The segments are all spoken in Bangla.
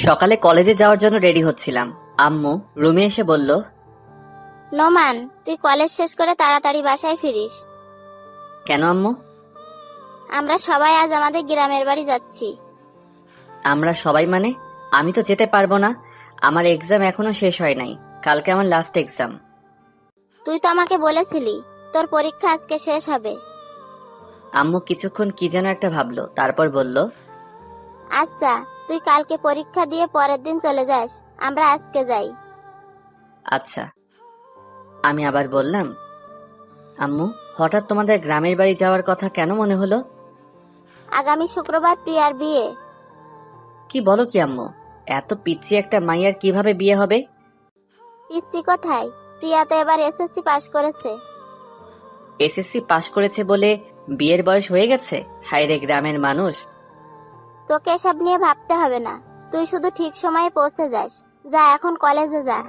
সকালে কলেজে যাওয়ার জন্য রেডি হচ্ছিলাম, আম্মু রুমে এসে বলল, নোমান, তুই কলেজ শেষ করে তাড়াতাড়ি বাসায় ফিরিস। কেন আম্মু? আমরা সবাই আজ আমাদের গ্রামের বাড়ি যাচ্ছি। আমরা সবাই মানে? আমি তো যেতে পারবো না, আমার এক্সাম এখনো শেষ হয় নাই, কালকে আমার লাস্ট এক্সাম। তুই তো আমাকে বলেছিলি তোর পরীক্ষা আজকে শেষ হবে। আম্মু কিছুক্ষণ কি যেন একটা ভাবলো, তারপর বলল, আচ্ছা, তুই কালকে পরীক্ষা দিয়ে পরের দিন চলে যাস, আমরা আজকে যাই। আচ্ছা। আমি আবার বললাম, আম্মু হঠাৎ তোমাদের গ্রামের বাড়ি যাওয়ার কথা কেন মনে হলো? আগামী শুক্রবার প্রিয়ার বিয়ে। কি বলো কি আম্মু, এত পিচ্ছি একটা মাইয়ার কিভাবে বিয়ে হবে? পিসি কোথায়, প্রিয়া তো এবার এসএসসি পাশ করেছে। এসএসসি পাশ করেছে বলে বিয়ের বয়স হয়ে গেছে? হায়রে গ্রামের মানুষ। তোকে এসব নিয়ে ভাবতে হবে না, তুই শুধু ঠিক সময়ে পৌঁছে যাস। যা এখন কলেজে যা।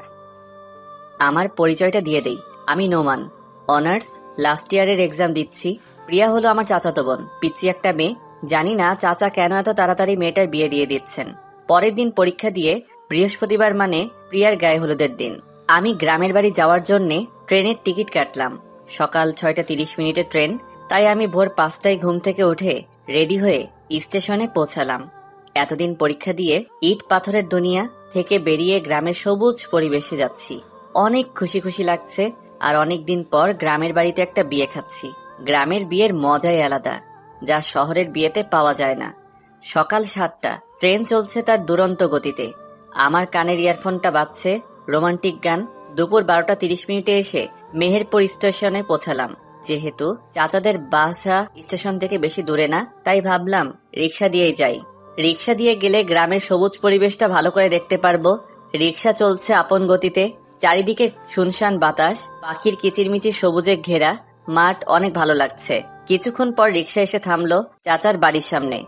আমার পরিচয়টা দিয়ে দেই, আমি নোমান, অনার্স লাস্ট ইয়ারের এক্সাম দিচ্ছি। প্রিয়া হলো আমার চাচাতো বোন, পিচ্ছি একটা মেয়ে। জানি না চাচা কেন এত তাড়াতাড়ি মেয়েটার বিয়ে দিয়ে দিচ্ছেন। পরের দিন পরীক্ষা দিয়ে বৃহস্পতিবার মানে প্রিয়ার গায়ে হলুদের দিন। আমি গ্রামের বাড়ি যাওয়ার জন্য ট্রেনের টিকিট কাটলাম। সকাল 6:30 ট্রেন, তাই আমি ভোর 5টায় ঘুম থেকে উঠে রেডি হয়ে স্টেশনে পৌঁছালাম। এতদিন পরীক্ষা দিয়ে ইট পাথরের দুনিয়া থেকে বেরিয়ে গ্রামের সবুজ পরিবেশে যাচ্ছি। অনেক খুশি খুশি লাগছে, আর অনেকদিন পর গ্রামের বাড়িতে একটা বিয়ে খাচ্ছি। গ্রামের বিয়ের মজাই আলাদা, যা শহরের বিয়েতে পাওয়া যায় না। সকাল 7টা, ট্রেন চলছে তার দুরন্ত গতিতে। আমার কানের ইয়ারফোনটা বাজছে রোমান্টিক গান। দুপুর 12:30 এসে মেহেরপুর স্টেশনে পৌঁছালাম। যেহেতু চাচাদের বাসা স্টেশন থেকে বেশি দূরে না, তাই ভাবলাম রিক্সা দিয়েই যাই। রিক্সা দিয়ে গেলে গ্রামের সবুজ পরিবেশটা ভালো করে দেখতে পারবো। রিক্সা চলছে আপন গতিতে, চারিদিকে শুনশান বাতাস, পাখির কিচিরমিচির সবুজে ঘেরা মাঠ, অনেক ভালো লাগছে। কিছুক্ষণ পর রিক্সা এসে থামলো চাচার বাড়ির সামনে।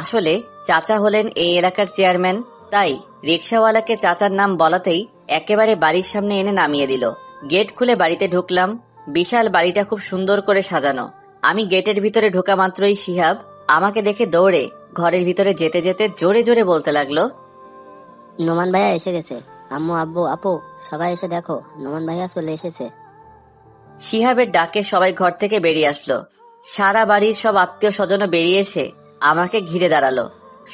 আসলে চাচা হলেন এই এলাকার চেয়ারম্যান, তাই রিক্সাওয়ালাকে চাচার নাম বলাতেই একেবারে বাড়ির সামনে এনে নামিয়ে দিল। গেট খুলে বাড়িতে ঢুকলাম। বিশাল বাড়িটা খুব সুন্দর করে সাজানো। আমি গেটের ভিতরে ঢোকা মাত্রই শিহাব আমাকে দেখে দৌড়ে ঘরের ভিতরে যেতে যেতে জোরে জোরে বলতে লাগলো, নোমান ভাইয়া এসে গেছে। আম্মু, আব্বু, আপু সবাই এসে দেখো, নোমান ভাইয়া চলে এসেছে। শিহাবের ডাকে সবাই ঘর থেকে বেরিয়ে আসলো। সারা বাড়ির সব আত্মীয় স্বজন বেরিয়ে এসে আমাকে ঘিরে দাঁড়ালো।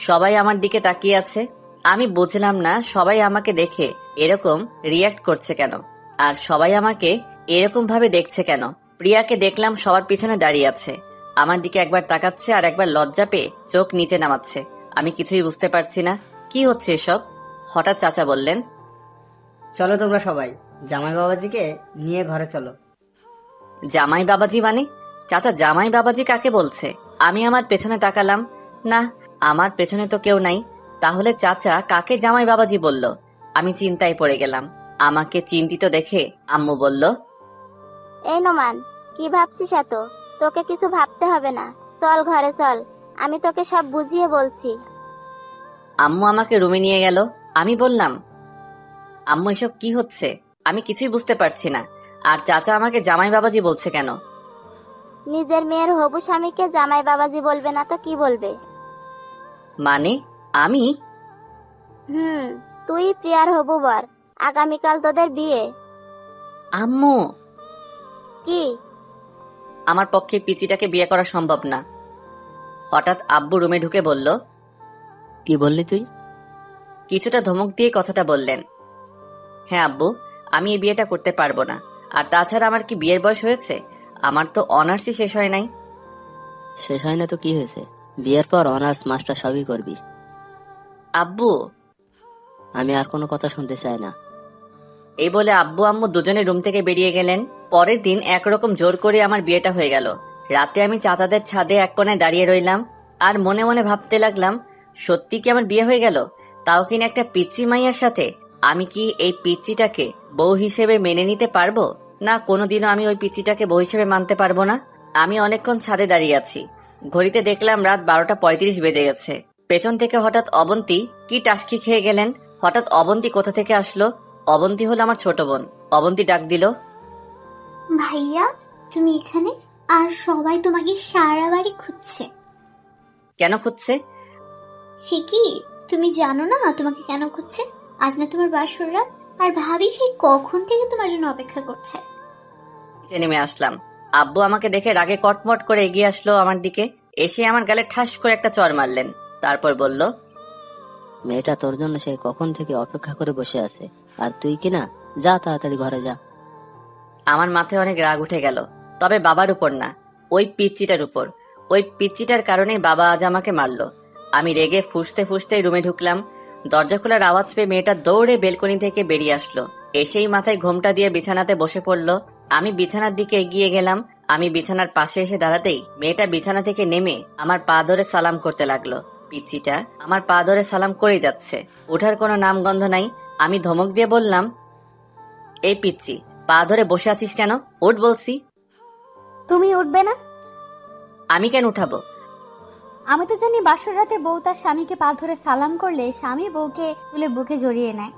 সবাই আমার দিকে তাকিয়ে আছে। আমি বুঝলাম না সবাই আমাকে দেখে এরকম রিয়াক্ট করছে কেন, আর সবাই আমাকে এরকম ভাবে দেখছে কেন। প্রিয়াকে দেখলাম সবার পিছনে দাঁড়িয়ে আছে, আমার দিকে একবার তাকাচ্ছে আর একবার লজ্জা পেয়ে চোখ নিচে নামাচ্ছে। আমি কিছুই বুঝতে পারছি না কি হচ্ছে এসব। হঠাৎ চাচা বললেন, চলো তোমরা সবাই জামাই বাবাজিকে নিয়ে ঘরে চলো। জামাই বাবাজি মানে? চাচা জামাই বাবাজি কাকে বলছে? আমি আমার পেছনে তাকালাম, না, আমার পেছনে তো কেউ নাই। তাহলে চাচা কাকে জামাই বাবাজি বলল? আমি চিন্তায় পড়ে গেলাম। আমাকে চিন্তিত দেখে আম্মু বলল, এই নোমান, কি ভাবছিস এত? তোকে কিছু ভাবতে হবে না, চল ঘরে চল, আমি তোকে সব বুঝিয়ে বলছি। আম্মু আমাকে রুমে নিয়ে গেল। আমি বললাম, আম্মু এসব কি হচ্ছে? আমি কিছুই বুঝতে পারছি না। আর চাচা আমাকে জামাই বাবাজি বলছে কেন? নিজের মেয়ের হবু স্বামীকে জামাই বাবাজি বলবে না তো কি বলবে? মানে আমি? তুই প্রিয়ার হবু বর। আগামীকাল তোদের বিয়ে। আম্মু, কি? আমার পক্ষে পিচিটাকে বিয়ে করা সম্ভব না। হঠাৎ আব্বু রুমে ঢুকে বলল, কি বললি তুই? কিছুটা ধমক দিয়ে কথাটা বললেন। হ্যাঁ আব্বু, আমি এই বিয়েটা করতে পারবো না। আর তাছাড়া আমার কি বিয়ের বয়স হয়েছে? আমার তো অনার্সই শেষ হয় নাই। শেষ হয় না তো কি হয়েছে, বিয়ের পর অনার্স মাস্টার সবই করবি। আব্বু, আমি আর কোনো কথা শুনতে চাই না। এই বলে আব্বু আম্মু দুজনে রুম থেকে বেরিয়ে গেলেন। পরের দিন একরকম জোর করে আমার বিয়েটা হয়ে গেল। রাতে আমি চাচাদের ছাদে এক কোণে দাঁড়িয়ে রইলাম আর মনে মনে ভাবতে লাগলাম, সত্যি কি আমার বিয়ে হয়ে গেল? তাও কিনা একটা পিচ্চি মাইয়ার সাথে। আমি কি এই পিচ্চিটাকে বউ হিসেবে মেনে নিতে পারবো? না, কোনোদিনও আমি ওই পিচ্চিটাকে বউ হিসেবে মানতে পারবো না। আমি অনেকক্ষণ ছাদে দাঁড়িয়ে আছি। ঘড়িতে দেখলাম রাত 12:35 বেজে গেছে। পেছন থেকে হঠাৎ অবন্তী কি টাসকি খেয়ে গেলেন। হঠাৎ অবন্তী কোথা থেকে আসলো? অবন্তী হলো আমার ছোট বোন। অবন্তী ডাক দিল, ভাইয়া তুমি এখানে? আর সবাই তোমাকে সারা বাড়ি খুঁজছে। কেন খুঁজছে? সে কি, তুমি জানো না তোমাকে কেন খুঁজছে? আজ না তোমার বাসর রাত, আর ভাবি সেই কখন থেকে তোমার জন্য অপেক্ষা করছে। নিচে নেমে আসলাম। আব্বু আমাকে দেখে রাগে কটমট করে এগিয়ে আসলো আমার দিকে, এসে আমার গালে ঠাস করে একটা চড় মারলেন। তারপর বলল, মেয়েটা তোর জন্য সেই কখন থেকে অপেক্ষা করে বসে আছে, আর তুই কিনা যা তাড়াতাড়ি ঘরে যা। আমার মাথায় অনেক রাগ উঠে গেল, তবে বাবার উপর না, ওই পিচ্চিটার উপর। ওই পিচ্চিটার কারণেই বাবা আজ আমাকে মারলো। আমি রেগে ফুঁসতে ফুঁসতে রুমে ঢুকলাম। দরজা খোলার আওয়াজ পেয়ে মেয়েটা দৌড়ে বেলকনি থেকে বেরিয়ে আসলো, এসেই মাথায় ঘোমটা দিয়ে বিছানাতে বসে পড়লো। আমি বিছানার দিকে এগিয়ে গেলাম। আমি বিছানার পাশে এসে দাঁড়াতেই মেয়েটা বিছানা থেকে নেমে আমার পা ধরে সালাম করতে লাগলো। পিচ্চিটা আমার পা ধরে সালাম করেই যাচ্ছে, ওঠার কোনো নামগন্ধ নাই। আমি ধমক দিয়ে বললাম, এই পিচ্চি, পা ধরে বসে আছিস কেন? ওঠ বলছি। তুমি উঠবে না? আমি কেন উঠাবো? আমি তো জানি বাসর রাতে বউ তার স্বামীকে পা ধরে সালাম করলে স্বামী বউকে তুলে বুকে জড়িয়ে নেয়।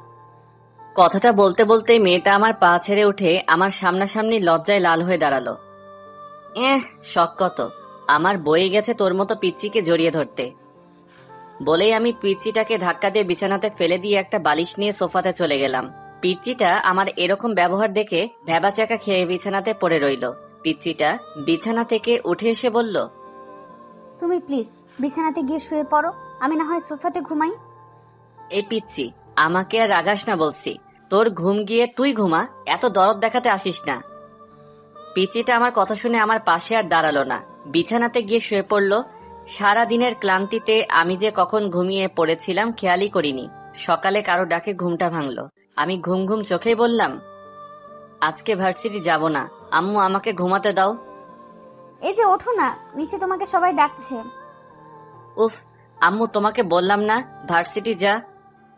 কথাটা বলতে বলতে মেয়েটা আমার পা ছেড়ে উঠে আমার সামনাসামনি লজ্জায় লাল হয়ে দাঁড়ালো। শখ কত, আমার বয়ে গেছে তোর মতো পিচ্চিকে জড়িয়ে ধরতে। বলেই আমি পিচ্চিটাকে ধাক্কা দিয়ে বিছানাতে ফেলে দিয়ে একটা বালিশ নিয়ে সোফাতে চলে গেলাম। পিচ্চিটা আমার এরকম ব্যবহার দেখে ভ্যাবাচাকা খেয়ে বিছানাতে পড়ে রইল। পিচ্চিটা বিছানা থেকে উঠে এসে বলল, তুমি প্লিজ বিছানাতে গিয়ে শুয়ে পড়ো, আমি না হয় সোফাতে ঘুমাই। এই পিচ্চি, আমাকে আর রাগাস না বলছি। তোর ঘুম গিয়ে তুই ঘুমা, এত দরদ দেখাতে আসিস না। পিচ্চিটা আমার কথা শুনে আমার পাশে আর দাঁড়ালো না, বিছানাতে গিয়ে শুয়ে পড়লো। সারা দিনের ক্লান্তিতে আমি যে কখন ঘুমিয়ে পড়েছিলাম খেয়ালই করিনি। সকালে কারো ডাকে ঘুমটা ভাঙলো। আমি ঘুম ঘুম চোখেই বললাম, আজকে ভার্সিটি যাব না, আম্মু আমাকে ঘুমাতে দাও। এই যে ওঠো না, নিচে তোমাকে সবাই ডাকছে। উফ, আম্মু তোমাকে বললাম না ভার্সিটি যা।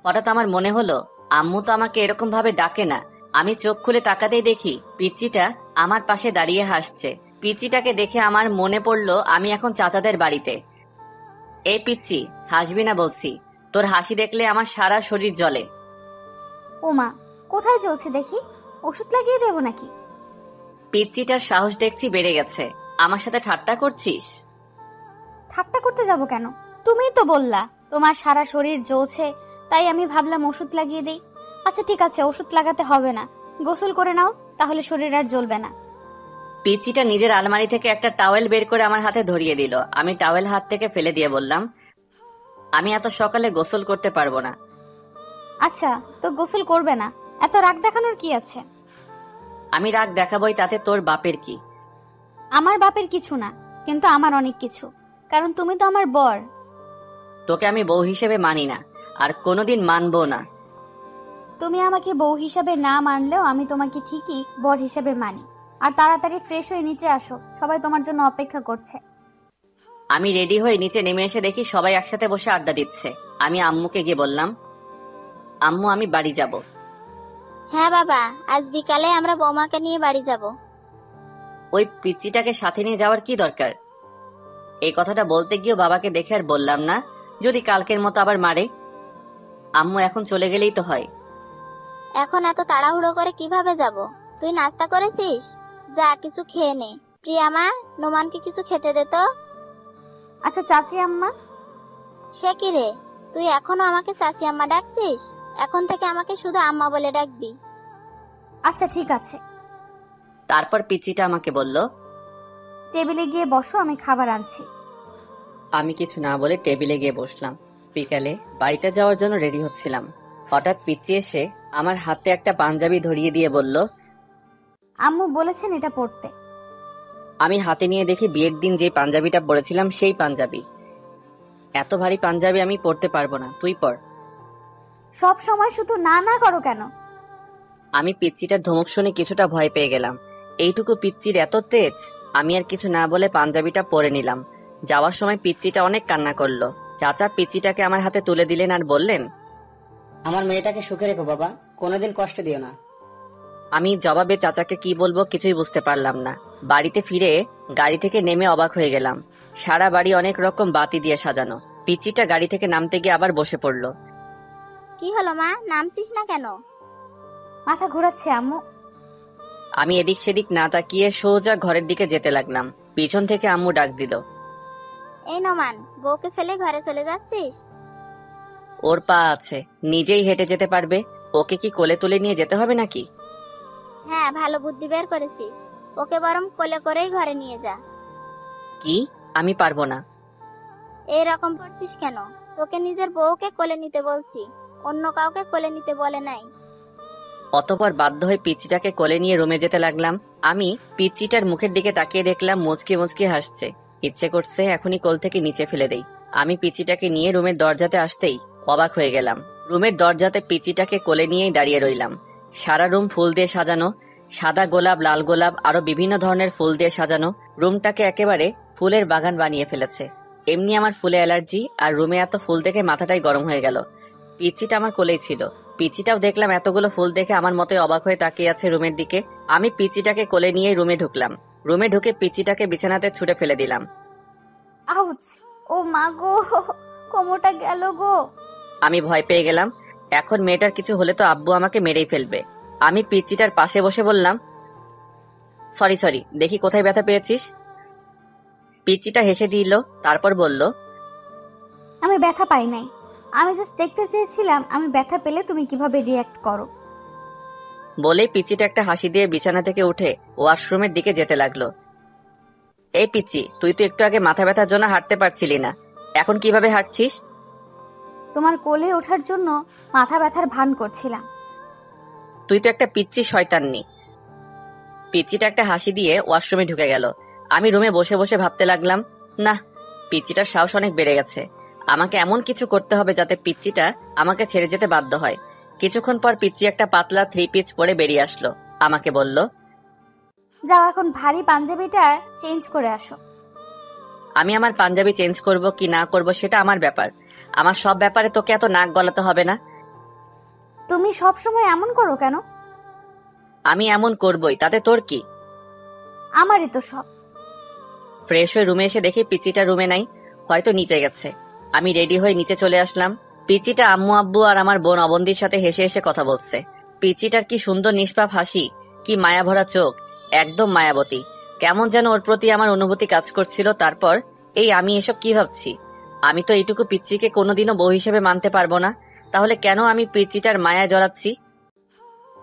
হঠাৎ আমার মনে হলো আম্মু তো আমাকে এরকম ভাবে ডাকে না। আমি চোখ খুলে তাকাতেই দেখি পিচ্চিটা আমার পাশে দাঁড়িয়ে হাসছে। পিচ্চিটাকে দেখে আমার মনে পড়লো আমি এখন চাচাদের বাড়িতে। এই পিচ্চি, হাসবি না বলছি, তোর হাসি দেখলে আমার সারা শরীর জ্বলে। ওমা, কোথায় জ্বলছে দেখি, ওষুধ লাগিয়ে দেবো নাকি? পিচ্চিটার সাহস দেখছি বেড়ে গেছে, আমার সাথে ঠাট্টা করছিস? ঠাট্টা করতে যাব কেন? তুমিই তো বললা তোমার সারা শরীর জ্বলছে, তাই আমি ভাবলাম ওষুধ লাগিয়ে দেই। আচ্ছা ঠিক আছে, ওষুধ লাগাতে হবে না, গোসল করে নাও, তাহলে শরীর আর জ্বলবে না। পিচ্চিটা নিজের আলমারি থেকে একটা টাওয়েল বের করে আমার হাতে ধরিয়ে দিল। আমি টাওয়েল হাত থেকে ফেলে দিয়ে বললাম, আমি এত সকালে গোসল করতে পারবো না। আচ্ছা, তো গোসল করবে না, এত রাগ দেখানোর কি আছে? আমি রাগ দেখাবই, তাতে তোর বাপের কি? আমার বাপের কিছু না, কিন্তু আমার অনেক কিছু, কারণ তুমি তো আমার বর। তোকে আমি বউ হিসেবে মানি না, আর কোনোদিন মানবো না। তুমি আমাকে বউ হিসাবে না মানলেও আমি তোমাকে ঠিকই বর হিসাবে মানি। আর তাড়াতাড়ি ফ্রেশ হয়ে নিচে আসো, সবাই তোমার জন্য অপেক্ষা করছে। আমি রেডি হয়ে নিচে নেমে এসে দেখি সবাই একসাথে বসে আড্ডা দিচ্ছে। আমি আম্মুকে গিয়ে বললাম, আম্মু আমি বাড়ি যাব। হ্যাঁ বাবা, আজ বিকালে আমরা বৌমাকে নিয়ে বাড়ি যাব। ওই পিচ্চিটাকে সাথে নিয়ে যাওয়ার কি দরকার? এই কথাটা বলতে গিয়েও বাবাকে দেখে আর বললাম না, যদি কালকের মতো আবার মারে। আম্মু এখন চলে গেলেই তো হয়। এখন এত তাড়াহুড়ো করে কিভাবে যাব? তুই নাস্তা করেছিস? যা কিছু খেয়ে নে। প্রিয়ামা, নোমানকে কিছু খেতে দে তো। আচ্ছা চাচি আম্মা। সে কি রে, তুই এখনো আমাকে চাচি আম্মা ডাকছিস? এখন থেকে আমাকে শুধু আম্মা বলে ডাকবি। আচ্ছা ঠিক আছে। তারপর পিচ্চিটা আমাকে বলল, টেবিলে গিয়ে বসো, আমি খাবার আনছি। আমি কিছু না বলে টেবিলে গিয়ে বসলাম। বিকালে বাড়িতে যাওয়ার জন্য রেডি হচ্ছিলাম, হঠাৎ পিচ্চি এসে আমার হাতে একটা পাঞ্জাবি ধরিয়ে দিয়ে বলল, আম্মু বলেছেন এটা পড়তে। আমি হাতে নিয়ে দেখি বিয়ের দিন যে পাঞ্জাবিটা পরেছিলাম সেই পাঞ্জাবি। এত ভারী পাঞ্জাবি আমি পরতে পারবো না, তুই পর। সব সময় শুধু না না করো কেন? আমি পিচ্চিটার ধমক শুনে কিছুটা ভয় পেয়ে গেলাম। এইটুকু পিচ্চির এত তেজ! আমি আর কিছু না বলে পাঞ্জাবিটা পরে নিলাম। যাওয়ার সময় পিচ্চিটা অনেক কান্না করলো। চাচা পিচ্চিটাকে আমার হাতে তুলে দিলেন আর বললেন, আমার মেয়েটাকে সুখে রেখো বাবা, কোনোদিন কষ্ট দিও না। আমি জবাবে চাচাকে কি বলবো কিছুই বুঝতে পারলাম না। বাড়িতে ফিরে গাড়ি থেকে নেমে অবাক হয়ে গেলাম। সারা বাড়ি অনেক রকম বাতি দিয়ে সাজানো। পিচ্চিটা গাড়ি থেকে নামতে গিয়ে আবার বসে পড়লো। কি হলো মা, নামছিস না কেন? মাথা ঘোরাচ্ছে আম্মু। আমি এদিক সেদিক না তাকিয়ে সোজা ঘরের দিকে যেতে লাগলাম। পিছন থেকে আম্মু ডাক দিল, এই নোমান, বউকে ফেলে ঘরে চলে যাচ্ছিস? ওর পা আছে, নিজেই হেঁটে যেতে পারবে। ওকে কি কোলে তুলে নিয়ে যেতে হবে নাকি? হ্যাঁ, ভালো বুদ্ধি বের করেছিস। ওকে বরং কোলে করেই ঘরে নিয়ে যা। কি? আমি পারবো না। এইরকম করছিস কেন? তোকে নিজের বউকে কোলে নিতে বলছি, অন্য কাউকে কোলে নিতে বলে নাই। অতঃপর বাধ্য হয়ে পিচ্চিটাকে কোলে নিয়ে রুমে যেতে লাগলাম। আমি পিচ্চিটার মুখের দিকে তাকিয়ে দেখলাম মুচকি মুচকি হাসছে। ইচ্ছে করছে এখনই কোল থেকে নিচে ফেলে দেই। আমি পিচ্চিটাকে নিয়ে রুমের দরজাতে আসতেই অবাক হয়ে গেলাম। রুমের দরজাতে পিচ্চিটাকে কোলে নিয়েই দাঁড়িয়ে রইলাম। সারা রুম ফুল দিয়ে সাজানো, সাদা গোলাপ, লাল গোলাপ, আরো বিভিন্ন ধরনের ফুল দিয়ে সাজানো। রুমটাকে একেবারে ফুলের বাগান বানিয়ে ফেলেছে। এমনি আমার ফুলে অ্যালার্জি, আর রুমে এত ফুল দেখে মাথাটাই গরম হয়ে গেল। পিচ্চিটা আমার কোলেই ছিল। পিচ্চিটাও দেখলাম এতগুলো ফুল দেখে আমার মতোই অবাক হয়ে তাকিয়ে আছে রুমের দিকে। আমি পিচ্চিটাকে কোলে নিয়ে রুমে ঢুকলাম। রুমে ঢুকে পিচ্চিটাকে বিছানাতে ছুঁড়ে ফেলে দিলাম। আউচ! ও মা গো, কোমরটা গেল গো। আমি ভয় পেয়ে গেলাম। এখন মেয়েটার কিছু হলে তো আব্বু আমাকে মেরেই ফেলবে। আমি পিচ্চিটার পাশে বসে বললাম, সরি, দেখি কোথায় ব্যথা পেয়েছিস। পিচ্চিটা হেসে দিল, তারপর বলল, আমি ব্যথা পাই নাই, আমি জাস্ট দেখতে চেয়েছিলাম আমি ব্যথা পেলে তুমি কিভাবে রিয়াক্ট করো। বলেই পিচ্চিটা একটা হাসি দিয়ে বিছানা থেকে উঠে ওয়াশরুমের দিকে যেতে লাগলো। এই পিচ্চি, তুই তো একটু আগে মাথা ব্যথার জন্য হাঁটতে পারছিলি না, এখন কিভাবে হাঁটছিস? তোমার কোলে ওঠার জন্য মাথা ব্যথার ভান করছিলাম। তুই তো একটা পিচ্চি শয়তাননি। পিচ্চিটা একটা হাসি দিয়ে ওয়াশরুমে ঢুকে গেল। আমি রুমে বসে বসে ভাবতে লাগলাম, না, পিচ্চিটার সাহস অনেক বেড়ে গেছে। আমাকে এমন কিছু করতে হবে যাতে পিচ্চিটা আমাকে ছেড়ে যেতে বাধ্য হয়। কিছুক্ষণ পর পিচ্চি একটা পাতলা 3 পিস পরে বেরিয়ে আসলো। আমাকে বলল, যাও এখন ভারী পাঞ্জাবিটা চেঞ্জ করে আসো। আমি আমার পাঞ্জাবি চেঞ্জ করব কি না করব সেটা আমার ব্যাপার। আমার সব ব্যাপারে তোকে এত নাক গলাতে হবে না। তুমি সব সময় এমন করো কেন? আমি এমন করবই, তাতে তোর কি? আমারই তো সব। ফ্রেশ হয়ে রুমে এসে দেখি পিচ্চিটা রুমে নাই, হয়তো নিচে গেছে। আমি রেডি হয়ে নিচে চলে আসলাম। পিচ্চিটা আম্মু আব্বু আর আমার বোন অবন্তীর সাথে হেসে হেসে কথা বলছে। পিচ্চিটার কি সুন্দর নিষ্পাপ হাসি, কি মায়া ভরা চোখ, একদম মায়াবতী। কেমন যেন ওর প্রতি আমার অনুভূতি কাজ করছিল। তারপর আমি এসব কি ভাবছি? আমি তো এইটুকু পিচ্চিকে কোনোদিনও বউ হিসেবে মানতে পারবো না, তাহলে কেন আমি পিচ্চিটার মায়ায় জড়াচ্ছি?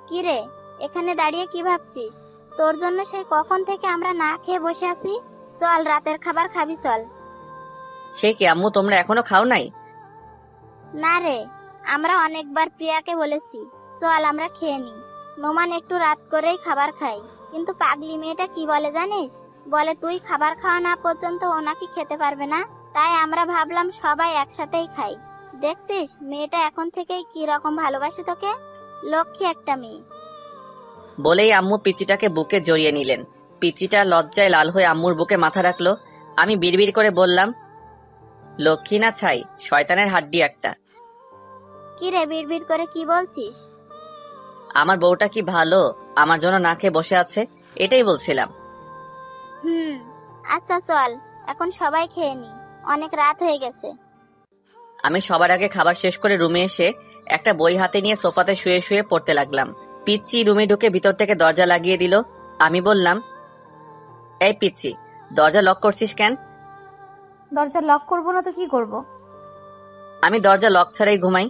কিরে, এখানে দাঁড়িয়ে কি ভাবছিস? তোর জন্য সেই কখন থেকে আমরা না খেয়ে বসে আছি। চল, রাতের খাবার খাবি, চল। সে কি আম্মু, তোমরা এখনো খাও নাই? না রে, আমরা অনেকবার প্রিয়াকে বলেছি চল আমরা খেয়ে নি। নোমান একটু রাত করেই খাবার খাই, কিন্তু পাগলি মেয়েটা কি বলে জানিস? বলে তুই খাবার খাওয়া না পর্যন্ত ও নাকি খেতে পারবে না। তাই আমরা ভাবলাম সবাই একসাথেই খাই। দেখছিস মেয়েটা এখন থেকেই কি রকম ভালোবাসে তোকে। লক্ষ্মী একটা মেয়ে। বলেই আম্মু পিচ্চিটাকে বুকে জড়িয়ে নিলেন। পিচ্চিটা লজ্জায় লাল হয়ে আম্মুর বুকে মাথা রাখলো। আমি বিড়বিড় করে বললাম, লক্ষ্মী না ছাই, শয়তানের হাড্ডি একটা। কি রে, বিড়বিড় করে কি বলছিস? আমার বউটা কি ভালো, আমার জন্য না খেয়ে বসে আছে, এটাই বলছিলাম। আচ্ছা চল, এখন সবাই খেয়ে নি, অনেক রাত হয়ে গেছে। আমি সবার আগে খাবার শেষ করে রুমে এসে একটা বই হাতে নিয়ে সোফাতে শুয়ে শুয়ে পড়তে লাগলাম। পিচ্চি রুমে ঢুকে ভিতর থেকে দরজা লাগিয়ে দিল। আমি বললাম, এই পিচ্চি, দরজা লক করছিস কেন? দরজা লক করবো না তো কি করব? আমি দরজা লক ছাড়াই ঘুমাই।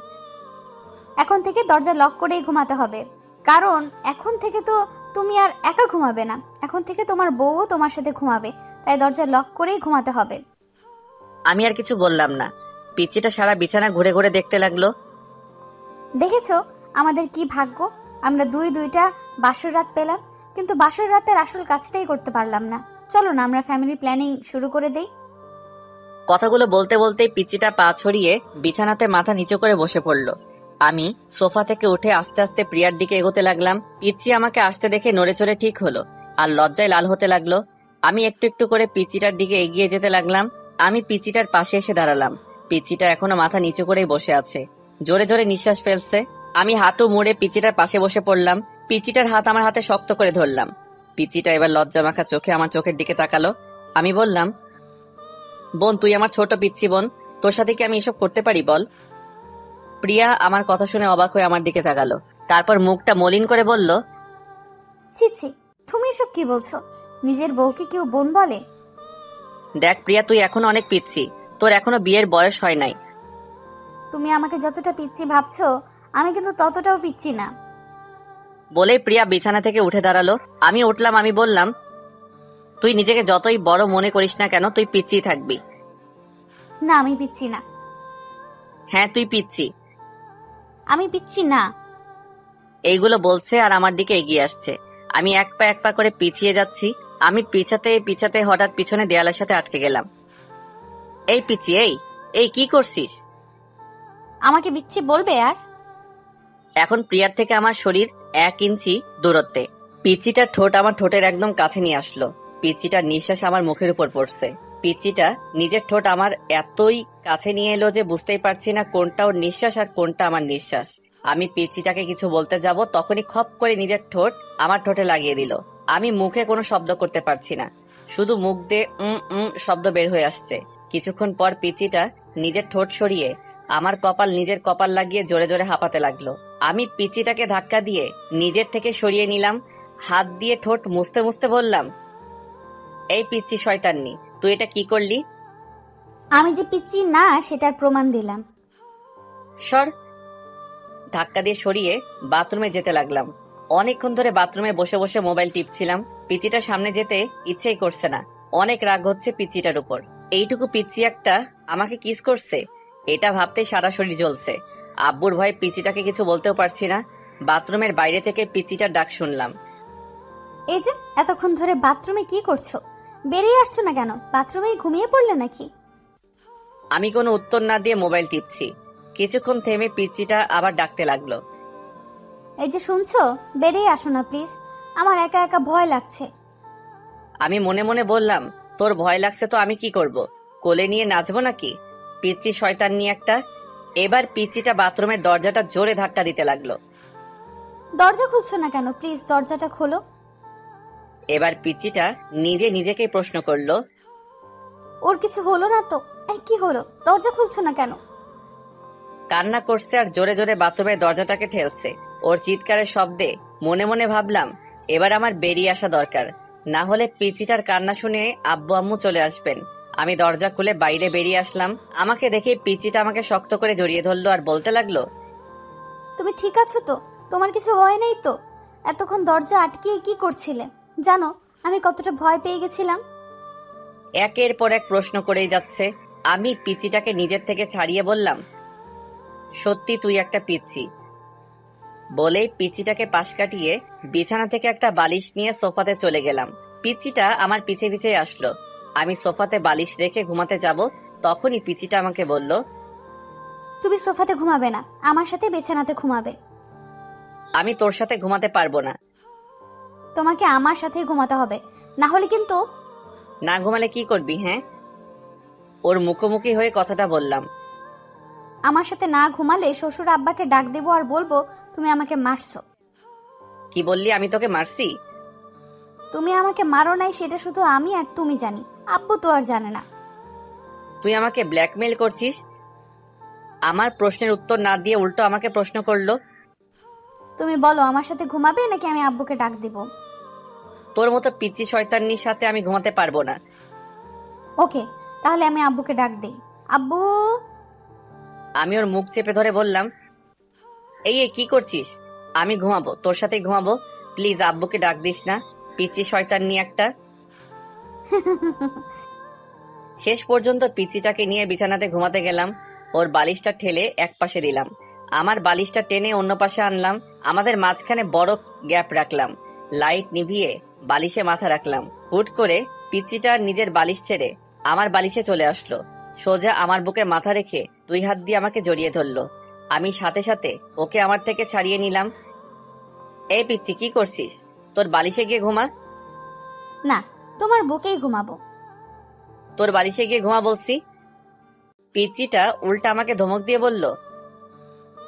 এখন থেকে দরজা লক করেই ঘুমাতে হবে, কারণ এখন থেকে তো তুমি আর একা ঘুমাবে না, এখন থেকে তোমার বউও তোমার সাথে ঘুমাবে, তাই দরজা লক করেই ঘুমাতে হবে। আমি আর কিছু বললাম না। পিচ্চিটা সারা বিছানা ঘুরে ঘুরে দেখতে লাগলো। দেখেছো আমাদের কি ভাগ্য, আমরা দুইটা বাসর রাত পেলাম, কিন্তু বাসর রাতের আসল কাজটাই করতে পারলাম না। চলো না আমরা ফ্যামিলি প্ল্যানিং শুরু করে দেই। কথাগুলো বলতে বলতেই পিচ্চিটা পা ছড়িয়ে বিছানাতে মাথা নিচু করে বসে পড়ল। আমি সোফা থেকে উঠে আস্তে আস্তে প্রিয়ার দিকে এগোতে লাগলাম। পিচ্চি আমাকে আসতে দেখে নড়ে চড়ে ঠিক হলো আর লজ্জায় লাল হতে লাগলো। আমি একটু একটু করে পিচ্চিটার দিকে এগিয়ে যেতে লাগলাম। আমি পিচ্চিটার পাশে এসে দাঁড়ালাম। পিচ্চিটা এখনো মাথা নিচু করেই বসে আছে, জোরে জোরে নিঃশ্বাস ফেলছে। আমি হাঁটু মুড়ে পিচ্চিটার পাশে বসে পড়লাম। পিচ্চিটার হাত আমার হাতে শক্ত করে ধরলাম। পিচ্চিটা এবার লজ্জা মাখা চোখে আমার চোখের দিকে তাকালো। আমি বললাম, বোন, তুই আমার ছোট পিচ্চি বোন, তোর সাথে কি আমি এসব করতে পারি বল? প্রিয়া আমার কথা শুনে অবাক হয়ে আমার দিকে তাকালো, তারপর মুখটা মলিন করে বলল, ছি ছি, তুমি এসব কি বলছো? নিজের বউকে কেউ বোন বলে? দেখ প্রিয়া, তুই এখনো অনেক পিচ্চি, তোর এখনো বিয়ের বয়স হয় নাই। তুমি আমাকে যতটা পিচ্ছি ভাবছো আমি কিন্তু ততটাও পিচ্ছি না। বলে প্রিয়া বিছানা থেকে উঠে দাঁড়ালো। আমি উঠলাম, আমি বললাম, তুই নিজেকে যতই বড় মনে করিস না কেন, তুই পিচ্ছি থাকবি। না আমি পিচ্ছি না। হ্যাঁ তুই পিচ্ছি। আমি পিচ্ছি না। এইগুলো বলছে আর আমার দিকে এগিয়ে আসছে। আমি এক পা করে পিছিয়ে যাচ্ছি। আমি পিছাতে পিছাতে হঠাৎ পিছনে দেয়ালের সাথে আটকে গেলাম। এই পিচ্ছি, এই কি করছিস? আমাকে পিচ্ছি বলবে আর? এখন প্রিয়ার থেকে আমার শরীর 1 ইঞ্চি দূরত্বে। পিচ্চিটার ঠোঁট আমার ঠোঁটের একদম কাছে নিয়ে আসলো। পিচ্চিটার নিঃশ্বাস আমার মুখের উপর পড়ছে। পিচ্চিটা নিজের ঠোঁট আমার এতই কাছে নিয়ে এলো যে বুঝতেই পারছি না কোনটা ওর নিঃশ্বাস আর কোনটা আমার নিঃশ্বাস। আমি পিচ্চিটাকে কিছু বলতে যাব, তখনই খপ করে নিজের ঠোঁট আমার ঠোঁটে লাগিয়ে দিল। আমি মুখে কোনো শব্দ করতে পারছি না, শুধু মুখ দিয়ে শব্দ বের হয়ে আসছে। কিছুক্ষণ পর পিচ্চিটা নিজের ঠোঁট সরিয়ে আমার নিজের কপাল লাগিয়ে জোরে জোরে হাঁপাতে লাগলো। আমি পিচ্চিটাকে ধাক্কা দিয়ে নিজের থেকে সরিয়ে নিলাম। হাত দিয়ে ঠোঁট মুছতে মুছতে বললাম, এই পিচ্চি শয়তান্নি, তুই এটা কি করলি? আমি যে পিচ্ছি না সেটার প্রমাণ দিলাম। সর। ধাক্কা দিয়ে সরিয়ে বাথরুমে যেতে লাগলাম। অনেকক্ষণ ধরে বাথরুমে বসে বসে মোবাইল টিপছিলাম। পিচ্চিটার সামনে যেতে ইচ্ছেই করছে না। অনেক রাগ হচ্ছে পিচ্চিটার উপর। এইটুকু পিচ্চি একটা আমাকে কিস করছে, এটা ভাবতেই সারা শরীর জ্বলছে। আব্বুর ভয়ে পিচ্চিটাকে কিছু বলতেও পারছি না। বাথরুমের বাইরে থেকে পিচ্চিটার ডাক শুনলাম। এই যে এতক্ষণ ধরে বাথরুমে কি করছো? বেরিয়ে আসছো না কেন? বাথরুমেই ঘুমিয়ে পড়লে নাকি? আমি কোনো উত্তর না দিয়ে মোবাইল টিপছি। কিছুক্ষণ থেমে পিচ্চিটা আবার ডাকতে লাগলো। এই যে শুনছো, বেরিয়ে আসো না প্লিজ, আমার একা একা ভয় লাগছে। আমি মনে মনে বললাম, তোর ভয় লাগছে তো আমি কি করব? কোলে নিয়ে নাচবো নাকি? পিচ্চি শয়তান নিয়ে একটা। এবার পিচ্চিটা বাথরুমের দরজাটা জোরে ধাক্কা দিতে লাগলো। দরজা খুলছো না কেন? প্লিজ দরজাটা খোলো। এবার পিচ্চিটা নিজেকে প্রশ্ন করলো, ওর কিছু হলো না তো? কি হলো? দরজা খুলছো না কেন? কান্না করছে আর জোরে জোরে বাথরুমের দরজাটাকে ঠেলছে। ওর চিৎকারের শব্দে মনে মনে ভাবলাম, এবার আমার বেরিয়ে আসা দরকার, না হলে পিচ্চিটার কান্না শুনে আব্বু আম্মু চলে আসবেন। আমি দরজা খুলে বাইরে বেরিয়ে আসলাম। আমাকে দেখে পিচ্চিটা আমাকে শক্ত করে জড়িয়ে ধরলো আর বলতে লাগলো, তুমি ঠিক আছো তো? তোমার কিছু হয় নাই তো? এতক্ষণ দরজা আটকিয়ে কি করছিলে? জানো আমি কতটা ভয় পেয়ে গেছিলাম। একের পর এক প্রশ্ন করেই যাচ্ছে। আমি পিচ্চিটাকে নিজের থেকে ছাড়িয়ে বললাম, সত্যি তুই একটা পিচ্চি। বলেই পিচ্চিটাকে পাশ কাটিয়ে বিছানা থেকে একটা বালিশ নিয়ে সোফাতে চলে গেলাম। পিচ্চিটা আমার পিছে পিছে আসলো। আমি সোফাতে বালিশ রেখে ঘুমাতে যাব, তখনই পিচ্চিটা আমাকে বলল, তুমি সোফাতে ঘুমাবে না, আমার সাথে বিছানাতে ঘুমাবে। আমি তোর সাথে ঘুমাতে পারবো না। তোমাকে আমার সাথে ঘুমাতে হবে, না হলে কিন্তু। না ঘুমালে কি করবি? হ্যাঁ, ওর মুখোমুখি হয়ে কথাটা বললাম। আমার সাথে না ঘুমালে শ্বশুর আব্বাকে ডাক দেবো আর বলবো তুমি আমাকে মারছো। কি বললি? আমি তোকে মারছি? তুমি আমাকে মারো নাই সেটা শুধু আমি আর তুমি জানি, আব্বু তো আর জানে না। তুই আমাকে ব্ল্যাকমেইল করছিস? আমার প্রশ্নের উত্তর না দিয়ে উল্টো আমাকে প্রশ্ন করলো। তুমি বলো আমার সাথে ঘুমাবে নাকি আমি আব্বুকে ডাক দিব? তোর মতো পিচ্চি শয়তানির সাথে আমি ঘুমাতে পারবো না। ওকে, তাহলে আমি আব্বুকে ডাক দেই। আব্বু। আমি ওর মুখ চেপে ধরে বললাম, এই কি করছিস? আমি ঘুমাবো, তোর সাথেই ঘুমাবো। প্লিজ আব্বুকে ডাক দিস না, পিচ্চি শয়তান নিয়ে একটা। শেষ পর্যন্ত পিচ্চিটাকে নিয়ে বিছানাতে ঘুমাতে গেলাম। ওর বালিশটা ঠেলে এক পাশে দিলাম, আমার বালিশটা টেনে অন্য পাশে আনলাম। আমাদের মাঝখানে বড় গ্যাপ রাখলাম। লাইট নিভিয়ে বালিশে মাথা রাখলাম। হুট করে পিচ্চিটা নিজের বালিশ ছেড়ে আমার বালিশে চলে আসলো। সোজা আমার বুকে মাথা রেখে 2 হাত দিয়ে আমাকে জড়িয়ে ধরলো। আমি সাথে সাথে ওকে আমার থেকে ছাড়িয়ে নিলাম। এই পিচ্চি, কি করছিস? তোর বালিশে গিয়ে ঘুমা। না, তোমার বুকেই ঘুমাবো। তোর বালিশে গিয়ে ঘুমা বলছি। পিচ্চিটা উল্টা আমাকে ধমক দিয়ে বলল,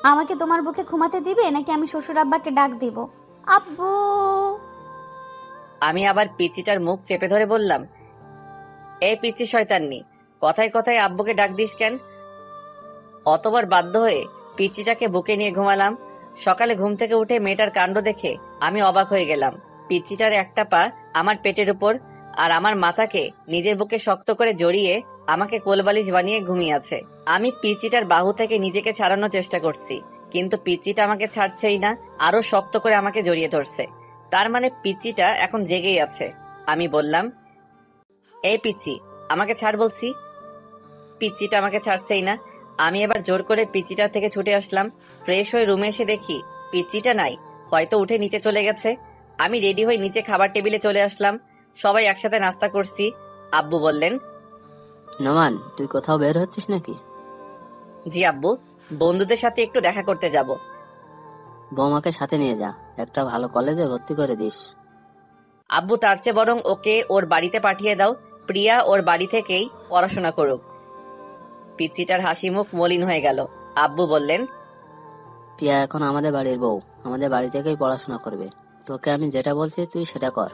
আমাকে তোমার বুকে ঘুমাতে দিবে নাকি আমি শ্বশুর আব্বাকে ডাক দিব? আব্বু। আমি আবার পিচ্চিটার মুখ চেপে ধরে বললাম, এই পিচ্চি শয়তান্নি, কথায় কথায় আব্বুকে ডাক দিস কেন? অতবার বাধ্য হয়ে পিচ্চিটাকে বুকে নিয়ে ঘুমালাম। সকালে ঘুম থেকে উঠে মেয়েটার কাণ্ড দেখে আমি অবাক হয়ে গেলাম। পিচ্চিটার একটা পা আমার পেটের উপর আর আমার মাথাকে নিজের বুকে শক্ত করে জড়িয়ে আমাকে কোলবালিশ বানিয়ে ঘুমিয়ে আছে। আমি পিচিটার বাহু থেকে নিজেকে ছাড়ানোর চেষ্টা করছি, কিন্তু পিচিটা আমাকে ছাড়ছেই না, আরো শক্ত করে আমাকে জড়িয়ে ধরছে। তার মানে পিচিটা এখন জেগেই আছে। আমি বললাম, এই পিচি, আমাকে ছাড় বলছি। পিচিটা আমাকে ছাড়ছেই না। আমি এবার জোর করে পিচিটার থেকে ছুটে আসলাম। ফ্রেশ হয়ে রুমে এসে দেখি পিচিটা নাই, হয়তো উঠে নিচে চলে গেছে। আমি রেডি হয়ে নিচে খাবার টেবিলে চলে আসলাম। সবাই একসাথে নাস্তা করছি। আব্বু বললেন, নোমান, তুই কোথাও বের হচ্ছিস নাকি? জি আব্বু, বন্ধুদের সাথে একটু দেখা করতে যাব। বৌমাকে সাথে নিয়ে যা, একটা ভালো কলেজে ভর্তি করে দিস। আব্বু, তার চেয়ে বরং ওকে ওর বাড়িতে পাঠিয়ে দাও, প্রিয়া ওর বাড়ি থেকেই পড়াশোনা করুক। পিচিটার হাসি মুখ মলিন হয়ে গেল। আব্বু বললেন, প্রিয়া এখন আমাদের বাড়ির বউ, আমাদের বাড়ি থেকেই পড়াশোনা করবে। তোকে আমি যেটা বলছি তুই সেটা কর।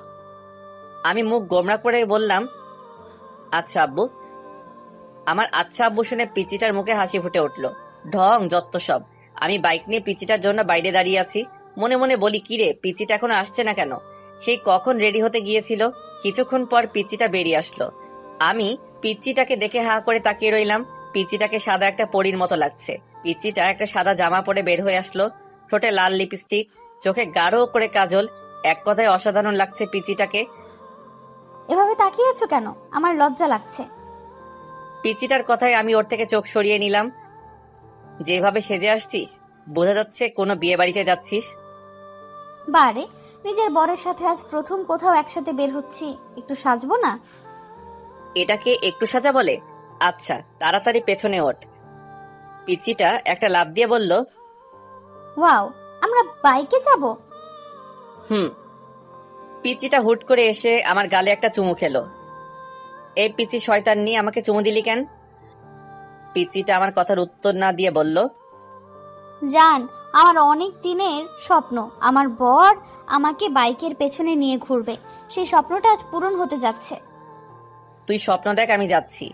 আমি মুখ গোমরা করে বললাম, আচ্ছা আব্বু। আমার আচ্ছা আব্বু শুনে পিচিটার মুখে হাসি ফুটে উঠল। ঢং যত সব। আমি বাইক নিয়ে পিচিটার জন্য বাইরে দাঁড়িয়ে আছি। মনে মনে বলি, কিরে, পিচিটা এখনো আসছে না কেন? সেই কখন রেডি হতে গিয়েছিল। কিছুক্ষণ পর পিচিটা বেরিয়ে আসলো। আমি পিচিটাকে দেখে হা করে তাকিয়ে রইলাম। পিচিটাকে সাদা একটা পরীর মতো লাগছে। পিচিটা একটা সাদা জামা পরে বের হয়ে আসলো, ঠোঁটে লাল লিপস্টিক, চোখে গাঢ় করে কাজল। এক কথায় অসাধারণ লাগছে পিচিটাকে। এভাবে তাকিয়ে আছো কেন? আমার লজ্জা লাগছে। পিচিটার কথায় আমি ওর থেকে চোখ সরিয়ে নিলাম। যেভাবে সেজে আসছিস, বোঝা যাচ্ছে কোনো বিয়ে বাড়িতে যাচ্ছিস। বারে, নিজের বরের সাথে আজ প্রথম কোথাও একসাথে বের হচ্ছি, একটু সাজবো না? এটাকে একটু সাজা বলে? আচ্ছা, তাড়াতাড়ি পেছনে ওঠ। পিচিটা একটা লাফ দিয়ে বলল, ওয়াও, আমরা বাইকে যাব? হুম। পিচিটা হুট করে এসে আমার গালে একটা চুমু খেলো। এই পিচি শয়তান নিয়ে আমাকে চুমু দিলি কেন? পিচিটা আমার কথার উত্তর না দিয়ে বলল, জান, আমার অনেক দিনের স্বপ্ন আমার বর আমাকে বাইকের পেছনে নিয়ে ঘুরবে। সেই স্বপ্নটা আজ পূরণ হতে যাচ্ছে। তুই স্বপ্ন দেখ, আমি যাচ্ছি।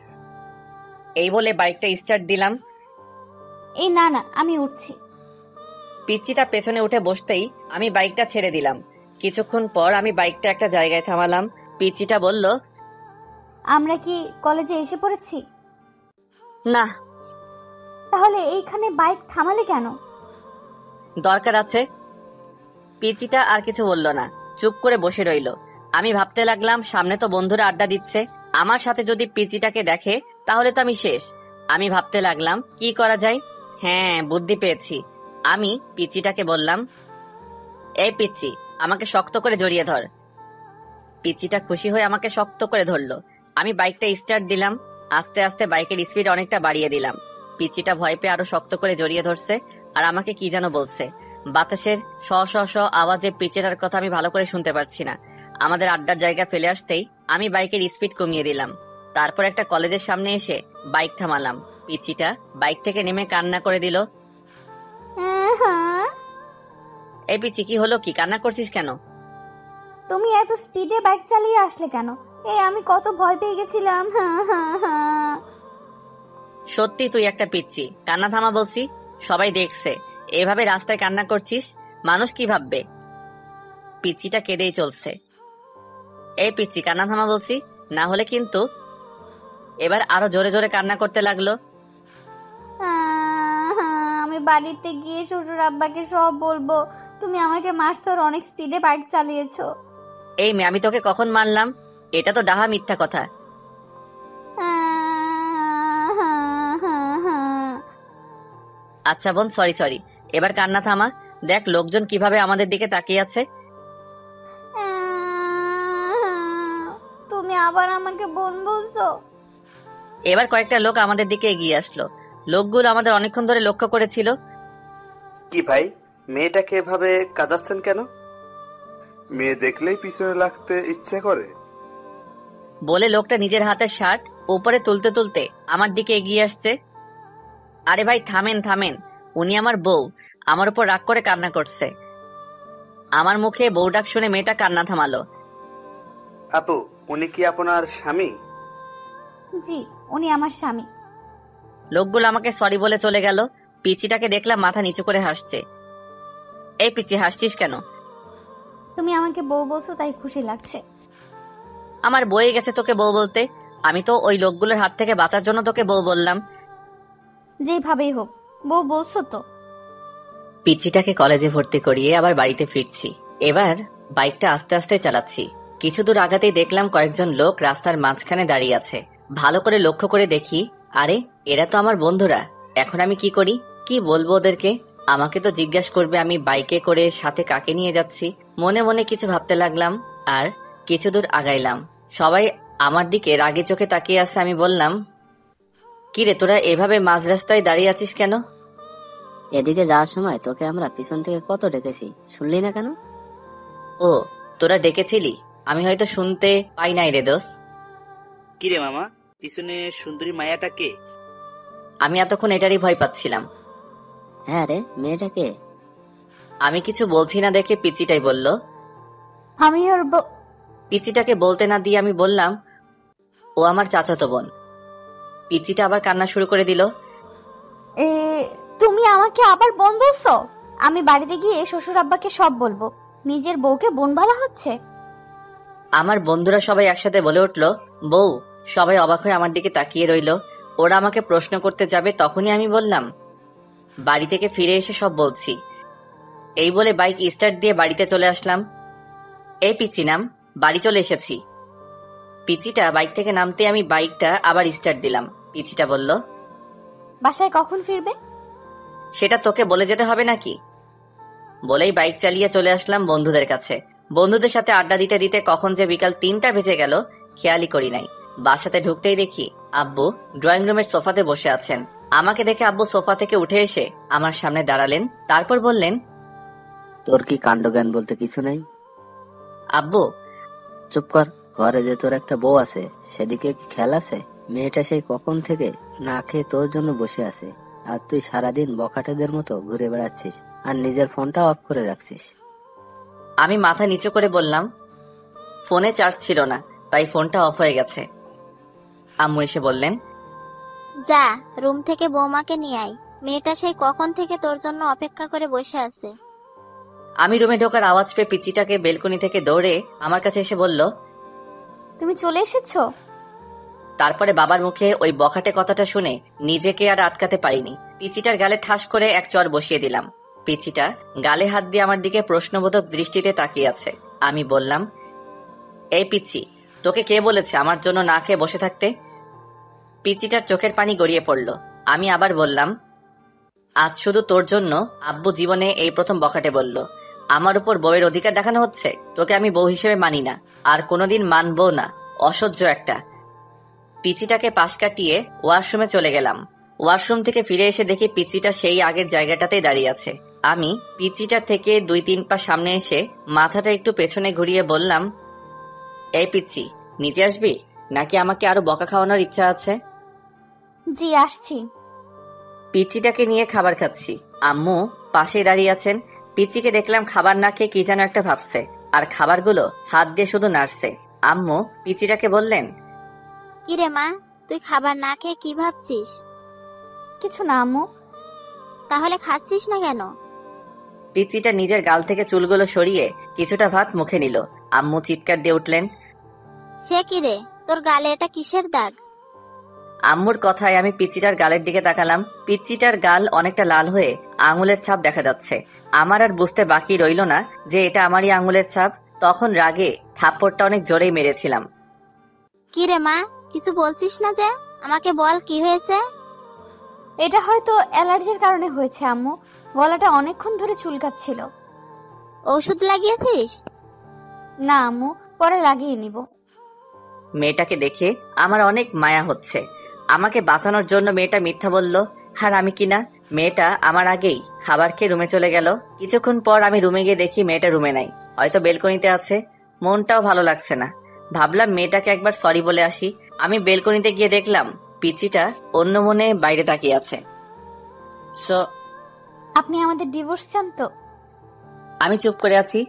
এই বলে বাইকটা স্টার্ট দিলাম। এই না না, আমি উঠছি। পিচিটা পেছনে উঠে বসতেই আমি বাইকটা ছেড়ে দিলাম। কিছুক্ষণ পর আমি বাইকটা একটা জায়গায় থামালাম। পিচিটা বলল, আমরা কি কলেজে এসে পড়েছি? না। তাহলে এইখানে বাইক থামালে কেন? দরকার আছে। পিচিটা আর কিছু বলল না, চুপ করে বসে রইল। আমি ভাবতে লাগলাম, সামনে তো বন্ধুরা আড্ডা দিচ্ছে, আমার সাথে যদি পিচিটাকে দেখে তাহলে তো আমি শেষ। আমি ভাবতে লাগলাম কি করা যায়। হ্যাঁ, বুদ্ধি পেয়েছি। আমি পিচিটাকে বললাম, এই পিচি, আমাকে শক্ত করে জড়িয়ে ধর। পিচিটা খুশি হয়ে আমাকে শক্ত করে ধরলো। আমি বাইকটা স্টার্ট দিলাম। আস্তে আস্তে বাইকের স্পিড অনেকটা বাড়িয়ে দিলাম। পিচিটা ভয় পেয়ে আরো শক্ত করে জড়িয়ে ধরছে, আর আমাকে কি যেন বলছে। বাতাসের শ শ শ আওয়াজে পিচিটার কথা আমি ভালো করে শুনতে পারছি না। আমাদের আড্ডার জায়গা ফেলে আসতেই আমি বাইকের স্পিড কমিয়ে দিলাম। তারপর একটা কলেজের সামনে এসে বাইক থামালাম। পিচিটা বাইক থেকে নেমে কান্না করে দিল। এই পিচি, কি হলো? কি কান্না করছিস কেন? তুমি এত স্পিডে বাইক চালিয়ে আসলে কেন? এই আমি কত ভয় পেয়ে গেছিলাম। সত্যি তুই একটা পিচ্ছি। কান্না থামা বলছি, সবাই দেখছে। এভাবে রাস্তায় কান্না করছিস, মানুষ কি ভাববে? পিচ্ছিটা কেঁদেই চলছে। এই পিচ্ছি, কান্না থামা বলছি, না হলে কিন্তু। এবার আরো জোরে জোরে কান্না করতে লাগলো। আমি বাড়িতে গিয়ে শ্বশুর আব্বাকে সব বলবো। তুমি আমাকে মারছো, অনেক স্পিডে বাইক চালিয়েছো। এই মেয়ে, আমি তোকে কখন মারলাম? এটা তো ডাহা মিথ্যা কথা। আচ্ছা বোন, সরি সরি। এবার কান্না থামা। দেখ লোকজন কিভাবে আমাদের দিকে তাকিয়ে আছে। তুমি আবার আমাকে বোন বলছো? এবার কয়েকটা লোক আমাদের দিকে এগিয়ে আসলো। লোকগুলো আমাদের অনেকক্ষণ ধরে লক্ষ্য করেছিল। কি ভাই, মেয়েটাকে এভাবে কাঁদাচ্ছেন কেন? মেয়ে দেখলেই পিছনে লাগতে ইচ্ছে করে। বলে লোকটা নিজের হাতের শার্ট উপরে তুলতে তুলতে আমার দিকে এগিয়ে আসছে। আরে ভাই, থামেন থামেন, উনি আমার বউ, আমার উপর রাগ করে কান্না করছে। আমার মুখে বউ ডাক শুনে মেয়েটা কান্না থামালো। আপু, উনি কি আপনার স্বামী? জি, উনি আমার স্বামী। লোকগুলো আমাকে সরি বলে চলে গেল। পিচিটাকে দেখলাম মাথা নিচু করে হাসছে। এই পিচি, হাসছিস কেন? তুমি আমাকে বউ বলছো তাই খুশি লাগছে। আমার বয়ে গেছে তোকে বউ বলতে। আমি তো ওই লোকগুলোর হাত থেকে বাঁচার জন্য তোকে বউ বললাম। যেভাবেই হোক বউ বলছো তো। পিচ্চিটাকে কলেজে ভর্তি করিয়ে আবার বাড়িতে ফিরছি। এবার বাইকটা আস্তে আস্তে চালাচ্ছি। কিছু দূর আগাতেই দেখলাম কয়েকজন লোক রাস্তার মাঝখানে দাঁড়িয়ে আছে। ভালো করে লক্ষ্য করে দেখি, আরে এরা তো আমার বন্ধুরা। এখন আমি কি করি, কি বলবো ওদেরকে? আমাকে তো জিজ্ঞাসা করবে আমি বাইকে করে সাথে কাকে নিয়ে যাচ্ছি। মনে মনে কিছু ভাবতে লাগলাম আর কিছু দূর আগাইলাম। সবাই আমার দিকে রাগে চোখে তাকিয়ে আছে। আমি বললাম, কিরে তোরা এভাবে মাঝ রাস্তায় দাঁড়িয়ে আছিস কেন? এদিকে যাওয়ার সময় তোকে আমরা পিছন থেকে কত ডেকেছি, শুনলি না কেন? ও, তোরা ডেকেছিলি, আমি হয়তো শুনতে পাই নাই রে দোষ। কিরে মামা, পিছনে সুন্দরী মায়াটা কে? আমি এতক্ষণ এটারই ভয় পাচ্ছিলাম। হ্যাঁ রে, মেয়েটা কে? আমি কিছু বলছি না দেখে পিচিটাই বলল। আমি ওর পিচিটাকে বলতে না দিয়ে আমি বললাম, ও আমার চাচাতো বোন। পিচিটা আবার কান্না শুরু করে দিল। তুমি আমাকে আবার বোন বলছো? আমি বাড়িতে গিয়ে শ্বশুর আব্বাকে সব বলবো। নিজের বউকে বোন বলা হচ্ছে? আমার বন্ধুরা সবাই একসাথে বলে উঠল, বউ। সবাই অবাক হয়ে আমার দিকে তাকিয়ে রইল। ওরা আমাকে প্রশ্ন করতে যাবে, তখনই আমি বললাম, বাড়ি থেকে ফিরে এসে সব বলছি। এই বলে বাইক স্টার্ট দিয়ে বাড়িতে চলে আসলাম। এই পিচি নাম, বাড়ি চলে এসেছি। পিচিটা বাইক থেকে নামতে আমি বাইকটা আবার স্টার্ট দিলাম। পিচিটা বলল, বাসায় কখন ফিরবে? সেটা তোকে বলে যেতে হবে নাকি? বলেই বাইক চালিয়ে চলে আসলাম বন্ধুদের কাছে। বন্ধুদের সাথে আড্ডা দিতে দিতে কখন যে বিকাল 3টা বেজে গেল খেয়ালই করি নাই। বাসাতে ঢুকতেই দেখি আব্বু ড্রয়িং রুমের সোফাতে বসে আছেন। আমাকে দেখে আব্বু সোফা থেকে উঠে এসে আমার সামনে দাঁড়ালেন। তারপর বললেন, তোর কি কাণ্ডজ্ঞান বলতে কিছু নেই? আব্বু। চুপ কর। ঘরে যে তোর একটা বউ আছে সেদিকে কি খেয়াল আছে? মেয়েটা সেই কখন থেকে না খেয়ে তোর জন্য বসে আছে, আর তুই সারাদিন বখাটেদের মতো ঘুরে বেড়াচ্ছিস আর নিজের ফোনটা অফ করে রাখছিস। আমি মাথা নিচু করে বললাম, ফোনে চার্জ ছিল না, তাই ফোনটা অফ হয়ে গেছে। আম্মু এসে বললেন, যা রুম থেকে বৌমাকে নিয়ে আয়, মেয়েটা সেই কখন থেকে তোর জন্য অপেক্ষা করে বসে আছে। আমি রুমে ঢোকার আওয়াজ পেয়ে পিচিটাকে বেলকনি থেকে দৌড়ে আমার কাছে এসে বলল, তুমি চলে এসেছো? তারপরে বাবার মুখে ওই বখাটে কথাটা শুনে নিজেকে আর আটকাতে পারিনি। পিচিটার গালে ঠাস করে এক চর বসিয়ে দিলাম। পিচিটা গালে হাত দিয়ে আমার দিকে প্রশ্নবোধক দৃষ্টিতে তাকিয়ে আছে। আমি বললাম, এই পিচি, তোকে কে বলেছে আমার জন্য না খেয়ে বসে থাকতে? পিচিটার চোখের পানি গড়িয়ে পড়ল। আমি আবার বললাম, আজ শুধু তোর জন্য আব্বু জীবনে এই প্রথম বখাটে বলল। আমার উপর বউয়ের অধিকার দেখানো হচ্ছে। তোকে আমি বউ হিসেবে মানি না, আর কোনোদিন মানবো না। অসহ্য একটা। পিচিটাকে পাশ কাটিয়ে ওয়াশরুমে চলে গেলাম। ওয়াশরুম থেকে ফিরে এসে দেখি পিচিটা সেই আগের জায়গাটাতেই দাঁড়িয়ে আছে। আমি পিচিটার থেকে 2-3 পা সামনে এসে মাথাটা একটু পেছনে ঘুরিয়ে বললাম, এই পিচি, নিচে আসবি নাকি আমাকে আরো বকা খাওয়ানোর ইচ্ছা আছে? জি আসছি। পিচিটাকে নিয়ে খাবার খাচ্ছি। আম্মু পাশেই দাঁড়িয়ে আছেন। পিচিকে দেখলাম খাবার না খেয়ে কি যেন একটা ভাবছে, আর খাবারগুলো হাত দিয়ে শুধু নাড়ছে। আম্মু পিচিটাকে বললেন, কিরে মা, তুই খাবার না খেয়ে কি ভাবছিস? কিছু না আম্মু। তাহলে খাচ্ছিস না কেন? পিচিটা নিজের গাল থেকে চুলগুলো সরিয়ে কিছুটা ভাত মুখে নিল। আম্মু চিৎকার দিয়ে উঠলেন, সে কিরে, তোর গালে এটা কিসের দাগ? আম্মুর কথায় আমি পিচিটার গালের দিকে তাকালাম। পিচিটার গাল অনেকটা লাল হয়ে আঙুলের ছাপ দেখা যাচ্ছে। আমার আর বুঝতে বাকি রইল না যে এটা আমারই আঙুলের ছাপ। তখন রাগে থাপ্পড়টা অনেক জোরেই মেরেছিলাম। কিরে মা, কিছু বলছিস না যে? আমাকে বল কি হয়েছে? এটা হয়তো অ্যালার্জির কারণে হয়েছে আম্মু। গলাটা অনেকক্ষণ ধরে চুলকাচ্ছিল। ওষুধ লাগিয়েছিস? না আম্মু, পরে লাগিয়ে নিব। মেয়েটাকে দেখে আমার অনেক মায়া হচ্ছে। আমাকে বাঁচানোর জন্য মেয়েটা মিথ্যা বলল, আর আমি কিনা। মেয়েটা আমার আগেই খাবার খেয়ে রুমে চলে গেল। কিছুক্ষণ পর আমি রুমে গিয়ে দেখি মেয়েটা রুমে নাই, হয়তো বেলকনিতে আছে। মনটাও ভালো লাগছে না। ভাবলাম মেয়েটাকে একবার সরি বলে আসি। আমি বেলকনিতে গিয়ে দেখলাম পিচিটা অন্য মনে বাইরে তাকিয়ে আছে। আপনি আমাদের ডিভোর্স চান তো? আমি চুপ করে আছি।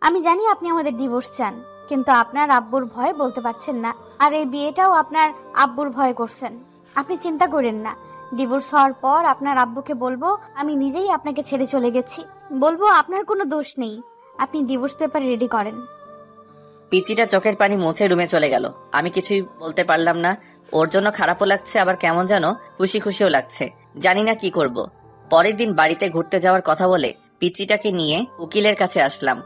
আমি জানি আপনি আমাদের ডিভোর্স চান, কিন্তু আপনার আব্বুর ভয় বলতে পারছেন না। আর এই বিয়েটাও আপনার আব্বুর ভয় করছেন। আপনি চিন্তা করেন না, ডিভোর্স হওয়ার পর আপনার আব্বুকে বলবো আমি নিজেই আপনাকে ছেড়ে চলে গেছি। বলবো আপনার কোনো দোষ নেই। আপনি ডিভোর্স পেপার রেডি করেন। পিচিটা চোখের পানি মুছে রুমে চলে গেল। আমি কিছুই বলতে পারলাম না। ওর জন্য খারাপও লাগছে, আবার কেমন যেন খুশি খুশিও লাগছে। জানি না কি করব। পরের দিন বাড়িতে ঘুরতে যাওয়ার কথা বলে পিচিটাকে নিয়ে উকিলের কাছে আসলাম।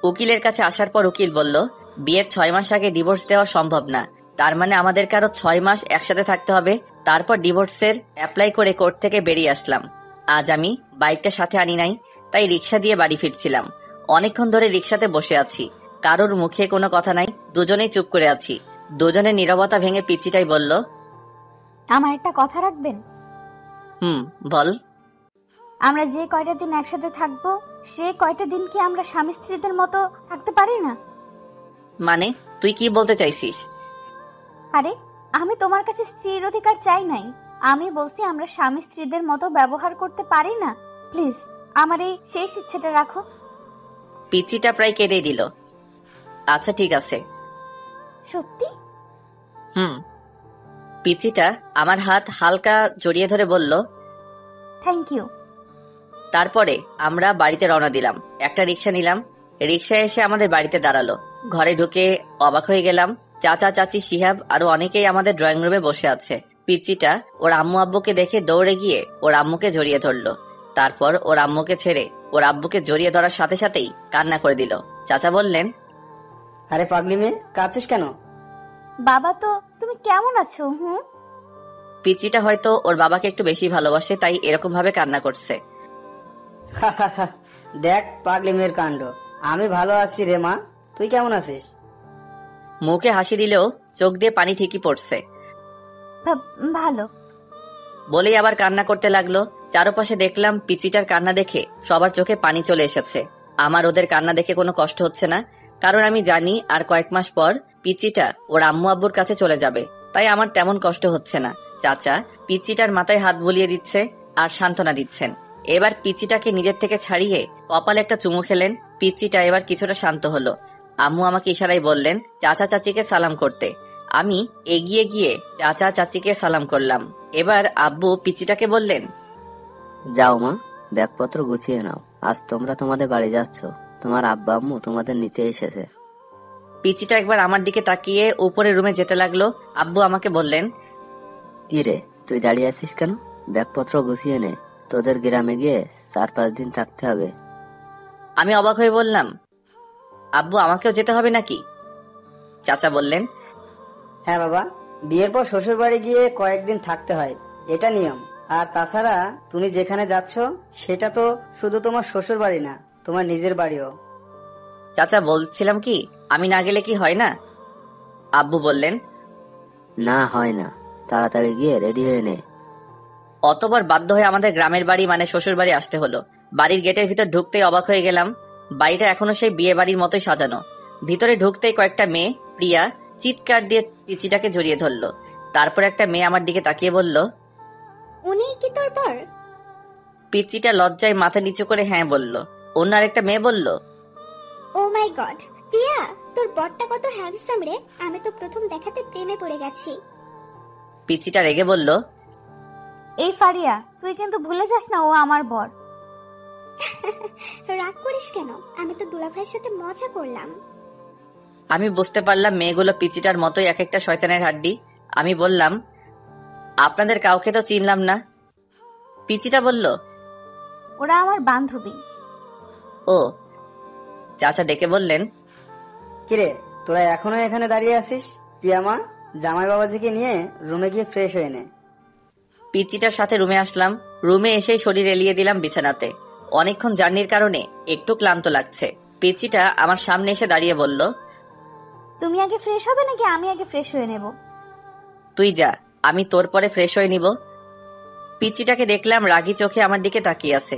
উকিলের কাছে আসার পর উকিল বলল, বিয়ের 6 মাস আগে ডিভোর্স দেওয়া সম্ভব না। তার মানে আমাদের কারো 6 মাস একসাথে থাকতে হবে, তারপর ডিভোর্সের অ্যাপ্লাই করে কোর্ট থেকে বেরিয়ে আসলাম। আজ আমি বাইকটা সাথে আনি নাই, তাই রিক্সা দিয়ে বাড়ি ফিরছিলাম। অনেকক্ষণ ধরে রিক্সাতে বসে আছি, কারোর মুখে কোনো কথা নাই, দুজনেই চুপ করে আছি। দুজনের নীরবতা ভেঙে পিচিটাই বলল, আমার একটা কথা রাখবেন? বল। আমরা যে কয়টা দিন একসাথে থাকবো, সে কয়টা দিন কি আমরা স্বামী স্ত্রীদের মতো থাকতে পারি না? মানে তুই কি বলতে চাইছিস? আরে আমি তোমার কাছে স্ত্রীর অধিকার চাই নাই, আমি বলছি আমরা স্বামী স্ত্রীদের মতো ব্যবহার করতে পারি না। প্লিজ আমার এই শেষ ইচ্ছেটা রাখো। পিচিটা প্রায় কেঁদে দিল। আচ্ছা ঠিক আছে। সত্যি? পিচিটা আমার হাত হালকা জড়িয়ে ধরে বলল, থ্যাংক ইউ। তারপরে আমরা বাড়িতে রওনা দিলাম। একটা রিক্সা নিলাম। রিক্সা এসে আমাদের বাড়িতে দাঁড়ালো। ঘরে ঢুকে অবাক হয়ে গেলাম। চাচা, চাচি, শিহাব আরো অনেকেই আমাদের ড্রয়িং রুমে বসে আছে। পিচিটা ওর আম্মু আব্বুকে দেখে দৌড়ে গিয়ে ওর আম্মুকে জড়িয়ে ধরলো। তারপর ওর আম্মুকে ছেড়ে ওর আব্বুকে জড়িয়ে ধরার সাথে সাথেই কান্না করে দিল। চাচা বললেন, আরে পাগলি মেয়ে, কাঁদছিস কেন? বাবা, তো তুমি কেমন আছো? পিচিটা হয়তো ওর বাবাকে একটু বেশি ভালোবাসে, তাই এরকম ভাবে কান্না করছে। দেখ পাগলি মেয়ের কাণ্ড। আমি ভালো আছি রে মা, তুই কেমন আছিস? মুখে হাসি দিলেও চোখ দিয়ে পানি ঠিকই পড়ছে। ভালো বলেই আবার কান্না করতে লাগলো। চারপাশে দেখলাম পিচিটার কান্না দেখে সবার চোখে পানি চলে এসেছে। আমার ওদের কান্না দেখে কোনো কষ্ট হচ্ছে না, কারণ আমি জানি আর কয়েক মাস পর পিচিটা ওর আম্মু আব্বুর কাছে চলে যাবে, তাই আমার তেমন কষ্ট হচ্ছে না। চাচা পিচিটার মাথায় হাত বুলিয়ে দিচ্ছে আর সান্ত্বনা দিচ্ছেন। এবার পিচিটাকে নিজের থেকে ছাড়িয়ে কপালে একটা চুমু খেলেন। পিচিটা এবার কিছুটা শান্ত হলো। আম্মু আমাকে ইশারায় বললেন চাচা চাচিকে সালাম করতে। আমি এগিয়ে গিয়ে চাচা চাচিকে সালাম করলাম। এবার আব্বু পিচিটাকে বললেন, যাও মা, ব্যাগপত্র গুছিয়ে নাও, আজ তোমরা তোমাদের বাড়ি যাচ্ছ, তোমার আব্বা আম্মু তোমাদের নিতে এসেছে। পিচিটা একবার আমার দিকে তাকিয়ে উপরের রুমে যেতে লাগলো। আব্বু আমাকে বললেন, কি রে তুই দাঁড়িয়ে আছিস কেন? ব্যাগপত্র গুছিয়ে নে, তোদের গ্রামে গিয়ে 4-5 দিন থাকতে হবে। আমি অবাক হয়ে বললাম, আব্বু আমাকেও যেতে হবে নাকি? চাচা বললেন, হ্যাঁ বাবা, বিয়ের পর শ্বশুর বাড়ি গিয়ে কয়েকদিন থাকতে হয়, এটা নিয়ম। আর তাছাড়া তুমি যেখানে যাচ্ছ সেটা তো শুধু তোমার শ্বশুর বাড়ি না, তোমার নিজের বাড়িও। চাচা বলছিলাম কি, আমি না গেলে কি হয় না? আব্বু বললেন, না হয় না, তাড়াতাড়ি গিয়ে রেডি হয়ে নে। অতবার বাধ্য হয়ে আমাদের গ্রামের বাড়ি মানে শ্বশুর বাড়ি আসতে হলো। বাড়ির গেটের ভিতর ঢুকতেই অবাক হয়ে গেলাম। বাড়িটা এখনো সেই বিয়ে বাড়ির মতোই সাজানো। ভিতরে ঢুকতেই কয়েকটা মেয়ে, প্রিয়া চিৎকার দিয়ে পিচিটাকে জড়িয়ে ধরলো। তারপর একটা মেয়ে আমার দিকে তাকিয়ে বলল, উনি কি তোর বর? পিচিটা লজ্জায় মাথা নিচু করে হ্যাঁ বলল। অন্য আরেকটা মেয়ে বলল, ও মাই গড, প্রিয়া তোর বরটা কত হ্যান্ডসাম রে, আমি তো প্রথম দেখাতে প্রেমে পড়ে গেছি। পিচিটা রেগে বলল, এই ফারিয়া, তুই কিন্তু ভুলে যাস না ও আমার বর। রাগ করিস কেন, আমি তো দুলাভাইয়ের সাথে মজা করলাম। আমি বুঝতে পারলাম মেয়েগুলো পিচিটার মতোই এক একটা শয়তানের হাড্ডি। আমি বললাম, আপনাদের কাউকে তো চিনলাম না। পিচিটা বলল, ওরা আমার বান্ধবী। ও। চাচা ডেকে বললেন, কিরে তোরা এখনো এখানে দাঁড়িয়ে আছিস? পিয়ামা, জামাই বাবাজিকে নিয়ে রুমে গিয়ে ফ্রেশ হয়ে নে। পিচিটার সাথে রুমে আসলাম। রুমে এসেই শরীর এলিয়ে দিলাম বিছানাতে। অনেকক্ষণ জার্নির কারণে একটু ক্লান্ত লাগছে। পিচিটা আমার সামনে এসে দাঁড়িয়ে বলল, তুমি আগে ফ্রেশ হবে নাকি আমি আগে ফ্রেশ হয়ে নেব? তুই যা, আমি তোর পরে ফ্রেশ হয়ে নিব। পিচিটাকে দেখলাম রাগী চোখে আমার দিকে তাকিয়ে আছে।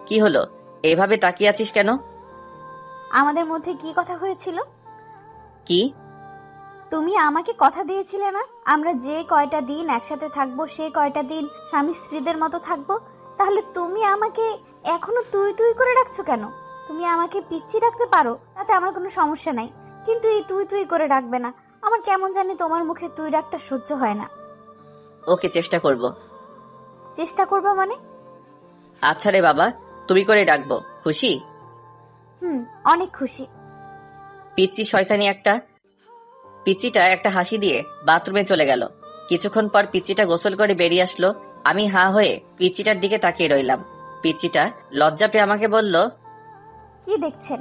কি হলো, এভাবে তাকিয়ে আছিস কেন? আমাদের মধ্যে কি কথা হয়েছিল? কি? তুমি আমাকে কথা দিয়েছিলে না আমরা যে কয়টা দিন একসাথে থাকবো সে কয়টা দিন স্বামী স্ত্রীদের মতো থাকবো। তাহলে তুমি আমাকে এখনো তুই তুই করে ডাকছো কেন? তুমি আমাকে পিচ্ছি ডাকতে পারো, তাতে আমার কোনো সমস্যা নাই, কিন্তু এই তুই তুই করে ডাকবে না। আমার কেমন জানি তোমার মুখে তুই ডাকটা সহ্য হয় না। ওকে, চেষ্টা করব। চেষ্টা করবা মানে? আচ্ছা রে বাবা, তুমি করে ডাকবো, খুশি? অনেক খুশি। পিচ্চি শয়তানি একটা। পিচ্চিটা একটা হাসি দিয়ে বাথরুমে চলে গেল। কিছুক্ষণ পর পিচ্চিটা গোসল করে বেরিয়ে আসলো। আমি হাঁ হয়ে পিচ্চিটার দিকে তাকিয়ে রইলাম। পিচ্চিটা লজ্জা পেয়ে আমাকে বলল, কি দেখছেন?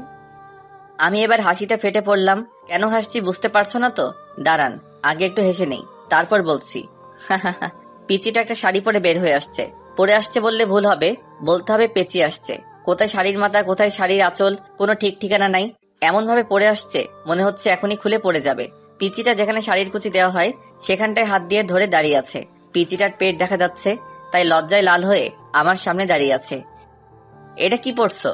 আমি এবার হাসিতে ফেটে পড়লাম। কেন হাসছি বুঝতে পারছো না তো? দাঁড়ান, আগে একটু হেসে নেই, তারপর বলছি। পিচ্চিটা একটা শাড়ি পরে বের হয়ে আসছে। পরে আসছে বললে ভুল হবে, বলতে হবে পেঁচিয়ে আসছে। কোথায় শাড়ির মাথা, কোথায় শাড়ির আঁচল, কোনো ঠিক ঠিকানা নাই। এমন ভাবে পরে আসছে মনে হচ্ছে এখনই খুলে পড়ে যাবে। পিচিটা যেখানে শাড়ির কুচি দেওয়া হয় সেখানটায় হাত দিয়ে ধরে দাঁড়িয়ে আছে। পিচিটার পেট দেখা যাচ্ছে, তাই লজ্জায় লাল হয়ে আমার সামনে দাঁড়িয়ে আছে। এটা কি পড়ছো?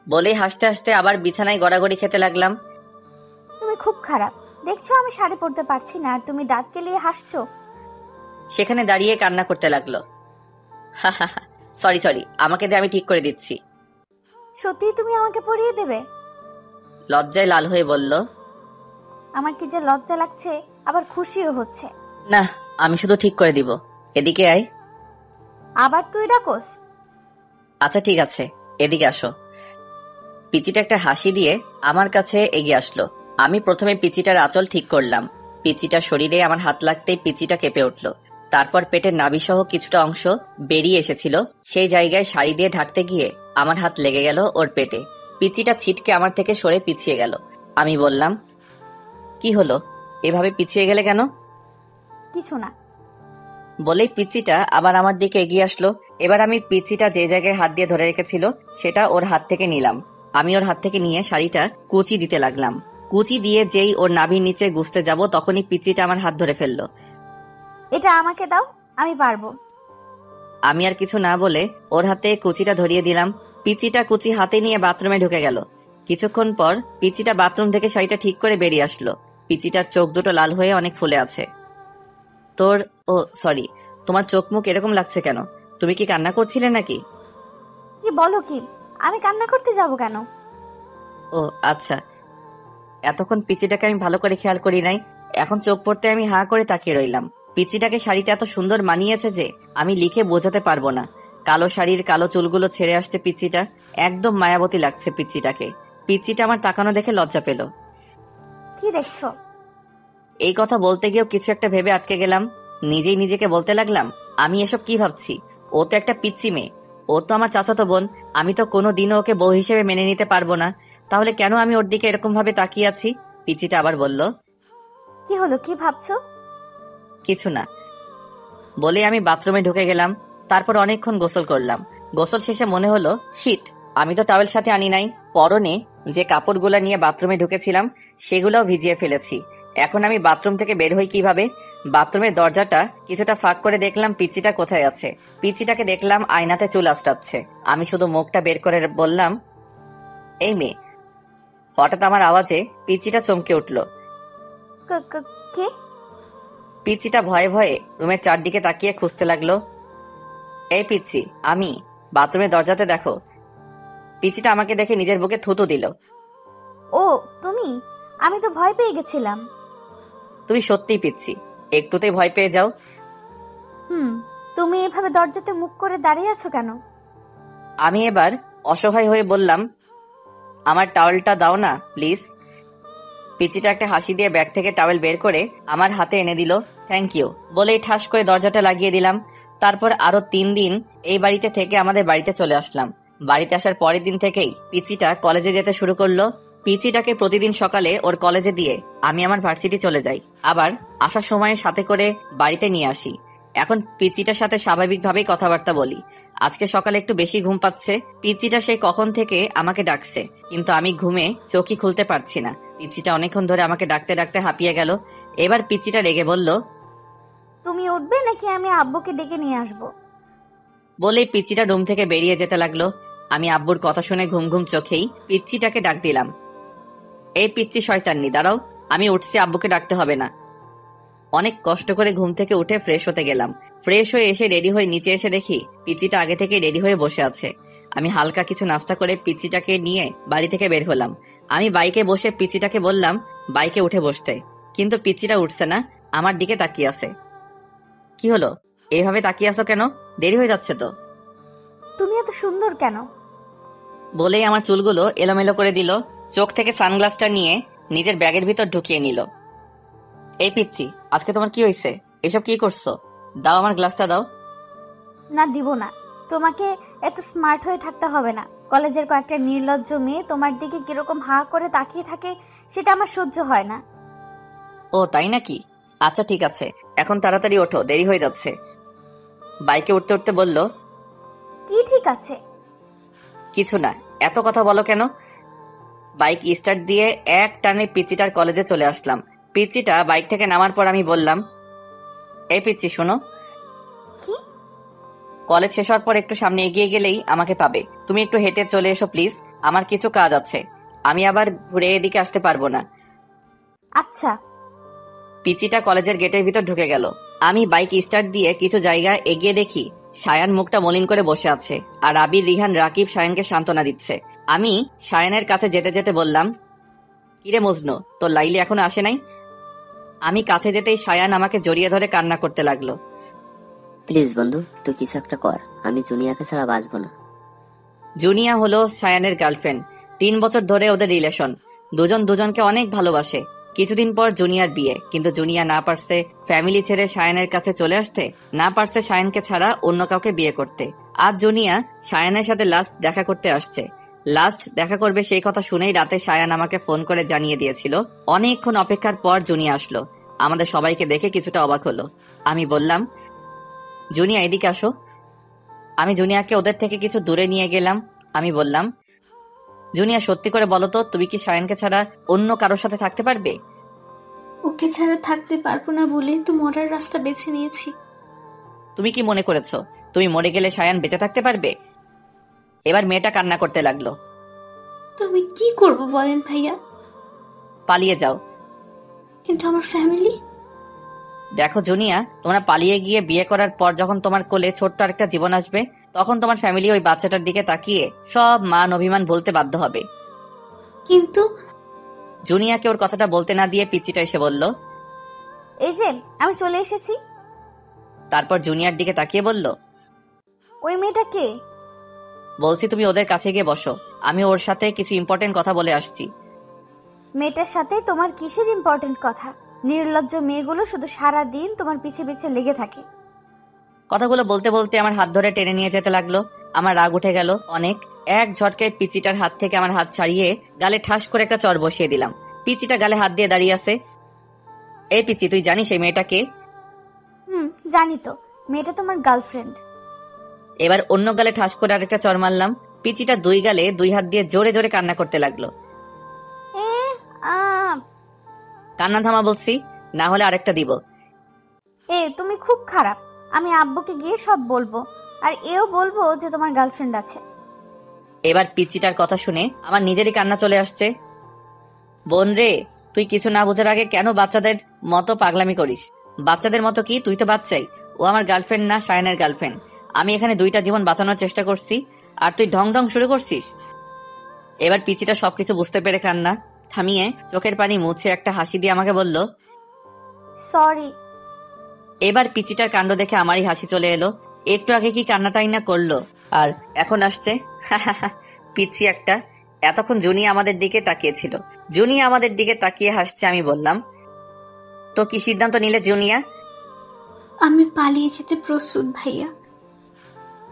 বলেই হাসতে হাসতে আবার বিছানায় গড়াগড়ি খেতে লাগলাম। তুমি খুব খারাপ। দেখছো আমি শাড়ি পরতে পারছি না আর তুমি দাঁত কেলিয়ে হাসছো। সেখানে দাঁড়িয়ে কান্না করতে লাগলো। সরি, আমাকে দে, আমি ঠিক করে দিচ্ছি। সত্যি তুমি আমাকে পরিয়ে দেবে? লজ্জায় লাল হয়ে বলল। আমার কি যে লজ্জা লাগছে, আবার খুশিও হচ্ছে। না, আমি শুধু ঠিক করে দিব। এদিকে আয়। আবার তুই ডাকোস? আচ্ছা ঠিক আছে, এদিকে আসো। পিচিটা একটা হাসি দিয়ে আমার কাছে এগিয়ে আসলো। আমি প্রথমে পিচিটার আঁচল ঠিক করলাম। পিচিটার শরীরে আমার হাত লাগতেই পিচিটা কেঁপে উঠল। তারপর পেটের নাভি সহ কিছুটা অংশ বেরিয়ে এসেছিল, সেই জায়গায় শাড়ি দিয়ে ঢাকতে গিয়ে আমার হাত লেগে গেল ওর পেটে। পিচিটা ছিটকে আমার থেকে সরে পিছিয়ে গেল। আমি বললাম, কি হলো, এভাবে পিছিয়ে গেলে কেন? কিছু না। বলেই পিচিটা আবার আমার দিকে এগিয়ে আসলো। এবার আমি পিচিটা যে জায়গায় হাত দিয়ে ধরে রেখেছিল সেটা ওর হাত থেকে নিলাম। আমি ওর হাত থেকে নিয়ে শাড়িটা কুচি দিতে লাগলাম। কুচি দিয়ে যেই ওর নাভির নিচে গুছতে যাব তখনই পিচিটা আমার হাত ধরে ফেললো। এটা আমাকে দাও, আমি পারবো। আমি আর কিছু না বলে ওর হাতে কুচিটা ধরিয়ে দিলাম। পিচিটা কুচি হাতে নিয়ে বাথরুমে ঢুকে গেল। কিছুক্ষণ পর পিচিটা বাথরুম থেকে শাড়িটা ঠিক করে বেরিয়ে আসলো। পিচিটার চোখ দুটো লাল হয়ে অনেক ফুলে আছে। সরি, তোমার চোখ মুখ এরকম লাগছে কেন? তুমি কি কান্না করছিলে নাকি? কি বলো কি? আমি কান্না করতে যাব কেন? ও আচ্ছা, এতক্ষণ পিচিটাকে আমি ভালো করে খেয়াল করি নাই। এখন চোখ পড়তে আমি হাঁ করে তাকিয়ে রইলাম। পিচিটাকে শাড়িটা এত সুন্দর মানিয়েছে যে আমি লিখে বোঝাতে পারবো না। কালো শাড়ির কালো চুলগুলো ছেড়ে আসছে পিচিটা, একদম মায়াবতী লাগছে পিচিটাকে। পিচিটা আমার তাকানো দেখে লজ্জা পেল। কি দেখছো? এই কথা বলতে গিয়েও কিছু একটা ভেবে আটকে গেলাম। নিজেই নিজেকে বলতে লাগলাম, আমি এসব কি ভাবছি? ও তো একটা পিচ্চি মেয়ে, ও তো আমার চাচাতো বোন। আমি তো কোনো দিনও ওকে বউ হিসেবে মেনে নিতে পারবো না। তাহলে কেন আমি ওর দিকে এরকম ভাবে তাকিয়ে আছি? পিচিটা আবার বলল, কি হলো, কি ভাবছো? কিছু না। বলে আমি বাথরুমে ঢুকে গেলাম। তারপর অনেকক্ষণ গোসল করলাম। গোসল শেষে মনে হলো, শিট, আমি তো টাওয়েল সাথে আনি নাই। পরনে যে কাপড়গুলা নিয়ে বাথরুমে ঢুকেছিলাম সেগুলোও ভিজিয়ে ফেলেছি। এখন আমি বাথরুম থেকে বের হই কিভাবে? বাথরুমের দরজাটা কিছুটা ফাঁক করে দেখলাম পিচিটা কোথায় আছে। পিচিটাকে দেখলাম আয়নাতে চুল আঁচড়াচ্ছে। আমি শুধু মুখটা বের করে বললাম, এই মেয়ে। হঠাৎ আমার আওয়াজে পিচিটা চমকে উঠল। কে? পিচিটা ভয়ে ভয়ে রুমের চারদিকে তাকিয়ে খুঁজতে লাগলো। এই পিচ্ছি, আমি। বাথরুমের দরজাতে দেখো। পিচিটা আমাকে দেখে নিজের বুকে থুতু দিল। ও তুমি? আমি তো ভয় পেয়ে গেছিলাম। তুমি সত্যিই পিচ্ছি, একটুতেই ভয় পেয়ে যাও। তুমি এভাবে দরজাতে মুখ করে দাঁড়িয়ে আছো কেন? আমি এবার অসহায় হয়ে বললাম, আমার টাওয়েলটা দাও না প্লিজ। পিচিটা একটা হাসি দিয়ে ব্যাগ থেকে টাওয়েল বের করে আমার হাতে এনে দিল। থ্যাংক ইউ বলেই ঠাস করে দরজাটা লাগিয়ে দিলাম। তারপর আরো 3 দিন এই বাড়িতে থেকে আমাদের বাড়িতে চলে আসলাম। বাড়িতে আসার পরের দিন থেকেই পিচিটা কলেজে যেতে শুরু করলো। পিচিটাকে প্রতিদিন সকালে ওর কলেজে দিয়ে আমি আমার ভার্সিটি চলে যাই, আবার আসার সময় সাথে করে বাড়িতে নিয়ে আসি। এখন পিচিটার সাথে স্বাভাবিকভাবেই কথাবার্তা বলি। আজকে সকালে একটু বেশি ঘুম পাচ্ছে। পিচিটা সেই কখন থেকে আমাকে ডাকছে, কিন্তু আমি ঘুমে চোখই খুলতে পারছি না। পিচিটা অনেকক্ষণ ধরে আমাকে ডাকতে ডাকতে হাঁপিয়ে গেল। এবার পিচিটা রেগে বলল, তুমি উঠবে নাকি আমি আব্বুকে ডেকে নিয়ে আসবো? বলেই পিচিটা রুম থেকে বেরিয়ে যেতে লাগলো। আমি আব্বুর কথা শুনে ঘুম ঘুম চোখেই পিচ্চিটাকে ডাক দিলাম, এই পিচ্চি শয়তান্নি, দাঁড়াও, আমি উঠছি, আব্বুকে ডাকতে হবে না। অনেক কষ্ট করে ঘুম থেকে উঠে ফ্রেশ হতে গেলাম। ফ্রেশ হয়ে এসে রেডি হয়ে নিচে এসে দেখি পিচ্চিটা আগে থেকে রেডি হয়ে বসে আছে। আমি হালকা কিছু নাস্তা করে পিচ্চিটাকে নিয়ে বাড়ি থেকে বের হলাম। আমি বাইকে বসে পিচ্চিটাকে বললাম বাইকে উঠে বসতে, কিন্তু পিচ্চিটা উঠছে না, আমার দিকে তাকিয়ে আছে। কি হলো, এইভাবে তাকিয়ে আছো কেন? দেরি হয়ে যাচ্ছে তো। তুমি এত সুন্দর কেন? বলেই আমার চুলগুলো এলোমেলো করে দিল। চোখ থেকে সানগ্লাসটা নিয়ে নিজের ব্যাগের ভিতর ঢুকিয়ে নিল। এই পিচ্ছি, আজকে তোমার কি হয়েছে? এসব কি করছো? দাও আমার গ্লাসটা দাও। না, দিব না। তোমাকে এত স্মার্ট হয়ে থাকতে হবে না। কলেজের কয়েকটা নির্লজ্জ মেয়ে তোমার দিকে কিরকম হা করে তাকিয়ে থাকে সেটা আমার সহ্য হয় না। ও তাই নাকি? আচ্ছা ঠিক আছে, এখন তাড়াতাড়ি ওঠো, দেরি হয়ে যাচ্ছে। বাইকে উঠতে উঠতে বলল, কি ঠিক আছে? কিছু না, এত কথা বলো কেন? বাইক স্টার্ট দিয়ে এক টানে পিচ্চিটার কলেজে চলে আসলাম। পিচ্চিটা বাইক থেকে নামার পর আমি বললাম, এই পিচ্চি শোনো, কি? কলেজ শেষ হওয়ার পর একটু সামনে এগিয়ে গেলেই আমাকে পাবে। তুমি একটু হেঁটে চলে এসো প্লিজ, আমার কিছু কাজ আছে, আমি আবার ঘুরে এদিকে আসতে পারবো না। আচ্ছা। পিচিটা কলেজের গেটের ভিতর ঢুকে গেল। আমি বাইক স্টার্ট দিয়ে কিছু জায়গা এগিয়ে দেখি সায়ান মুখটা মলিন করে বসে আছে, আর আবির, রিহান, রাকিব সায়ানকে সান্ত্বনা দিচ্ছে। আমি সায়ানের কাছে যেতে যেতে বললাম, কিরে মজনু, তোর লাইলি এখনো আসে নাই? আমি কাছে যেতেই সায়ান আমাকে জড়িয়ে ধরে কান্না করতে লাগলো। প্লিজ বন্ধু, তুই কিছু একটা কর, আমি জুনিয়াকে ছাড়া বাঁচবো না। জুনিয়া হলো সায়ানের গার্লফ্রেন্ড। 3 বছর ধরে ওদের রিলেশন। দুজন দুজনকে অনেক ভালোবাসে। কিছুদিন পর জুনিয়ার বিয়ে, কিন্তু জুনিয়া না পারছে ফ্যামিলি ছেড়ে সায়ানের কাছে চলে আসতে, না পারছে সায়ানকে ছাড়া অন্য কাউকে বিয়ে করতে। আজ জুনিয়া সায়ানের সাথে লাস্ট দেখা করতে আসছে। লাস্ট দেখা করবে সেই কথা শুনেই রাতে সায়ান আমাকে ফোন করে জানিয়ে দিয়েছিল। অনেকক্ষণ অপেক্ষার পর জুনিয়া আসলো। আমাদের সবাইকে দেখে কিছুটা অবাক হলো। আমি বললাম, জুনিয়া এদিকে আসো। আমি জুনিয়াকে ওদের থেকে কিছু দূরে নিয়ে গেলাম। আমি বললাম, জুনিয়া সত্যি করে বলো তো, তুমি কি সায়ানকে ছাড়া অন্য কারোর সাথে থাকতে পারবে? ওকে ছাড়া থাকতে পারবো না বলে তো মরার রাস্তা বেছে নিয়েছি। তুমি কি মনে করেছো তুমি মরে গেলে সায়ান বেঁচে থাকতে পারবে? এবার মেয়েটা কান্না করতে লাগলো। তো আমি কি করব বলেন ভাইয়া? পালিয়ে যাও। কিন্তু আমার ফ্যামিলি? দেখো জুনিয়া, তোমরা পালিয়ে গিয়ে বিয়ে করার পর যখন তোমার কোলে ছোট্ট আরেকটা জীবন আসবে, তখন তোমার ফ্যামিলি ওই বাচ্চাটার দিকে তাকিয়ে সব মান অভিমান বলতে বাধ্য হবে। কিন্তু জুনিয়াকে ওর কথাটা বলতে না দিয়ে পিচিটা এসে বলল, এই যে আমি চলে এসেছি। তারপর জুনিয়ার দিকে তাকিয়ে বলল, ওই মেয়েটা কে? বলছি তুমি ওদের কাছে গিয়ে বসো, আমি ওর সাথে কিছু ইম্পর্টেন্ট কথা বলে আসছি। মেয়েটার সাথে তোমার কিসের ইম্পর্টেন্ট কথা? নির্লজ্জ মেয়েগুলো শুধু সারা দিন তোমার পিছে পিছে লেগে থাকে। কথাগুলো বলতে বলতে আমার হাত ধরে টেনে নিয়ে যেতে লাগলো। আমার রাগ উঠে গেল অনেক। এক ঝটকায় পিচিটার হাত থেকে আমার হাত ছাড়িয়ে গালে ঠাস করে একটা চড় বসিয়ে দিলাম। পিচিটা গালে হাত দিয়ে দাঁড়িয়ে আছে। এই পিচি, তুই জানিস এই মেয়েটা কে? জানি তো, মেয়েটা তোমার গার্লফ্রেন্ড। এবার অন্য গালে ঠাস করে আরেকটা চড় মারলাম। পিচিটা 2 গালে 2 হাত দিয়ে জোরে জোরে কান্না করতে লাগলো। কান্না থামা বলছি, না হলে আরেকটা দিব। তুমি খুব খারাপ। আমি আব্বুকে গিয়ে সব বলবো, আর এও বলবো যে তোমার গার্লফ্রেন্ড আছে। এবার পিচিটার কথা শুনে আমার নিজেরই কান্না চলে আসছে। বোন রে, তুই কিছু না বোঝার আগে কেন বাচ্চাদের মতো পাগলামি করিস? বাচ্চাদের মতো কি? তুই তো বাচ্চাই। ও আমার গার্লফ্রেন্ড না, সায়নের গার্লফ্রেন্ড। আমি এখানে 2টা জীবন বাঁচানোর চেষ্টা করছি, আর তুই ঢং ঢং শুরু করছিস। এবার পিচিটা সবকিছু বুঝতে পেরে কান্না থামিয়ে চোখের পানি মুছে একটা হাসি দিয়ে আমাকে বলল, সরি। এবার পিচিটার কাণ্ড দেখে আমারই হাসি চলে এলো। একটু আগে কি কান্নাটাই না করলো, আর এখন আসছে। পিচি একটা। এতক্ষণ জুনিয়া আমাদের দিকে তাকিয়েছিল। জুনিয়া আমাদের দিকে তাকিয়ে হাসছে। আমি বললাম, তো কি সিদ্ধান্ত নিলে জুনিয়া? আমি পালিয়ে যেতে প্রস্তুত ভাইয়া।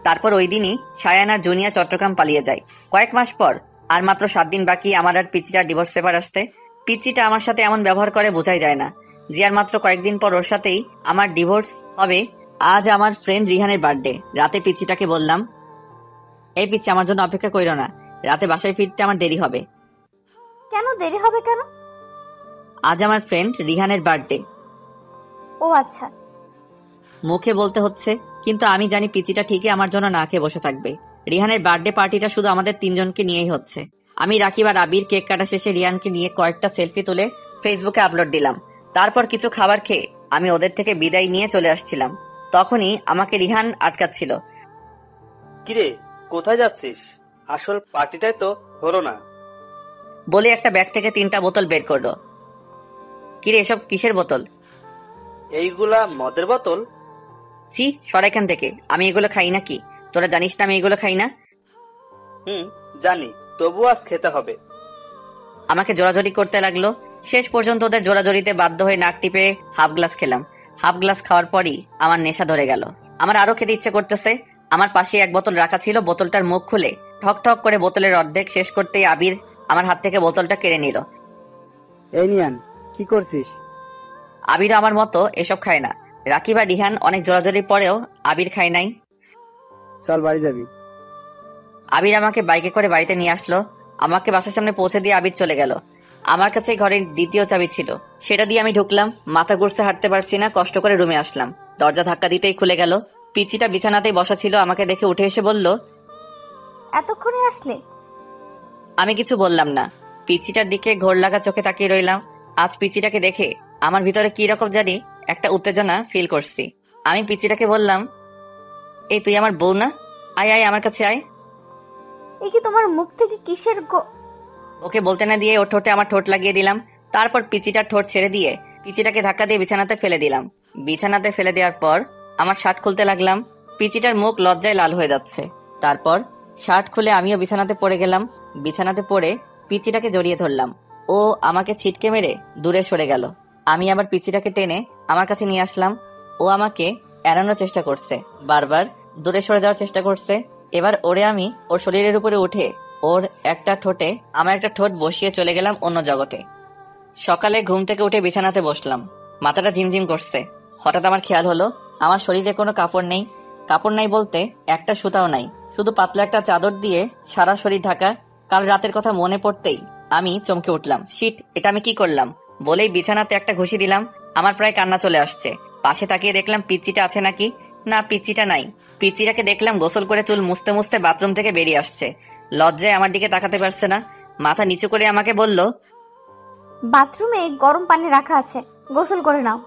তারপর ওই দিনই সায়ান আর জুনিয়া চট্টগ্রাম পালিয়ে যায়। কয়েক মাস পর, আর মাত্র 7 দিন বাকি আমার আর পিচিটার ডিভোর্স পেপার আসতে। পিচিটা আমার সাথে এমন ব্যবহার করে বোঝাই যায় না। যে আর মাত্র কয়েকদিন পর ওর সাথেই আমার ডিভোর্স হবে। আজ আমার ফ্রেন্ড রিহানের বার্থডে। রাতে পিচিটাকে বললাম, এই পিচি, আমার জন্য অপেক্ষা কইরো না, রাতে বাসায় ফিরতে আমার দেরি হবে। কেন দেরি হবে কেন? আজ আমার ফ্রেন্ড রিহানের বার্থডে। ও আচ্ছা। মুখে বলতে হচ্ছে, কিন্তু আমি জানি পিচিটা ঠিকই আমার জন্য না খেয়ে বসে থাকবে। রিহানের বার্থডে পার্টিটা শুধু আমাদের 3 জনকে নিয়েই হচ্ছে। আমি, রাকিব আর আবির কেক কাটা শেষে রিহানকে নিয়ে কয়েকটা সেলফি তুলে ফেসবুকে আপলোড দিলাম। তারপর কিছু খাবার খেয়ে আমি ওদের থেকে বিদায় নিয়ে চলে আসছিলাম। তখনই আমাকে রিহান আটকাচ্ছিল। কিরে, কোথায় যাচ্ছিস? আসল পার্টিটাই তো হলো না। বলে একটা ব্যাগ থেকে 3টা বোতল বের করলো। কিরে, এসব কিসের বোতল? এইগুলা মদের বোতল। ছি, সর এখান থেকে। আমি এগুলো খাই না। কি তোরা জানিস না আমি এগুলো খাই না? জানি, তবু আজ খেতে হবে। আমাকে জোরাজোরি করতে লাগলো। শেষ পর্যন্ত ওদের জোরাজোরিতে বাধ্য হয়ে নাক টিপে হাফ গ্লাস খেলাম। হাফ গ্লাস খাওয়ার পরই আমার নেশা ধরে গেল। আমার আরো খেতে ইচ্ছে করতেছে। আমার পাশে এক বোতল রাখা ছিল, বোতলটার মুখ খুলে ঠক ঠক করে বোতলের অর্ধেক শেষ করতেই আবির আমার হাত থেকে বোতলটা কেড়ে নিল। এই নিয়ান, কি করছিস? আবির আমার মতো এসব খায় না। রাকিব আর রিহান অনেক জোরাজোরি পরেও আবির খায় নাই। চল বাড়ি যাবি। আবির আমাকে বাইকে করে বাড়িতে নিয়ে আসলো। আমাকে বাসার সামনে পৌঁছে দিয়ে আবির চলে গেল। আমার কাছে ঘরের দ্বিতীয় চাবি ছিল, সেটা দিয়ে আমি ঢুকলাম। মাথা ঘুরছে, হাঁটতে পারছি না, কষ্ট করে রুমে আসলাম। দরজা ধাক্কা দিতেই খুলে গেল। পিচিটা বিছানাতেই বসা ছিল, আমাকে দেখে উঠে এসে বলল, এতক্ষণে আসলে? আমি কিছু বললাম না। পিচিটার দিকে ঘোর লাগা চোখে তাকিয়ে রইলাম। আজ পিচিটাকে দেখে আমার ভিতরে কি রকম জানি একটা উত্তেজনা ফিল করছি। আমি পিচিটাকে বললাম, এই তুই আমার বউ না? আয় আয় আমার কাছে আয়। এই কি তোমার মুখ থেকে কিসের ওকে বলতে না দিয়ে ওর ঠোঁটে আমার ঠোঁট লাগিয়ে দিলাম। তারপর পিচিটার ঠোঁট ছেড়ে দিয়ে পিচিটাকে ধাক্কা দিয়ে বিছানাতে ফেলে দিলাম। বিছানাতে ফেলে দেওয়ার পর আমার শার্ট খুলতে লাগলাম। পিচিটার মুখ লজ্জায় লাল হয়ে যাচ্ছে। তারপর শার্ট খুলে আমিও বিছানাতে পড়ে গেলাম। বিছানাতে পড়ে পিচিটাকে জড়িয়ে ধরলাম। ও আমাকে ছিটকে মেরে দূরে সরে গেল। আমি আবার পিচিটাকে টেনে আমার কাছে নিয়ে আসলাম। ও আমাকে এড়ানোর চেষ্টা করছে, বারবার দূরে সরে যাওয়ার চেষ্টা করছে। এবার ওরে আমি ওর শরীরের উপরে উঠে ওর একটা ঠোঁটে আমার একটা ঠোঁট বসিয়ে চলে গেলাম অন্য জগতে। সকালে ঘুম থেকে উঠে বিছানাতে বসলাম, মাথাটা ঝিমঝিম করছে। হঠাৎ আমার খেয়াল হলো আমার শরীরে কোনো কাপড় নেই। কাপড় নাই বলতে একটা সুতাও নাই, শুধু পাতলা একটা চাদর দিয়ে সারা শরীর ঢাকা। কাল রাতের কথা মনে পড়তেই আমি চমকে উঠলাম। শিট, এটা আমি কি করলাম বলেই বিছানাতে একটা ঘুষি দিলাম। আমার প্রায় কান্না চলে আসছে। পাশে তাকিয়ে দেখলাম পিচিটা আছে নাকি। না, পিচিটা নাই। পিচিটাকে দেখলাম গোসল করে চুল মুছতে মুছতে বাথরুম থেকে বেরিয়ে আসছে। লজ্জায় আমার দিকে তাকাতে পারছে না। মাথা নিচু করে আমাকে বলল, বাথরুমে গরম পানি রাখা আছে, গোসল করে নাও।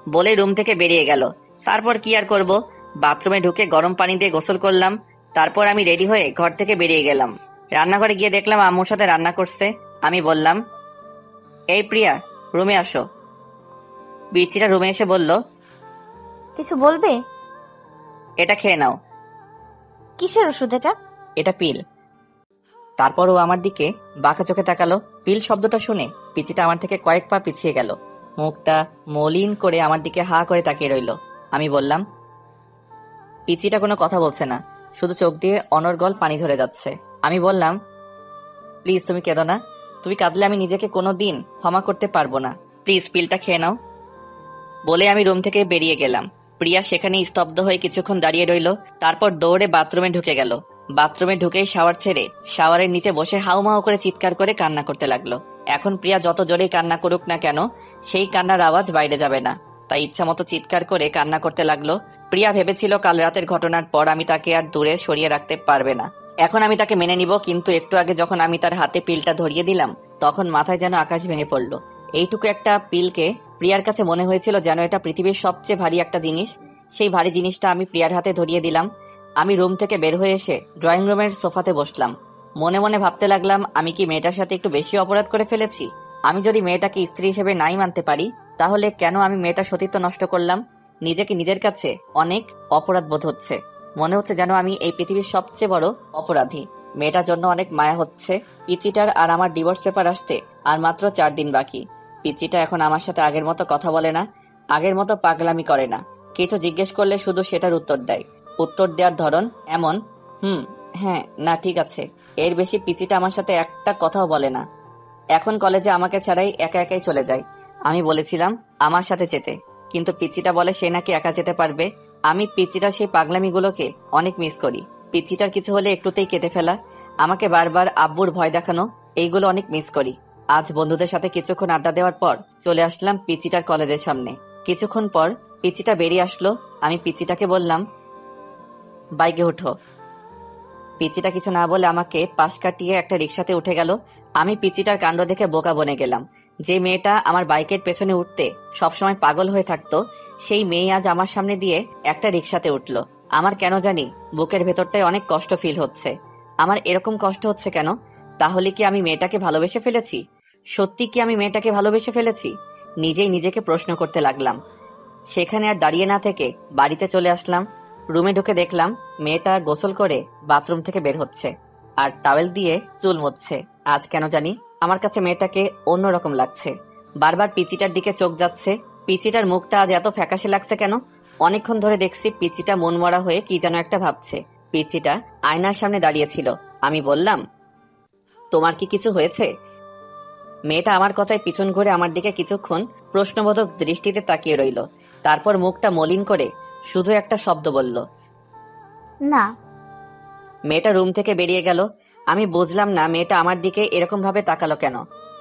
বলে রুম থেকে বেরিয়ে গেল। তারপর কি আর করব, বাথরুমে ঢুকে গরম পানি দিয়ে গোসল করলাম। তারপর আমি রেডি হয়ে ঘর থেকে বেরিয়ে গেলাম। রান্নাঘরে গিয়ে দেখলাম আম্মুর সাথে রান্না করছে। আমি বললাম, এই প্রিয়া, রুমে আসো। পিচিটা রুমে এসে বলল, কিছু বলবে? এটা খেয়ে নাও। কিসের ওষুধ এটা? এটা পিল। তারপর ও আমার দিকে বাঁকা চোখে তাকালো। পিল শব্দটা শুনে পিচিটা আমার থেকে কয়েক পা পিছিয়ে গেল। মুখটা মলিন করে আমার দিকে হা করে তাকিয়ে রইল। আমি বললাম, পিচিটা কোনো কথা বলছে না, শুধু চোখ দিয়ে অনর্গল পানি ধরে যাচ্ছে। আমি বললাম, প্লিজ তুমি কেঁদো না। তুমি কাঁদলে আমি নিজেকে কোনোদিন ক্ষমা করতে পারবো না। প্লিজ পিলটা খেয়ে নাও। বলে আমি রুম থেকে বেরিয়ে গেলাম। প্রিয়া সেখানে স্তব্ধ হয়ে কিছুক্ষণ দাঁড়িয়ে রইল। তারপর দৌড়ে বাথরুমে ঢুকে গেল। বাথরুমে ঢুকেই শাওয়ার ছেড়ে শাওয়ারের নিচে বসে হাউমাউ করে চিৎকার করে কান্না করতে লাগলো। এখন প্রিয়া যত জোরেই কান্না করুক না কেন, সেই কান্নার আওয়াজ বাইরে যাবে না। তাই ইচ্ছা মতো চিৎকার করে কান্না করতে লাগলো। প্রিয়া ভেবেছিল কাল রাতের ঘটনার পর আমি তাকে আর দূরে সরিয়ে রাখতে পারবে না। এখন আমি তাকে মেনে নিব, কিন্তু একটু আগে যখন আমি তার হাতে পিলটা ধরিয়ে দিলাম, তখন মাথায় যেন আকাশ ভেঙে পড়লো। এইটুকু একটা পিলকে প্রিয়ার কাছে মনে হয়েছিল যেন এটা পৃথিবীর সবচেয়ে ভারী একটা জিনিস। সেই ভারী জিনিসটা আমি প্রিয়ার হাতে ধরিয়ে দিলাম। আমি রুম থেকে বের হয়ে এসে ড্রয়িং রুমের সোফাতে বসলাম। মনে মনে ভাবতে লাগলাম, আমি কি মেয়েটার সাথে একটু বেশি অপরাধ করে ফেলেছি? আমি যদি মেয়েটাকে স্ত্রী হিসেবে নাই মানতে পারি, তাহলে কেন আমি মেয়েটার সতীত্ব নষ্ট করলাম? নিজেকে নিজের কাছে অনেক অপরাধ বোধ হচ্ছে। মনে হচ্ছে যেন আমি এই পৃথিবীর সবচেয়ে বড় অপরাধী। মেয়েটার জন্য অনেক মায়া হচ্ছে। পিচিটার আর আমার ডিভোর্স পেপার আসতে আর মাত্র 4 দিন বাকি। পিচিটা এখন আমার সাথে আগের মতো কথা বলে না, আগের মতো পাগলামি করে না। কিছু জিজ্ঞেস করলে শুধু সেটার উত্তর দেয়। উত্তর দেওয়ার ধরন এমন, হ্যাঁ, না, ঠিক আছে, এর বেশি পিচিটা আমার সাথে একটা কথাও বলে না। এখন কলেজে আমাকে ছাড়াই একা একাই চলে যায়। আমি বলেছিলাম আমার সাথে যেতে, কিন্তু পিচিটা বলে সে নাকি একা যেতে পারবে। আমি পিচিটার সেই পাগলামিগুলোকে অনেক মিস করি। পিচিটার কিছু হলে একটুতেই কেঁদে ফেলা, আমাকে বারবার আব্বুর ভয় দেখানো, এইগুলো অনেক মিস করি। আজ বন্ধুদের সাথে কিছুক্ষণ আড্ডা দেওয়ার পর চলে আসলাম পিচিটার কলেজের সামনে। কিছুক্ষণ পর পিচিটা বেরিয়ে আসলো। আমি পিচিটাকে বললাম, বাইকে উঠো। পিচিটা কিছু না বলে আমাকে পাশ কাটিয়ে একটা রিক্সাতে উঠে গেল। আমি পিচিটার কাণ্ড দেখে বোকা বনে গেলাম। যে মেয়েটা আমার বাইকের পেছনে উঠতে সবসময় পাগল হয়ে থাকতো, সেই মেয়ে আজ আমার সামনে দিয়ে একটা রিক্সাতে উঠলো। আমার কেন জানি বুকের ভেতরটায় অনেক কষ্ট ফিল হচ্ছে। আমার এরকম কষ্ট হচ্ছে কেন? তাহলে কি আমি মেয়েটাকে ভালোবেসে ফেলেছি? সত্যি কি আমি মেয়েটাকে ভালোবেসে ফেলেছি? নিজেই নিজেকে প্রশ্ন করতে লাগলাম। সেখানে আর দাঁড়িয়ে না থেকে বাড়িতে চলে আসলাম। রুমে ঢুকে দেখলাম মেয়েটা গোসল করে বাথরুম থেকে বের হচ্ছে আর টাওয়েল দিয়ে চুল মুছছে। আজ কেন জানি আমার কাছে মেয়েটাকে অন্যরকম লাগছে। বারবার পিচিটার দিকে চোখ যাচ্ছে। পিচিটার মুখটা আজ এত ফ্যাকাশে লাগছে কেন? অনেকক্ষণ ধরে দেখছি পিচিটা মন মরা হয়ে কি যেন একটা ভাবছে। পিচিটা আয়নার সামনে দাঁড়িয়েছিল। আমি বললাম, তোমার কি কিছু হয়েছে? মেয়েটা আমার কথায় পিছন ঘুরে আমার দিকে কিছুক্ষণ প্রশ্নবোধক দৃষ্টিতে তাকিয়ে রইল। তারপর মুখটা মলিন করে শুধু একটা শব্দ বলল, না। মেয়েটা রুম থেকে বেরিয়ে গেল। আমি বুঝলাম না মেয়েটা আমার দিকে এরকম ভাবে তাকালো কেন।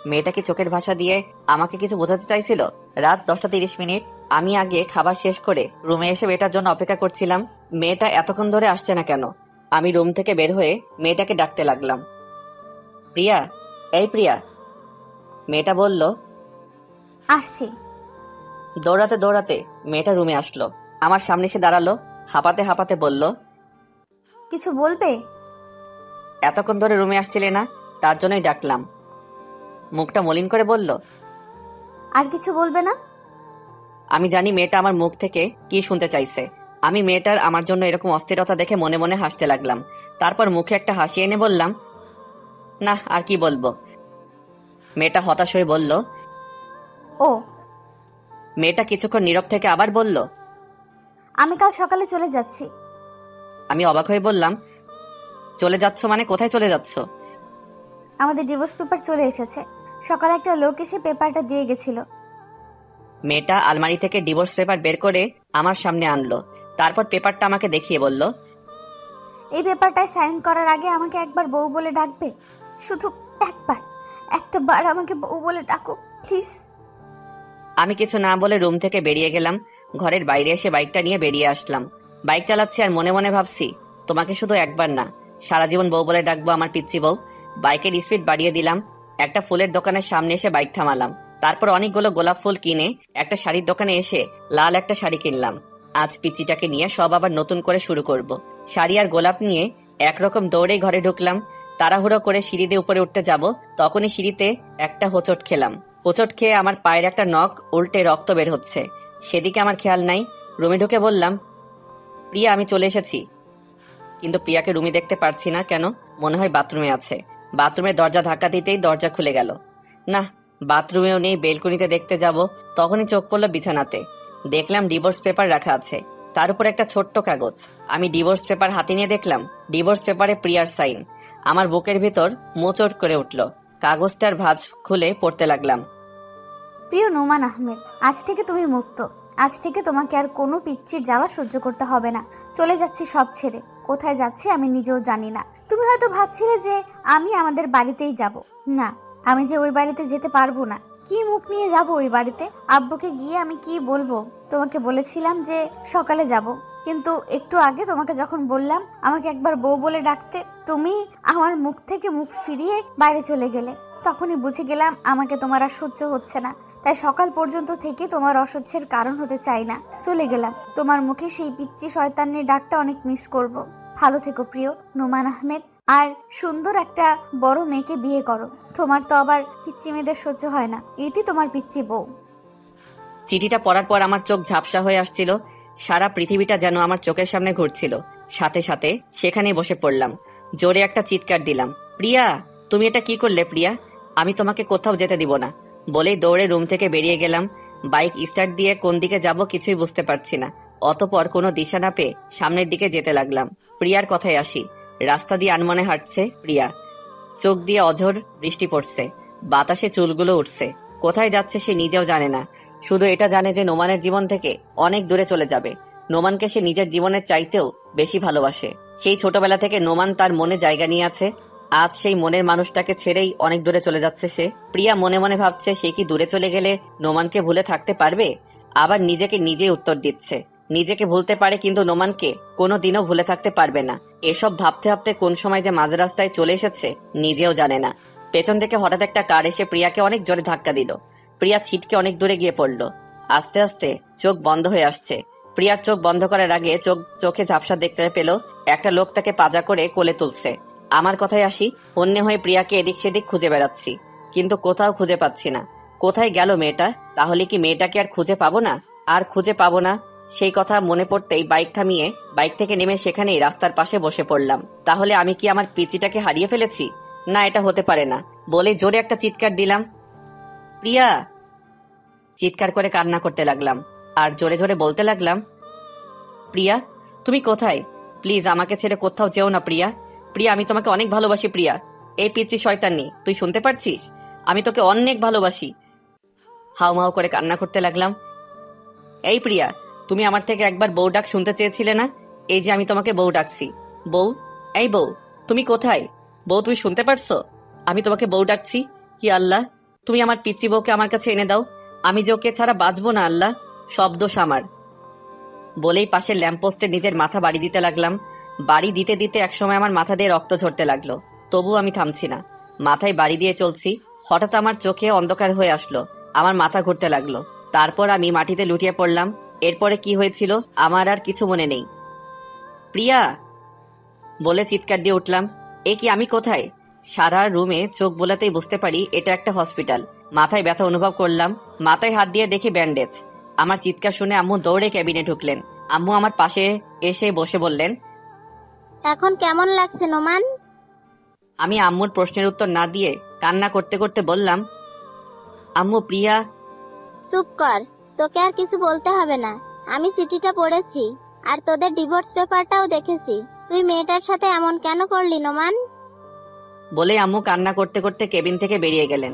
মেয়েটা কি চোখের ভাষা দিয়ে আমাকে কিছু বোঝাতে চাইছিল? রাত 10:30। আমি আগে খাবার শেষ করে রুমে এসে মেয়েটার জন্য অপেক্ষা করছিলাম। মেয়েটা এতক্ষণ ধরে আসছে না কেন? আমি রুম থেকে বের হয়ে মেয়েটাকে ডাকতে লাগলাম, প্রিয়া, এই প্রিয়া। মেয়েটা বলল, আসছি। দৌড়াতে দৌড়াতে মেয়েটা রুমে আসলো। আমার সামনে এসে দাঁড়ালো। হাঁপাতে হাঁপাতে বলল, কিছু বলবে? এতক্ষণ ধরে রুমে আসছিলে না, তার জন্যই ডাকলাম। মুখটা মলিন করে বলল, আর কিছু বলবে না? আমি জানি মেয়েটা আমার মুখ থেকে কি শুনতে চাইছে। আমি মেয়েটার আমার জন্য এরকম অস্থিরতা দেখে মনে মনে হাসতে লাগলাম। তারপর মুখে একটা হাসি এনে বললাম, না আর কি বলবো। মেয়েটা হতাশ হয়ে বলল, ও। মেয়েটা কিছুক্ষণ নীরব থেকে আবার বলল, আমি কাল সকালে চলে যাচ্ছি। আমি অবাক হয়ে বললাম, চলে যাচ্ছ মানে কোথায় চলে যাচ্ছ? আমাদের ডিভোর্স পেপার চলে এসেছে। সকালে একটা লোক এসে পেপারটা দিয়ে গেছিল। মেয়েটা আলমারি থেকে ডিভোর্স পেপার বের করে আমার সামনে আনলো। তারপর পেপারটা আমাকে দেখিয়ে বলল, এই পেপারটায় সাইন করার আগে আমাকে একবার বউ বলে ডাকবে। শুধু একটা বার আমাকে বউ বলে ডাকো প্লিজ। আমি কিছু না বলে রুম থেকে বেরিয়ে গেলাম। ঘরের বাইরে এসে বাইকটা নিয়ে বেরিয়ে আসলাম। বাইক চালাচ্ছি আর মনে মনে ভাবছি, তোমাকে শুধু একবার না, সারা জীবন বউ বলে ডাকবো আমার পিচ্চি বউ। বাইকের স্পিড বাড়িয়ে দিলাম। একটা ফুলের দোকানের সামনে এসে বাইক থামালাম। তারপর অনেকগুলো গোলাপ ফুল কিনে একটা শাড়ির দোকানে এসে লাল একটা শাড়ি কিনলাম। আজ পিচ্চিটাকে নিয়ে সব আবার নতুন করে শুরু করব। শাড়ি আর গোলাপ নিয়ে একরকম দৌড়ে ঘরে ঢুকলাম। তাড়াহুড়ো করে সিঁড়ি দিয়ে উপরে উঠতে যাব, তখনই সিঁড়িতে একটা হোঁচট খেলাম। হোঁচট খেয়ে আমার পায়ের একটা নখ উল্টে রক্ত বের হচ্ছে। সেদিকে আমার খেয়াল নাই। রুমে ঢুকে বললাম, প্রিয়া, আমি চলে এসেছি। কিন্তু প্রিয়াকে রুমে দেখতে পারছি না কেন? মনে হয় বাথরুমে আছে। বাথরুমের দরজা ধাক্কা দিতেই দরজা খুলে গেল। না, বাথরুমেও নেই। বেলকনিতে দেখতে যাব, তখনই চোখ পড়ল বিছানাতে। দেখলাম ডিভোর্স পেপার রাখা আছে, তার উপর একটা ছোট্ট কাগজ। আমি ডিভোর্স পেপার হাতে নিয়ে দেখলাম ডিভোর্স পেপারে প্রিয়ার সাইন। আমার বুকের ভিতর মোচড় করে উঠল। কাগজটার ভাঁজ খুলে পড়তে লাগলাম, প্রিয় নোমান আহমেদ, আজ থেকে তুমি মুক্ত। আজ থেকে তোমাকে আর কোনো পিচ্চির জ্বালা সহ্য করতে হবে না। চলে যাচ্ছি সব ছেড়ে। কোথায় যাচ্ছি আমি নিজেও জানি না। তুমি হয়তো ভাবছিলে যে আমি আমাদের বাড়িতেই যাব। না, আমি যে ওই বাড়িতে যেতে পারবো না। কি মুখ নিয়ে যাব ওই বাড়িতে? আব্বুকে গিয়ে আমি কি বলবো? তোমাকে বলেছিলাম যে সকালে যাব, কিন্তু একটু আগে তোমাকে যখন বললাম আমাকে একবার বউ বলে ডাকতে, তুমি আমার মুখ থেকে মুখ ফিরিয়ে বাইরে চলে গেলে। তখনই বুঝে গেলাম আমাকে তোমার আর সহ্য হচ্ছে না। তাই সকাল পর্যন্ত থেকে তোমার অসহ্যের কারণ হতে চাই না। চলে গেলাম। তোমার মুখে সেই পিচ্চি শয়তানের ডাকটা অনেক মিস করব। ভালো থেকো প্রিয় নোমান আহমেদ, আর সুন্দর একটা বড় মেয়েকে বিয়ে করো। তোমার তো আবার পিচ্চি মেয়েদের সহ্য হয় না। এটি তোমার পিচ্চি বউ। চিঠিটা পড়ার পর আমার চোখ ঝাপসা হয়ে আসছিল। সারা পৃথিবীটা যেন আমার চোখের সামনে ঘুরছিল। সাথে সাথে সেখানেই বসে পড়লাম। জোরে একটা চিৎকার দিলাম, প্রিয়া, তুমি এটা কি করলে প্রিয়া? আমি তোমাকে কোথাও যেতে দিব না বলেই দৌড়ে রুম থেকে বেরিয়ে গেলাম। বাইক স্টার্ট দিয়ে কোন দিকে যাব কিছুই বুঝতে পারছি না। অতঃপর কোনো দিশা না পেয়ে সামনের দিকে যেতে লাগলাম। প্রিয়ার কথায় আসি। রাস্তা দিয়ে আনমনে হাঁটছে প্রিয়া। চোখ দিয়ে অঝোর বৃষ্টি পড়ছে। বাতাসে চুলগুলো উঠছে। কোথায় যাচ্ছে সে নিজেও জানে না। শুধু এটা জানে যে নোমানের জীবন থেকে অনেক দূরে চলে যাবে। নোমানকে সে নিজের জীবনের চাইতেও বেশি ভালোবাসে। সেই ছোটবেলা থেকে নোমান তার মনে জায়গা নিয়ে আছে। আজ সেই মনের মানুষটাকে ছেড়েই অনেক দূরে চলে যাচ্ছে সে। প্রিয়া মনে মনে ভাবছে সে কি দূরে চলে গেলে নোমানকে ভুলে থাকতে পারবে? আবার নিজেকে নিজেই উত্তর দিচ্ছে, নিজেকে ভুলতে পারে কিন্তু নোমানকে কোনোদিনও ভুলে থাকতে পারবে না। এসব ভাবতে ভাবতে কোন সময় যে মাঝ রাস্তায় চলে এসেছে নিজেও জানে না। পেছন থেকে হঠাৎ একটা কার এসে প্রিয়াকে অনেক জোরে ধাক্কা দিল। প্রিয়া ছিটকে অনেক দূরে গিয়ে পড়ল। আস্তে আস্তে চোখ বন্ধ হয়ে আসছে। প্রিয়ার চোখ বন্ধ করার আগে চোখে ঝাপসা দেখতে পেল একটা লোক তাকে পাজা করে কোলে তুলছে। আমার কথায় আসি, অন্য হয়ে প্রিয়াকে এদিক সেদিক খুঁজে বেড়াচ্ছি, কিন্তু কোথাও খুঁজে পাচ্ছি না। কোথায় গেল মেয়েটা? তাহলে কি মেয়েটাকে আর খুঁজে পাবো না? আর খুঁজে পাবো না সেই কথা মনে পড়তেই বাইক থামিয়ে বাইক থেকে নেমে সেখানেই রাস্তার পাশে বসে পড়লাম। তাহলে আমি কি আমার পিচিটাকে হারিয়ে ফেলেছি? না, এটা হতে পারে না। বলে জোরে একটা চিৎকার দিলাম, প্রিয়া। চিৎকার করে কান্না করতে লাগলাম আর জোরে জোরে বলতে লাগলাম, প্রিয়া তুমি কোথায়? প্লিজ আমাকে ছেড়ে কোথাও যেও না প্রিয়া। প্রিয়া আমি তোমাকে অনেক ভালোবাসি প্রিয়া। এই পিচ্চি শয়তানি, তুই শুনতে পারছিস? আমি তোকে অনেক ভালোবাসি। হাউমাউ করে কান্না করতে লাগলাম। এই প্রিয়া, তুমি আমার থেকে একবার বউ ডাক শুনতে চেয়েছিলে না? এই যে আমি তোমাকে বউ ডাকছি। বউ, এই বউ, তুমি কোথায়? বউ তুমি শুনতে পারছো? আমি তোমাকে বউ ডাকছি। কি আল্লাহ, তুমি আমার পিচ্চি বউকে আমার কাছে এনে দাও। আমি যে ওকে ছাড়া বাঁচবো না আল্লাহ, সব দোষ আমার। বলেই পাশের ল্যাম্পপোস্টে নিজের মাথা বাড়ি দিতে লাগলাম। বাড়ি দিতে দিতে একসময় আমার মাথা দিয়ে রক্ত ঝরতে লাগলো, তবু আমি থামছি না, মাথায় বাড়ি দিয়ে চলছি। হঠাৎ আমার চোখে অন্ধকার হয়ে আসলো, আমার মাথা ঘুরতে লাগলো। তারপর আমি মাটিতে লুটিয়ে পড়লাম। এরপরে কি হয়েছিল আমার আর কিছু মনে নেই। প্রিয়া বলে চিৎকার দিয়ে উঠলাম। এ কি, আমি কোথায়? সারা রুমে চোখ বোলাতেই বুঝতে পারি এটা একটা হসপিটাল। মাথায় ব্যথা অনুভব করলাম, মাথায় হাত দিয়ে দেখি ব্যান্ডেজ। আমার চিৎকার শুনে আম্মু দৌড়ে ক্যাবিনে ঢুকলেন। আম্মু আমার পাশে এসে বসে বললেন, এখন কেমন লাগছে নোমান? আমি আম্মুর প্রশ্নের উত্তর না দিয়ে কান্না করতে করতে বললাম, আম্মু প্রিয়া। চুপ কর, তোকে আর কিছু বলতে হবে না। আমি চিঠিটা পড়েছি আর তোদের ডিভোর্স পেপারটাও দেখেছি। তুই মেয়েটার সাথে এমন কেন করলি নোমান? বলে আম্মু কান্না করতে করতে কেবিন থেকে বেরিয়ে গেলেন।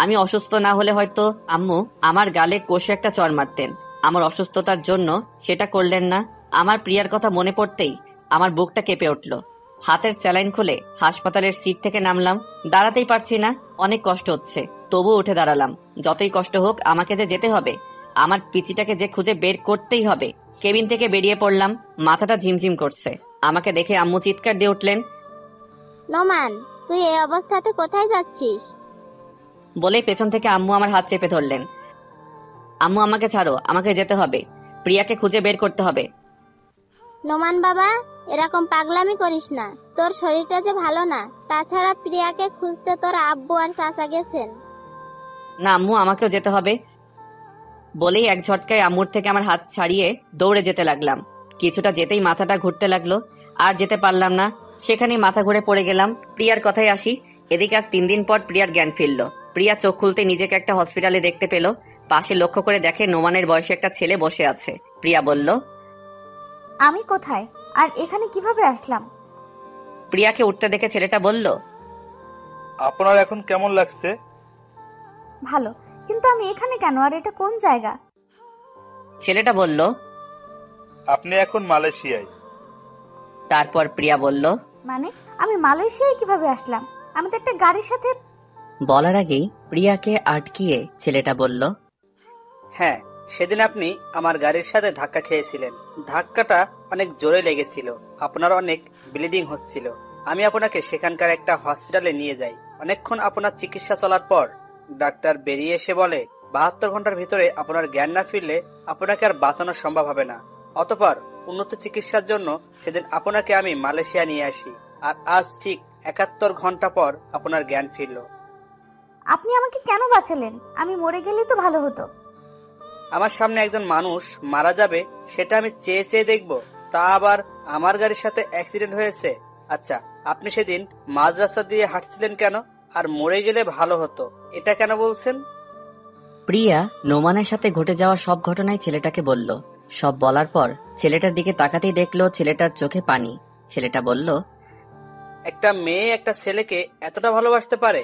আমি অসুস্থ না হলে হয়তো আম্মু আমার গালে কষে একটা চড় মারতেন। আমার অসুস্থতার জন্য সেটা করলেন না। আমার প্রিয়ার কথা মনে পড়তেই আমার বুকটা কেঁপে উঠল। হাতের স্যালাইন খুলে হাসপাতালের সিট থেকে নামলাম। দাঁড়াতেই পারছি না, অনেক কষ্ট হচ্ছে, তবু উঠে দাঁড়ালাম। যতই কষ্ট হোক আমাকে যে যেতে হবে, আমার পিচিটাকে যে খুঁজে বের করতেই হবে। কেবিন থেকে বেরিয়ে পড়লাম, মাথাটা ঝিমঝিম করছে। আমাকে দেখে আম্মু চিৎকার দিয়ে উঠলেন, নোমান তুই এই অবস্থাতে কোথায় যাচ্ছিস? বলে পেছন থেকে আম্মু আমার হাত চেপে ধরলেন। আম্মু আমাকে ছাড়ো, আমাকে যেতে হবে, প্রিয়াকে খুঁজে বের করতে হবে। নোমান বাবা, এরকম পাগলামি করিস না। তোর শরীরটা যে ভালো না, তাছাড়া প্রিয়াকে খুঁজতে তোর আব্বু আর চাচা গেছেন। না আম্মু, আমাকেও যেতে হবে। বলেই এক ঝটকায় আম্মুর থেকে আমার হাত ছাড়িয়ে দৌড়ে যেতে লাগলাম। কিছুটা যেতেই মাথাটা ঘুরতে লাগলো, আর যেতে পারলাম না। সেখানেই মাথা ঘুরে পড়ে গেলাম। প্রিয়ার কথায় আসি। এদিকে আজ 3 দিন পর প্রিয়ার জ্ঞান ফিরল। প্রিয়া চোখ খুলতে নিজেকে একটা হসপিটালে দেখতে পেল। পাশে লক্ষ্য করে দেখে নোমানের বয়সে একটা ছেলে বসে আছে। প্রিয়া বলল, আমি কোথায় আর এখানে কিভাবে আসলাম? প্রিয়াকে উঠতে দেখে ছেলেটা বলল, আপনার এখন কেমন লাগছে? ভালো, কিন্তু আমি এখানে কেন আর এটা কোন জায়গা? ছেলেটা বলল, আপনি এখন মালয়েশিয়ায়। তারপর প্রিয়া বলল, মানে আমি মালয়েশিয়ায় কিভাবে আসলাম? আমি তো একটা গাড়ির সাথে। বলার আগেই প্রিয়াকে আটকিয়ে ছেলেটা বলল, হ্যাঁ, সেদিন আপনি আমার গাড়ির সাথে ধাক্কা খেয়েছিলেন। ধাক্কাটা অনেক জোরে লেগেছিল, আপনার অনেক ব্লিডিং হচ্ছিল। আমি আপনাকে সেখানকার একটা হসপিটালে নিয়ে যাই। অনেকক্ষণ আপনার চিকিৎসা চলার পর ডাক্তার বেরিয়ে এসে বলে 72 ঘন্টার ভিতরে আপনার জ্ঞান না ফিরলে আপনাকে আর বাঁচানো সম্ভব হবে না। অতঃপর উন্নত চিকিৎসার জন্য সেদিন আপনাকে আমি মালয়েশিয়া নিয়ে আসি, আর আজ ঠিক 71 ঘন্টা পর আপনার জ্ঞান ফিরল। আপনি আমাকে কেন বাঁচালেন? আমি মরে গেলেই তো ভালো হতো। আমার সামনে একজন মানুষ মারা যাবে সেটা আমি চেয়ে চেয়ে দেখব, তা আবার আমার গাড়ির সাথে অ্যাক্সিডেন্ট হয়েছে। আচ্ছা, আপনি সেদিন মাঝ রাস্তা দিয়ে হাঁটছিলেন কেন? আর মরে গেলে ভালো হতো এটা কেন বলছেন? প্রিয়া নোমানের সাথে ঘটে যাওয়া সব ঘটনাই ছেলেটাকে বলল। সব বলার পর ছেলেটার দিকে তাকাতেই দেখলো ছেলেটার চোখে পানি। ছেলেটা বলল, একটা মেয়ে একটা ছেলেকে এতটা ভালোবাসতে পারে?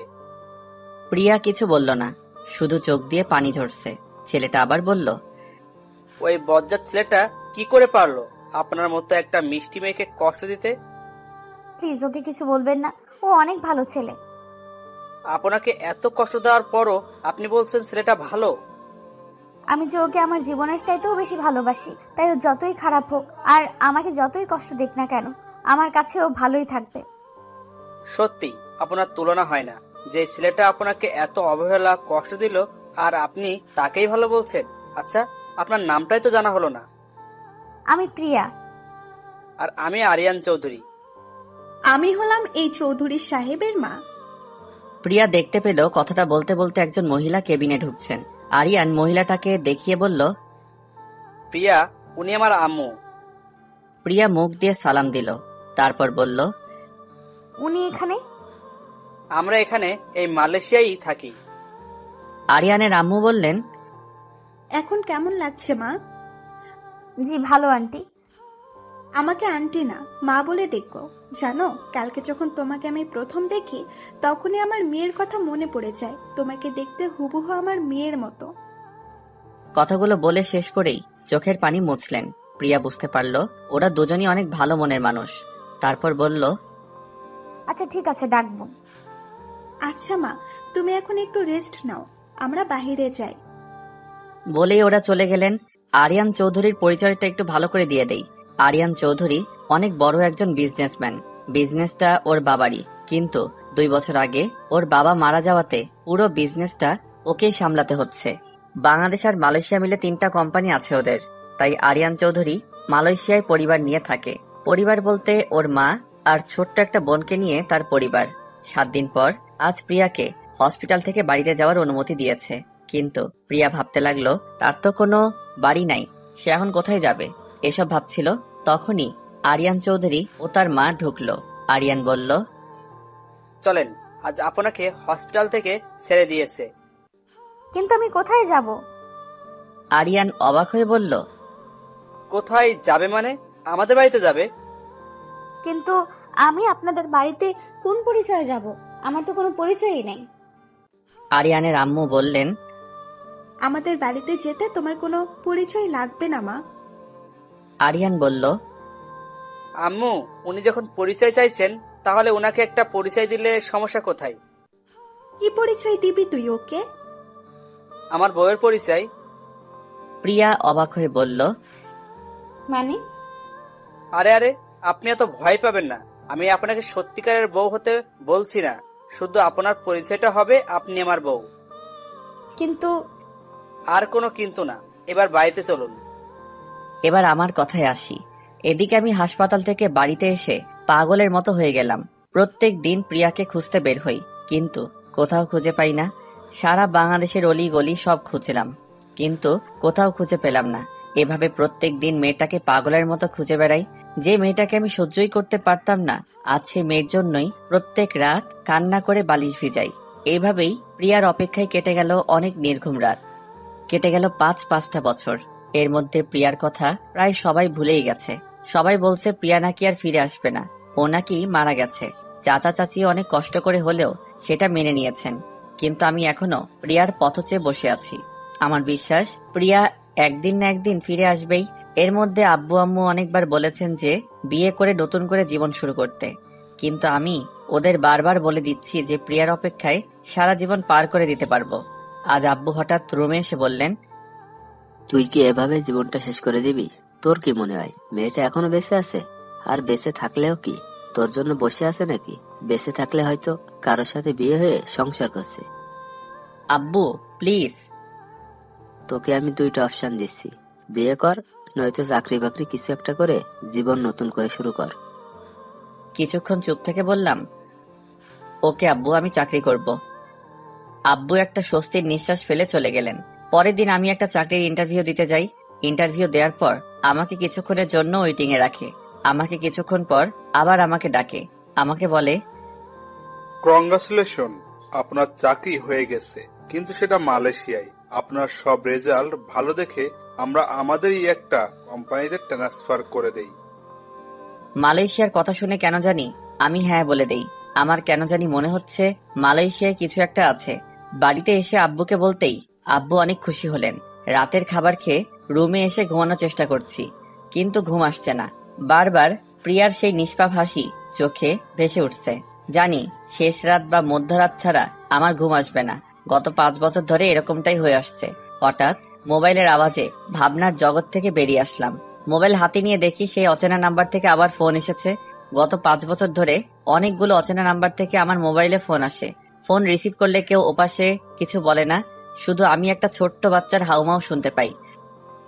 প্রিয়া কিছু বলল না, শুধু চোখ দিয়ে পানি ঝরছে। ছেলেটা আবার বলল, ওই বজ্জাত ছেলেটা কি করে পারলো আপনার মতো একটা মিষ্টি মেয়েকে কষ্ট দিতে? প্লিজ ওকে কিছু বলবেন না, ও অনেক ভালো ছেলে। আপনাকে এত কষ্ট দেওয়ার পরও আপনি বলছেন ছেলেটা ভালো? আমি যে ওকে আমার জীবনের চাইতেও বেশি ভালোবাসি, তাই ও যতই খারাপ হোক আর আমাকে যতই কষ্ট দেখ না কেন, আমার কাছে ও ভালোই থাকবে। সত্যি আপনার তুলনা হয় না। যে ছেলেটা আপনাকে এত অবহেলা কষ্ট দিল আর আপনি তাকেই ভালো বলছেন। আচ্ছা, আপনার নামটাই তো জানা হলো না। আমি প্রিয়া। আর আমি আরিয়ান চৌধুরী। আমি হলাম এই চৌধুরী সাহেবের মা। প্রিয়া দেখতে পেল কথাটা বলতে বলতে একজন মহিলা কেবিনে ঢুকছেন। আরিয়ান মহিলাটাকে দেখিয়ে বলল, প্রিয়া, উনি আমার আম্মু। প্রিয়া মুখ দিয়ে সালাম দিল, তারপর বলল, উনি এখানে? আমরা এখানে এই মালয়েশিয়ায় থাকি। আরিয়ানের আম্মু বললেন, এখন কেমন লাগছে মা? জি ভালো আন্টি। আমাকে আন্টি না, মা বলে ডেকো। জানো, কালকে যখন তোমাকে আমি প্রথম দেখি তখনই আমার মেয়ের কথা মনে পড়ে যায়। তোমাকে দেখতে হুবহু আমার মেয়ের মতো। কথাগুলো বলে শেষ করেই চোখের পানি মুছলেন। প্রিয়া বুঝতে পারল ওরা দুজনই অনেক ভালো মনের মানুষ। তারপর বলল, আচ্ছা ঠিক আছে, ডাকবো। আচ্ছা মা, তুমি এখন একটু রেস্ট নাও, আমরা বাহিরে যাই। বলেই ওরা চলে গেলেন। আরিয়ান চৌধুরীর পরিচয়টা একটু ভালো করে দিয়ে দেই। আরিয়ান চৌধুরী অনেক বড় একজন বিজনেসম্যান। বিজনেসটা ওর বাবারই, কিন্তু 2 বছর আগে ওর বাবা মারা যাওয়াতে পুরো বিজনেসটা ওকেই সামলাতে হচ্ছে। বাংলাদেশ আর মালয়েশিয়া মিলে 3টা কোম্পানি আছে ওদের। তাই আরিয়ান চৌধুরী মালয়েশিয়ায় পরিবার নিয়ে থাকে। পরিবার বলতে ওর মা আর ছোট্ট একটা বোনকে নিয়ে তার পরিবার। 7 দিন পর আজ প্রিয়াকে হসপিটাল থেকে বাড়িতে যাওয়ার অনুমতি দিয়েছে। কিন্তু প্রিয়া ভাবতে লাগলো তার তো কোনো বাড়ি নাই, সে এখন কোথায় যাবে। এসব ভাবছিল, তখনই আরিয়ান চৌধুরী ও তার মা ঢুকলো। আরিয়ান বলল, চলেন, আজ আপনাকে হসপিটাল থেকে ছেড়ে দিয়েছে। কিন্তু আমি কোথায় যাব? আরিয়ান অবাক হয়ে বলল, কোথায় যাবে মানে? আমাদের বাড়িতে যাবে। কিন্তু আমি আপনাদের বাড়িতে কোন পরিচয়ে যাব? আমার তো কোনো পরিচয়ই নেই। আরিয়ানের আম্মু বললেন, আমাদের বাড়িতে যেতে তোমার কোনো পরিচয় লাগবে না মা। আরিয়ান বলল, আম্মু, উনি যখন পরিচয় চাইছেন তাহলে ওনাকে একটা পরিচয় দিলে সমস্যা কোথায়? কি পরিচয় দিবি তুই ওকে? আমার বউয়ের পরিচয়। প্রিয়া অবাক হয়ে বলল, মানে? আরে আরে, আপনি এত ভয় পাবেন না। আমি আপনাকে সত্যিকারের বউ হতে বলছি না, শুধু আপনার পরিচয়টা হবে আপনি আমার বউ। কিন্তু আর কোনো কিন্তু না, এবার বাড়িতে চলুন। এবার আমার কথায় আসি। এদিকে আমি হাসপাতাল থেকে বাড়িতে এসে পাগলের মতো হয়ে গেলাম। প্রত্যেক দিন প্রিয়াকে খুঁজতে বের হই, কিন্তু কোথাও খুঁজে পাই না। সারা বাংলাদেশের অলি গলি সব খুঁজলাম, কিন্তু কোথাও খুঁজে পেলাম না। এভাবে প্রত্যেক দিন মেয়েটাকে পাগলের মতো খুঁজে বেড়াই। যে মেয়েটাকে আমি সহ্যই করতে পারতাম না, আজ সে মেয়ের জন্যই প্রত্যেক রাত কান্না করে বালিশ ভিজাই। এইভাবেই প্রিয়ার অপেক্ষায় কেটে গেল অনেক নির্ঘুম রাত। কেটে গেল 5-5টা বছর। এর মধ্যে প্রিয়ার কথা প্রায় সবাই ভুলেই গেছে। সবাই বলছে প্রিয়া নাকি আর ফিরে আসবে না, ও নাকি মারা গেছে। চাচা চাচি অনেক কষ্ট করে হলেও সেটা মেনে নিয়েছেন, কিন্তু আমি এখনো প্রিয়ার পথ চেয়ে বসে আছি। আমার বিশ্বাস প্রিয়া একদিন না একদিন ফিরে আসবেই। এর মধ্যে আব্বু আম্মু অনেকবার বলেছেন যে বিয়ে করে নতুন করে জীবন শুরু করতে, কিন্তু আমি ওদের বারবার বলে দিচ্ছি যে প্রিয়ার অপেক্ষায় সারা জীবন পার করে দিতে পারবো। আজ আব্বু হঠাৎ রুমে এসে বললেন, তুই কি এভাবে জীবনটা শেষ করে দিবি? তোর কি মনে হয় মেয়েটা এখনো বেঁচে আছে? আর বেঁচে থাকলেও কি তোর জন্য বসে আছে নাকি? বেঁচে থাকলে হয়তো কারোর সাথে বিয়ে হয়ে সংসার করছে। আব্বু প্লিজ, তোকে আমি 2টা অপশন দিচ্ছি, বিয়ে কর নয়তো চাকরি বাকরি কিছু একটা করে জীবন নতুন করে শুরু কর। কিছুক্ষণ চুপ থেকে বললাম, ওকে আব্বু, আমি চাকরি করব। আব্বু একটা স্বস্তির নিঃশ্বাস ফেলে চলে গেলেন। পরের দিন আমি একটা চাকরির ইন্টারভিউ দিতে যাই। ইন্টারভিউ দেওয়ার পর আমাকে কিছুক্ষণের জন্য ওয়েটিং এ রাখে। আমাকে কিছুক্ষণ পর আবার আমাকে ডাকে। আমাকে বলে, কংগ্রাচুলেশন, আপনার চাকরি হয়ে গেছে, কিন্তু সেটা মালয়েশিয়ায়। আপনার সব রেজাল্ট ভালো দেখে আমরা আমাদেরই একটা কোম্পানিতে ট্রান্সফার করে দেই। মালয়েশিয়ার কথা শুনে কেন জানি আমি হ্যাঁ বলে দেই। আমার কেন জানি মনে হচ্ছে মালয়েশিয়ায় কিছু একটা আছে। বাড়িতে এসে আব্বুকে বলতেই আব্বু অনেক খুশি হলেন। রাতের খাবার খেয়ে রুমে এসে ঘুমানোর চেষ্টা করছি, কিন্তু ঘুম আসছে না। বারবার প্রিয়ার সেই নিষ্পাপ হাসি চোখে ভেসে উঠছে। জানি শেষ রাত বা মধ্যরাত ছাড়া আমার ঘুম আসবে না। গত 5 বছর ধরে এরকমটাই হয়ে আসছে। হঠাৎ মোবাইলের আওয়াজে ভাবনার জগৎ থেকে বেরিয়ে আসলাম। মোবাইল হাতে নিয়ে দেখি সেই অচেনা নাম্বার থেকে আবার ফোন এসেছে। গত 5 বছর ধরে অনেকগুলো অচেনা নাম্বার থেকে আমার মোবাইলে ফোন আসে। ফোন রিসিভ করলে কেউ ওপাশে কিছু বলে না, শুধু আমি একটা ছোট্ট বাচ্চার হাউমাউ শুনতে পাই।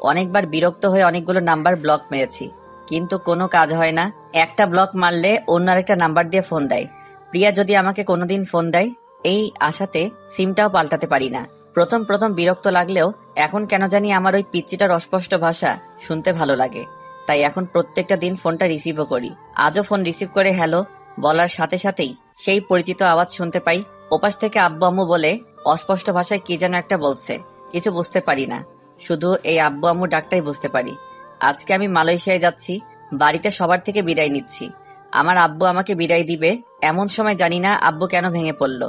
অনেকবার বিরক্ত হয়ে অনেকগুলো নাম্বার ব্লক মেরেছি, কিন্তু কোনো কাজ হয় না। একটা ব্লক মারলে অন্য আরেকটা নাম্বার দিয়ে ফোন দেয়। প্রিয়া যদি আমাকে কোনোদিন ফোন দেয়, এই আশাতে সিমটাও পাল্টাতে পারি না। প্রথম বিরক্ত লাগলেও এখন কেন জানি আমার ওই পিচ্চিটার অস্পষ্ট ভাষা শুনতে ভালো লাগে। তাই এখন প্রত্যেকটা দিন ফোনটা রিসিভও করি। আজও ফোন রিসিভ করে হ্যালো বলার সাথে সাথেই সেই পরিচিত আওয়াজ শুনতে পাই। ওপাশ থেকে আব্বু আম্মু বলে অস্পষ্ট ভাষায় কি যেন একটা বলছে, কিছু বুঝতে পারি না, শুধু এই আব্বু আম্মু ডাকটাই বুঝতে পারি। আজকে আমি মালয়েশিয়ায় যাচ্ছি, বাড়িতে সবার থেকে বিদায় নিচ্ছি। আমার আব্বু আমাকে বিদায় দিবে এমন সময় জানি না আব্বু কেন ভেঙে পড়ল,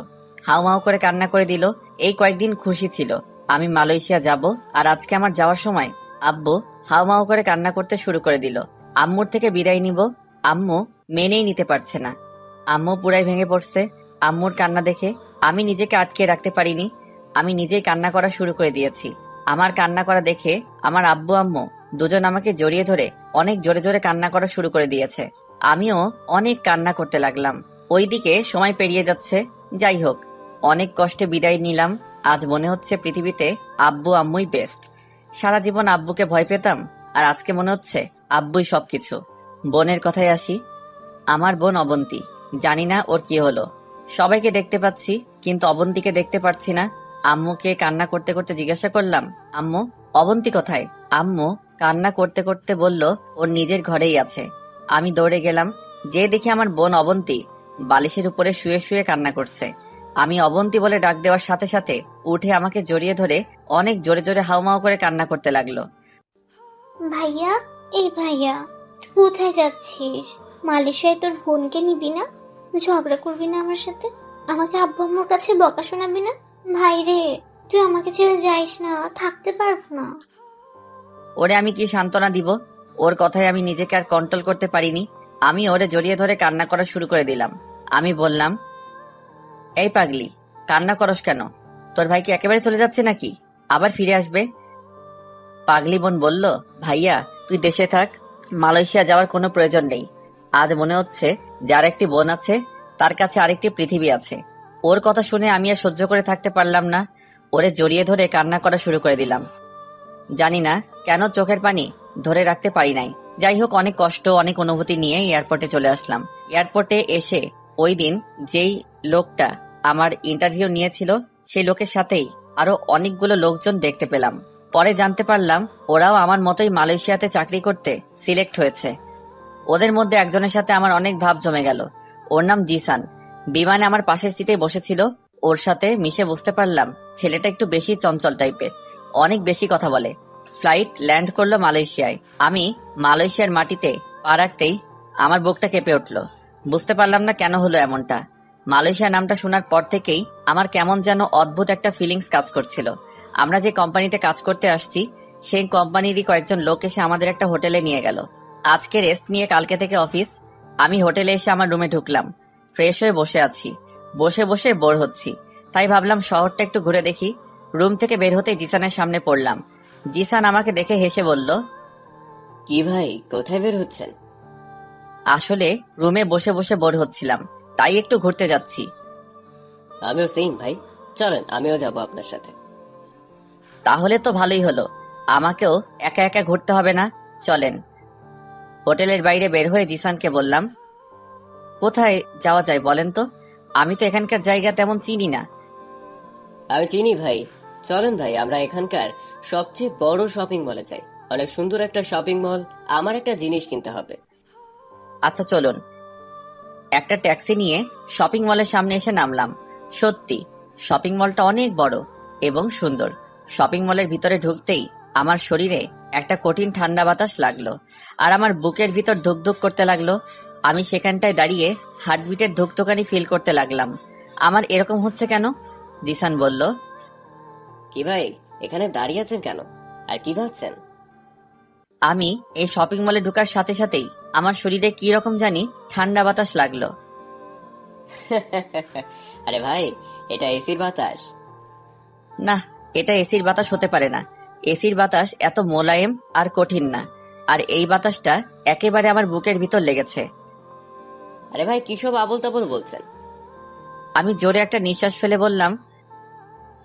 হাউমাউ করে কান্না করে দিল। এই কয়েকদিন খুশি ছিল আমি মালয়েশিয়া যাব, আর আজকে আমার যাওয়ার সময় আব্বু হাউমাউ করে কান্না করতে শুরু করে দিল। আম্মুর থেকে বিদায় নিব, আম্মু মেনেই নিতে পারছে না। আম্মু পুরাই ভেঙে পড়ছে। আম্মুর কান্না দেখে আমি নিজেকে আটকে রাখতে পারিনি, আমি নিজেই কান্না করা শুরু করে দিয়েছি। আমার কান্না করা দেখে আমার আব্বু আম্মু দুজন আমাকে জড়িয়ে ধরে অনেক জোরে জোরে কান্না করা শুরু করে দিয়েছে। আমিও অনেক কান্না করতে লাগলাম। ওইদিকে সময় পেরিয়ে যাচ্ছে। যাই হোক, অনেক কষ্টে বিদায় নিলাম। আজ মনে হচ্ছে পৃথিবীতে আব্বু আম্মুই বেস্ট। সারা জীবন আব্বুকে ভয় পেতাম, আর আজকে মনে হচ্ছে আব্বুই সবকিছু। বোনের কথায় আসি, আমার বোন অবন্তী, জানি না ওর কি হলো। সবাইকে দেখতে পাচ্ছি কিন্তু অবন্তীকে দেখতে পাচ্ছি না। আম্মুকে কান্না করতে করতে জিজ্ঞাসা করলাম, আম্মু অবন্তী কোথায়? আম্মু কান্না করতে করতে বলল ওর নিজের ঘরেই আছে। আমি দৌড়ে গেলাম, যে দেখি আমার বোন অবন্তী বালিশের উপরে শুয়ে শুয়ে কান্না করছে। আমি অবন্তী বলে ডাক দেওয়ার সাথে সাথে উঠে আমাকে জড়িয়ে ধরে অনেক জোরে জোরে হাউমাউ করে কান্না করতে লাগলো। ভাইয়া, এই ভাইয়া, তুই কোথায় যাচ্ছিস? মালয়েশিয়ায় তোর বোনকে নিবি না? ঝগড়া করবি না আমার সাথে? আমাকে আব্বু আম্মুর কাছে বকা শোনাবি না? ভাই রে, তুই আমাকে ছেড়ে যাইস না, থাকতে পারবো না। ওরে আমি কি সান্ত্বনা দিব? ওর কথায় আমি নিজেকে আর কন্ট্রোল করতে পারিনি। আমি ওরে জড়িয়ে ধরে কান্না করা শুরু করে দিলাম। আমি বললাম, এই পাগলি, কান্না করস কেন? তোর ভাই কি একেবারে চলে যাচ্ছে নাকি? আবার ফিরে আসবে? পাগলি বোন বলল, ভাইয়া তুই দেশে থাক, মালয়েশিয়া যাওয়ার কোনো প্রয়োজন নেই। আজ মনে হচ্ছে যার একটি বোন আছে তার কাছে আরেকটি পৃথিবী আছে। ওর কথা শুনে আমি আর সহ্য করে থাকতে পারলাম না, ওরে জড়িয়ে ধরে কান্না করা শুরু করে দিলাম। জানি না কেন চোখের পানি ধরে রাখতে পারি নাই। যাই হোক, অনেক কষ্ট অনেক অনুভূতি নিয়ে এয়ারপোর্টে চলে আসলাম। এয়ারপোর্টে এসে ওই দিন যেই লোকটা আমার ইন্টারভিউ নিয়েছিল সেই লোকের সাথেই আরো অনেকগুলো লোকজন দেখতে পেলাম। পরে জানতে পারলাম ওরাও আমার মতোই মালয়েশিয়াতে চাকরি করতে সিলেক্ট হয়েছে। ওদের মধ্যে একজনের সাথে আমার অনেক ভাব জমে গেল। ওর নাম জিসান। বিমানে আমার পাশের সিটে বসেছিল। ওর সাথে মিশে বুঝতে পারলাম ছেলেটা একটু বেশি চঞ্চল টাইপের, অনেক বেশি কথা বলে। ফ্লাইট ল্যান্ড করলো মালয়েশিয়ায়। আমি মালয়েশিয়ার মাটিতে পা রাখতেই আমার বুকটা কেঁপে উঠল। বুঝতে পারলাম না কেন হলো এমনটা। মালয়েশিয়া নামটা শোনার পর থেকেই আমার কেমন যেন অদ্ভুত একটা ফিলিংস কাজ করছিল। আমরা যে কোম্পানিতে কাজ করতে আসছি সেই কোম্পানিরই কয়েকজন লোক এসে আমাদের একটা হোটেলে নিয়ে গেল। আজকে রেস্ট নিয়ে কালকে থেকে অফিস। আমি হোটেলে এসে আমার রুমে ঢুকলাম, ফ্রেশ হয়ে বসে আছি। বসে বসে বোর হচ্ছি, তাই ভাবলাম শহরটা একটু ঘুরে দেখি। রুম থেকে বের হতে জিসানের সামনে পড়লাম। জিসান আমাকে দেখে হেসে বলল, কি ভাই, কোথায় বের হচ্ছেন? আসলে রুমে বসে বসে বোর হচ্ছিলাম, তাই একটু ঘুরতে যাচ্ছি। আমিও সেম ভাই, চলেন আমিও যাব আপনার সাথে। তাহলে তো ভালোই হলো, আমাকেও একা একা ঘুরতে হবে না, চলেন। হোটেলের বাইরে বের হয়ে জিসানকে বললাম, কোথায় যাওয়া যায় বলেন তো? আমি তো এখানকার জায়গা তেমন চিনি না। আমি চিনি ভাই, চলেন ভাই আমরা এখানকার সবচেয়ে বড় শপিং মলে যাই। অনেক সুন্দর একটা শপিং মল, আমার একটা জিনিস কিনতে হবে। আচ্ছা চলুন। একটা ট্যাক্সি নিয়ে শপিং মলের সামনে এসে নামলাম। সত্যি শপিং মলটা অনেক বড় এবং সুন্দর। শপিং মলের ভিতরে ঢুকতেই আমার শরীরে একটা কঠিন ঠান্ডা বাতাস লাগলো, আর আমার বুকের ভিতর ধুকধুক করতে লাগলো। আমি সেখানটায় দাঁড়িয়ে হার্টবিটের ধুকধুকানি ফিল করতে লাগলাম। আমার এরকম হচ্ছে কেন? জিসান বলল, কি ভাই এখানে দাঁড়িয়ে আছেন কেন, আর কি ভাবছেন? আমি এই শপিং মলে ঢোকার সাথে সাথেই আমার শরীরে কি রকম জানি ঠান্ডা বাতাস লাগলো। আরে ভাই, এটা এসির বাতাস। না, এটা এসির বাতাস হতে পারে না। এসির বাতাস এত মোলায়েম আর কঠিন না, আর এই বাতাসটা একেবারে আমার বুকের ভিতর লেগেছে। আরে ভাই কি সব আবোল তাবোল বলছেন? আমি জোরে একটা নিঃশ্বাস ফেলে বললাম,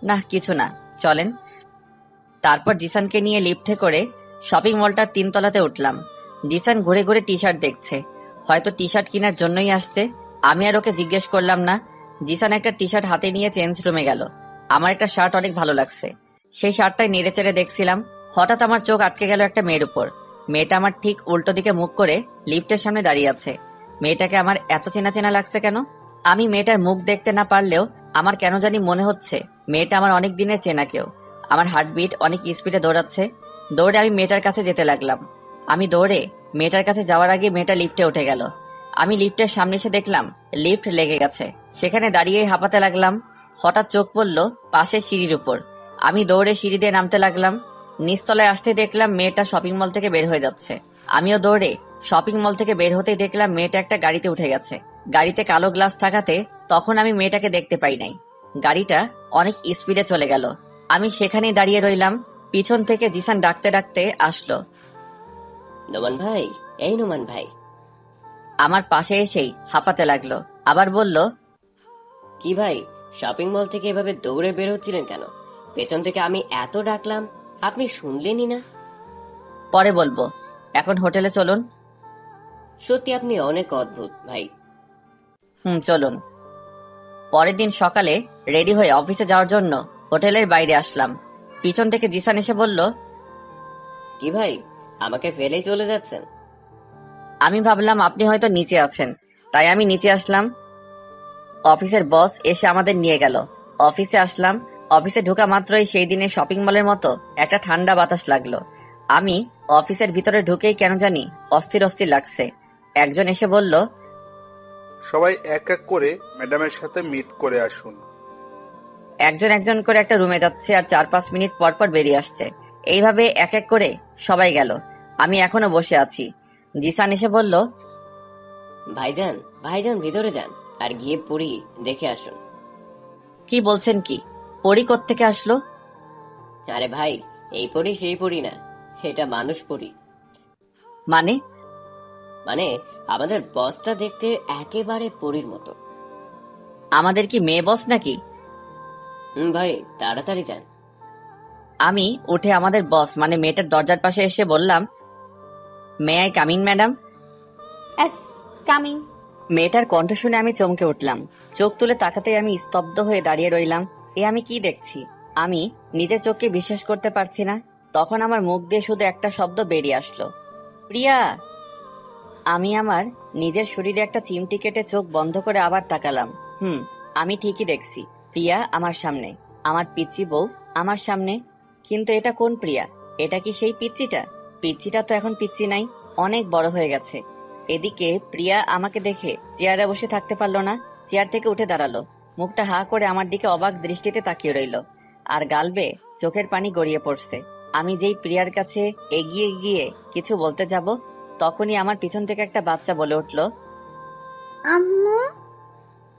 না কিছু না, চলেন। তারপর জিসানকে নিয়ে লিফটে করে শপিং মলটার 3 তলাতে উঠলাম। জিসান ঘুরে ঘুরে টি শার্ট দেখছে, হয়তো টি শার্ট কেনার জন্যই আসছে। আমি আর ওকে জিজ্ঞেস করলাম না। জিসান একটা টি শার্ট হাতে নিয়ে চেঞ্জ রুমে গেল। আমার একটা শার্ট অনেক ভালো লাগছে, সেই শার্টটাই নেড়ে চেড়ে দেখছিলাম। হঠাৎ আমার চোখ আটকে গেল একটা মেয়ের উপর। মেয়েটা আমার ঠিক উল্টো দিকে মুখ করে লিফটের সামনে দাঁড়িয়ে আছে। মেয়েটাকে আমার এত চেনা চেনা লাগছে কেন? আমি মেয়েটার মুখ দেখতে না পারলেও আমার কেন জানি মনে হচ্ছে মেয়েটা আমার অনেক দিনের চেনা কেউ। আমার হার্টবিট অনেক স্পিডে দৌড়াচ্ছে। দৌড়ে আমি মেয়েটার কাছে যেতে লাগলাম। আমি দৌড়ে মেয়েটার কাছে যাওয়ার আগে মেয়েটা লিফটে উঠে গেল। আমি লিফটের সামনে এসে দেখলাম লিফট লেগে গেছে। সেখানে দাঁড়িয়ে হাঁপাতে লাগলাম। হঠাৎ চোখ পড়ল পাশের সিঁড়ির উপর। আমি দৌড়ে সিঁড়ি দিয়ে নামতে লাগলাম। নিচতলায় আসতে দেখলাম মেয়েটা শপিং মল থেকে বের হয়ে যাচ্ছে। আমিও দৌড়ে শপিং মল থেকে বের হতেই দেখলাম মেয়েটা একটা গাড়িতে উঠে গেছে। গাড়িতে কালো গ্লাস থাকাতে তখন আমি মেয়েটাকে দেখতে পাই নাই। গাড়িটা অনেক স্পিডে চলে গেল। আমি সেখানেই দাঁড়িয়ে রইলাম। পিছন থেকে জিসান ডাকতে ডাকতে আসলো। নোমান ভাই, এই নোমান ভাই। আমার পাশে এসেই হাঁপাতে লাগলো। আবার বলল, কি ভাই, শপিং মল থেকে এভাবে দৌড়ে বের হচ্ছিলেন কেন? পেছন থেকে আমি এত ডাকলাম, আপনি শুনলেনই না। পরে বলবো, এখন হোটেলে চলুন। সত্যি আপনি অনেক অদ্ভুত ভাই। চলুন। পরের দিন সকালে রেডি হয়ে অফিসে যাওয়ার জন্য হোটেলের বাইরে আসলাম। পিছন থেকে জিসান এসে বলল, কি ভাই, আমাকে ফেলেই চলে যাচ্ছেন? আমি ভাবলাম আপনি হয়তো নিচে আছেন, তাই আমি নিচে আসলাম। অফিসের বস এসে আমাদের নিয়ে গেল। অফিসে আসলাম। অফিসে ঢোকা মাত্রই সেই দিনে শপিং মলের মতো একটা ঠান্ডা বাতাস লাগলো। আমি অফিসের ভিতরে ঢুকেই কেন জানি অস্থির অস্থির লাগছে। একজন এসে বলল, সবাই এক এক করে ম্যাডামের সাথে মিট করে আসুন। একজন একজন করে একটা রুমে যাচ্ছে আর 4-5 মিনিট পর পর বেরিয়ে আসছে। এইভাবে এক এক করে সবাই গেল। আমি এখনো বসে আছি। জিসান এসে বলল, ভাইজান ভাইজান ভিতরে যান আর গিয়ে পড়ি দেখে আসুন। কি বলছেন? কি পরি কোত্থেকে আসলো? আরে ভাই, এই পড়ি সেই পড়ি না, এটা মানুষ পড়ি। মানে? মানে আমাদের বসটা দেখতে একেবারে পরীর মতো। আমাদের কি মেয়ে বস নাকি? ভাই তাড়াতাড়ি যান। আমি উঠে আমাদের বস মানে মেয়েটার দরজার পাশে এসে বললাম, may I coming madam? Coming. মেয়েটার কণ্ঠ শুনে আমি চমকে উঠলাম। চোখ তুলে তাকাতেই আমি স্তব্ধ হয়ে দাঁড়িয়ে রইলাম। আমি কি দেখছি? আমি নিজের চোখকে বিশ্বাস করতে পারছি না। তখন আমার মুখ দিয়ে শুধু একটা শব্দ বেরিয়ে আসলো, প্রিয়া। আমি আমার নিজের শরীরে একটা চিমটি কেটে চোখ বন্ধ করে আবার তাকালাম। আমি ঠিকই দেখছি, প্রিয়া আমার সামনে। আমার পিচ্চি বউ আমার সামনে। কিন্তু এটা কোন প্রিয়া? এটা কি সেই পিচ্চিটা? পিচ্চিটা তো এখন পিচ্চি নাই, অনেক বড় হয়ে গেছে। এদিকে প্রিয়া আমাকে দেখে চেয়ারে বসে থাকতে পারলো না। চেয়ার থেকে উঠে দাঁড়ালো। মুখটা হা করে আমার দিকে অবাক দৃষ্টিতে তাকিয়ে রইল। আর গাল বেয়ে চোখের পানি গড়িয়ে পড়ছে। আমি যেই প্রিয়ার কাছে এগিয়ে গিয়ে কিছু বলতে যাব, তখনই আমার পিছন থেকে একটা বাচ্চা বলে উঠল, আম্মু।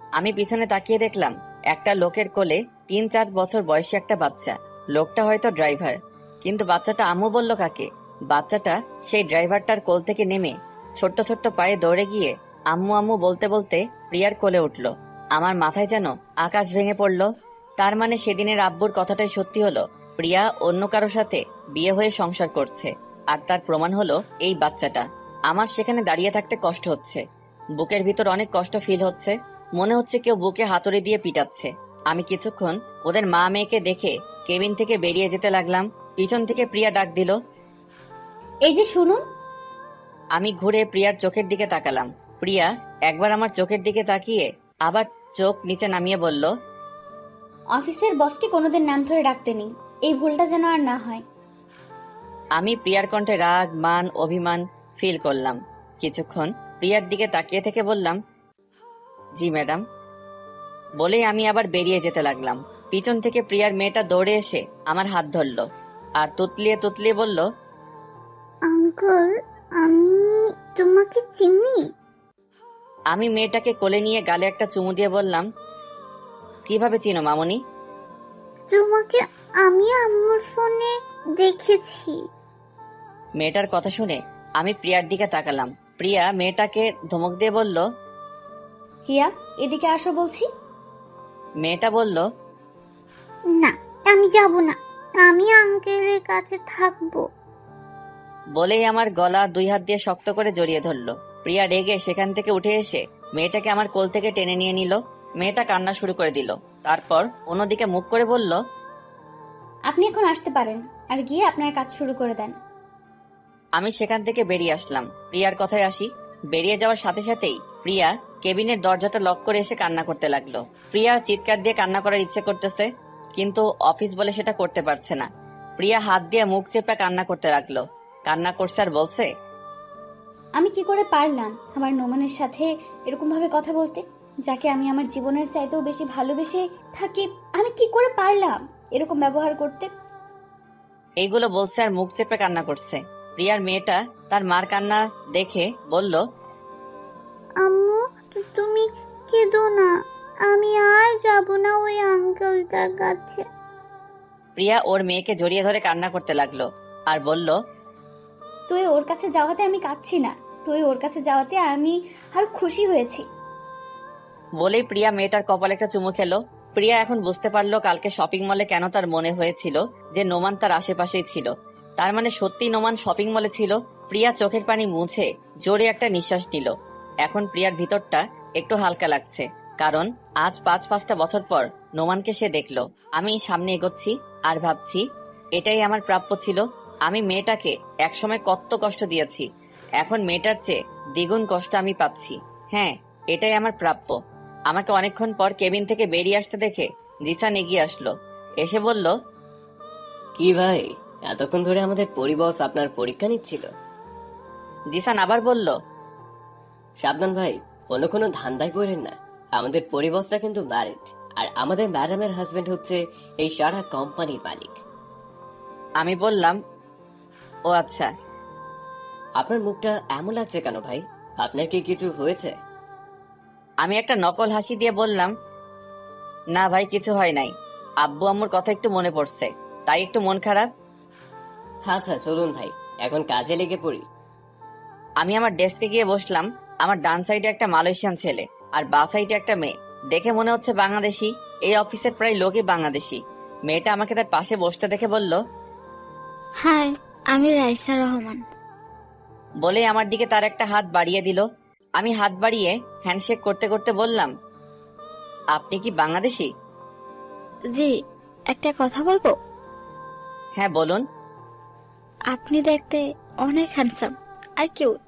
আমি পিছনে তাকিয়ে দেখলাম একটা লোকের কোলে 3-4 বছর বয়সী একটা বাচ্চা। লোকটা হয়তো ড্রাইভার, কিন্তু বাচ্চাটা আম্মু বলল কাকে? বাচ্চাটা সেই ড্রাইভারটার কোল থেকে নেমে ছোট্ট ছোট্ট পায়ে দৌড়ে গিয়ে আম্মু আম্মু বলতে বলতে প্রিয়ার কোলে উঠল। আমার মাথায় যেন আকাশ ভেঙে পড়ল। তার মানে সেদিনের আব্বুর কথাটাই সত্যি হলো, প্রিয়া অন্য কারো সাথে বিয়ে হয়ে সংসার করছে। আর তার প্রমাণ হলো এই বাচ্চাটা। আমার সেখানে দাঁড়িয়ে থাকতে কষ্ট হচ্ছে। বুকের ভিতর অনেক কষ্ট ফিল হচ্ছে। মনে হচ্ছে কেউ বুকে হাতুড়ি দিয়ে পিটাচ্ছে। আমি কিছুক্ষণ ওদের মা মেয়েকে দেখে কেবিন থেকে বেরিয়ে যেতে লাগলাম। পিছন থেকে প্রিয়া ডাক দিল, এই যে শুনুন। আমি ঘুরে প্রিয়ার চোখের দিকে তাকালাম। প্রিয়া একবার আমার চোখের দিকে তাকিয়ে আবার চোখ নিচে নামিয়ে বলল, অফিসের বসকে কোনোদিন নাম ধরে ডাকতে নেই, এই ভুলটা যেন আর না হয়। আমি প্রিয়ার কণ্ঠে রাগ, মান, অভিমান ফিল করলাম। কিছুক্ষণ প্রিয়ার দিকে তাকিয়ে থেকে বললাম, জি ম্যাডাম। বলেই আমি আবার বেরিয়ে যেতে লাগলাম। পিছন থেকে প্রিয়ার মেয়েটা দৌড়ে এসে আমার হাত ধরল আর তুতলিয়ে তুতলিয়ে বলল, আঙ্কেল, আমি তোমাকে চিনি। আমি মেয়েটাকে কোলে নিয়ে গালে একটা চুমু দিয়ে বললাম, কিভাবে চিনো মামনি? তোমাকে আমি আম্মুর ফোনে দেখেছি। মেয়েটার কথা শুনে আমি প্রিয়ার দিকে তাকালাম। প্রিয়া মেয়েটাকে ধমক দিয়ে বলল, হিয়া, এদিকে আসো বলছি। মেয়েটা বলল, না, আমি যাব না, আমি আঙ্কেলের কাছে থাকবো। বলেই আমার গলা 2 হাত দিয়ে শক্ত করে জড়িয়ে ধরলো। প্রিয়া রেগে সেখান থেকে উঠে এসে মেয়েটাকে আমার কোল থেকে টেনে নিয়ে নিল। মেয়েটা কান্না শুরু করে দিল। তারপর অন্যদিকে মুখ করে বলল, আপনি এখন আসতে পারেন আর গিয়ে আপনার কাজ শুরু করে দেন। আমি সেখান থেকে বেরিয়ে আসলাম। প্রিয়ার কথায় আসি, বেরিয়ে যাওয়ার সাথে সাথেই প্রিয়া কেবিনের দরজাটা লক করে এসে কান্না করতে লাগলো। প্রিয়া চিৎকার দিয়ে কান্না করার ইচ্ছে করতেছে, কিন্তু অফিস বলে সেটা করতে পারছে না। প্রিয়া হাত দিয়ে মুখ চেপে কান্না করতে লাগলো। কান্না করছে আর বলছে, আমি কি করে পারলাম আমার নোমানের সাথে এরকম ভাবে কথা বলতে, যাকে আমি আমার জীবনের চাইতেও বেশি ভালোবেসে থাকি। আমি কি করে পারলাম এরকম ব্যবহার করতে? এইগুলো বলছে আর মুখ চেপে কান্না করছে। প্রিয়ার মেয়েটা তার মার কান্না দেখে বলল, আম্মু তুমি কেঁদো না, আমি আর যাব না ওই আঙ্কেলটার কাছে। প্রিয়া ওর মেয়েকে জড়িয়ে ধরে কান্না করতে লাগলো আর বলল, তুই ওর কাছে যাওয়াতে আমি কাঁদছি না, তুই ওর কাছে যাওয়াতে আমি আর খুশি হয়েছি। বলেই প্রিয়া মেয়েটার কপালে একটা চুমু খেলো। প্রিয়া এখন বুঝতে পারলো কালকে শপিং মলে কেন তার মনে হয়েছিল যে নোমান তার আশেপাশেই ছিল। তার মানে সত্যি নোমান শপিং মলে ছিল। প্রিয়া চোখের পানি মুছে জোরে একটা নিঃশ্বাস নিল। এখন প্রিয়ার ভিতরটা একটু হালকা লাগছে, কারণ আজ 5-5টা বছর পর নোমানকে সে দেখলো। আমি সামনে এগোচ্ছি আর ভাবছি, এটাই আমার প্রাপ্য ছিল। আমি মেয়েটাকে একসময় কত কষ্ট দিয়েছি, এখন মেয়েটার চেয়ে দ্বিগুণ কষ্ট আমি পাচ্ছি। হ্যাঁ, এটাই আমার প্রাপ্য। আমাকে অনেকক্ষণ পর কেবিন থেকে বেরিয়ে আসতে দেখে জিসান এগিয়ে আসলো। এসে বলল, কি ভাই, এতক্ষণ ধরে আমাদের পরিবস আপনার পরীক্ষা নিচ্ছিল? জিসান আবার বলল, সাবধান ভাই, অন্য কোনো ধান্দায় পড়েন না। আমাদের পরিবসটা কিন্তু ম্যারিড, আর আমাদের ম্যাডামের হাজবেন্ড হচ্ছে এই সারা কোম্পানির মালিক। আমি বললাম, ও আচ্ছা। আপনার মুখটা এমন লাগছে কেন ভাই? আপনার কি কিছু হয়েছে? আমি একটা নকল হাসি দিয়ে বললাম, না ভাই, কিছু হয় নাই। আব্বু আম্মুর কথা একটু মনে পড়ছে, তাই একটু মন খারাপ। আচ্ছা চলুন ভাই, এখন কাজে লেগে পড়ি। আমি আমার ডেস্কে গিয়ে বসলাম। আমার ডান সাইডে একটা মালয়েশিয়ান ছেলে আর বা সাইডে একটা মেয়ে। দেখে মনে হচ্ছে বাংলাদেশি। এই অফিসের প্রায় লোকই বাংলাদেশি। মেয়েটা আমাকে তার পাশে বসতে দেখে বলল, হাই, আমি রাইসা রহমান। বলে আমার দিকে তার একটা হাত বাড়িয়ে দিল। আমি হাত বাড়িয়ে হ্যান্ডশেক করতে করতে বললাম, আপনি কি বাংলাদেশি? জি, একটা কথা বলবো? হ্যাঁ বলুন। আপনি দেখতে অনেক হ্যান্ডসাম আর কিউট।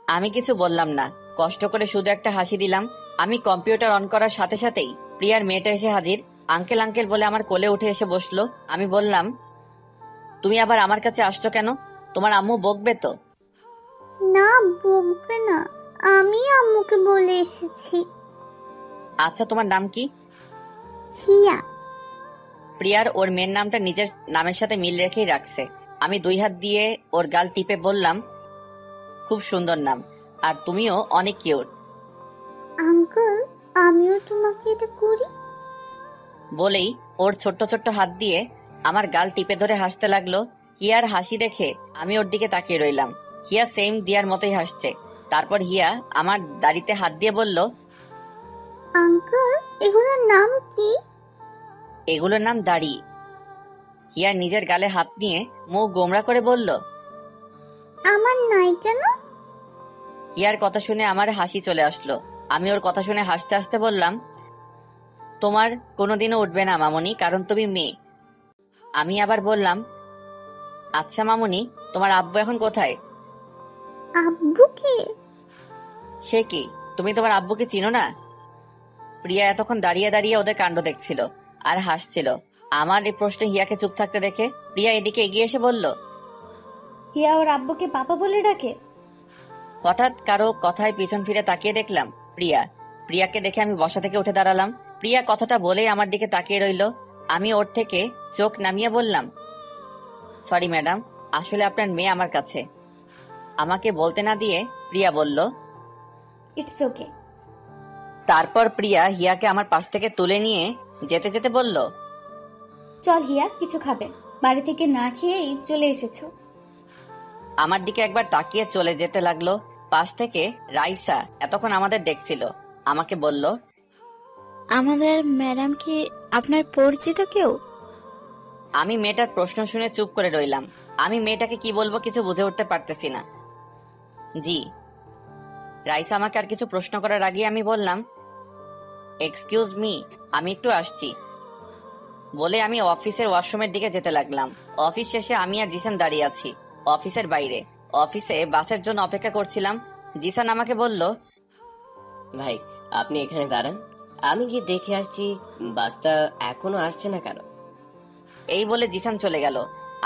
আমি কিছু বললাম না, কষ্ট করে শুধু একটা হাসি দিলাম। আমি কম্পিউটার অন করার সাথে সাথেই প্রিয়ার মেয়েটা এসে হাজির। আঙ্কেল আঙ্কেল বলে আমার কোলে উঠে এসে বসলো। আমি বললাম, তুমি আবার আমার কাছে আসছো কেন? তোমার আম্মু বকবে তো? না, বকবে না, আমি আম্মুকে বলে এসেছি। আচ্ছা, তোমার নাম কি? হিয়া। প্রিয়ার ওর মেয়ের নামটা নিজের নামের সাথে মিল রেখেই রাখছে। আমি 2 হাত দিয়ে ওর গাল টিপে বললাম, খুব সুন্দর নাম, আর তুমিও অনেক কিউট। আঙ্কেল, আমিও তোমাকে এটা করি? বলেই ওর ছোট্ট ছোট্ট হাত দিয়ে আমার গাল টিপে ধরে হাসতে লাগলো। হিয়ার হাসি দেখে আমি ওর দিকে তাকিয়ে রইলাম। হিয়া সেম দিয়ার মতোই হাসছে। তারপর হিয়া আমার দাড়িতে হাত দিয়ে বলল, আঙ্কেল, এগুলোর নাম কি? এগুলোর নাম দাড়ি। হিয়া নিজের গালে হাত নিয়ে মুখ গোমরা করে বলল, আমার নাই কেন? হিয়ার কথা শুনে আমার হাসি চলে আসলো। আমি ওর কথা শুনে হাসতে হাসতে বললাম, তোমার কোনোদিনও উঠবে না মামনি, কারণ তুমি মেয়ে। আমি আবার বললাম, আচ্ছা মামনি, তোমার আব্বু এখন কোথায়? আব্বু কে? সে কি, তুমি তোমার আব্বুকে চিনো না? প্রিয়া এতক্ষণ দাঁড়িয়ে দাঁড়িয়ে ওদের কাণ্ড দেখছিল আর হাসছিল। আমার এই প্রশ্নে হিয়াকে চুপ থাকতে দেখে প্রিয়া এদিকে এগিয়ে এসে বলল, হিয়া ওর আব্বুকে পাপা বলে ডাকে? হঠাৎ কারো কথায় পিছন ফিরে তাকিয়ে দেখলাম প্রিয়া। প্রিয়াকে দেখে আমি বসা থেকে উঠে দাঁড়ালাম। প্রিয়া কথাটা বলেই আমার দিকে তাকিয়ে রইল। আমি ওর থেকে চোখ নামিয়ে বললাম, সরি ম্যাডাম, আসলে আপনার মেয়ে আমার কাছে। আমাকে বলতে না দিয়ে প্রিয়া বলল, ইটস ওকে। তারপর প্রিয়া হিয়াকে আমার পাশ থেকে তুলে নিয়ে যেতে যেতে বলল, চল হিয়া, কিছু খাবে? বাড়ি থেকে না খেয়েই চলে এসেছো। আমার দিকে একবার তাকিয়ে চলে যেতে লাগলো। পাশ থেকে রাইসা এতক্ষণ আমাদের দেখছিল। আমাকে বলল, আমাদের ম্যাডাম কি আপনার পরিচিত কেউ? আমি মেয়েটার প্রশ্ন শুনে চুপ করে রইলাম। আমি মেয়েটাকে কি বলবো কিছু বুঝে উঠতে পারতেছি না। জি। রাইসা আমাকে আর কিছু প্রশ্ন করার আগে আমি বললাম, এক্সকিউজ মি, আমি একটু আসছি। বলে আমি অফিসের ওয়াশরুমের দিকে যেতে লাগলাম। অফিস শেষে আমি আর জিসান দাঁড়িয়ে আছি অফিসের বাইরে। অফিসে বাসের জন্য অপেক্ষা করছিলাম। জিসান আমাকে বলল, ভাই আপনি এখানে দাঁড়ান, আমি গিয়ে দেখে আসছি বাসটা এখনো আসছে না কেন। এই বলে জিসান চলে গেল।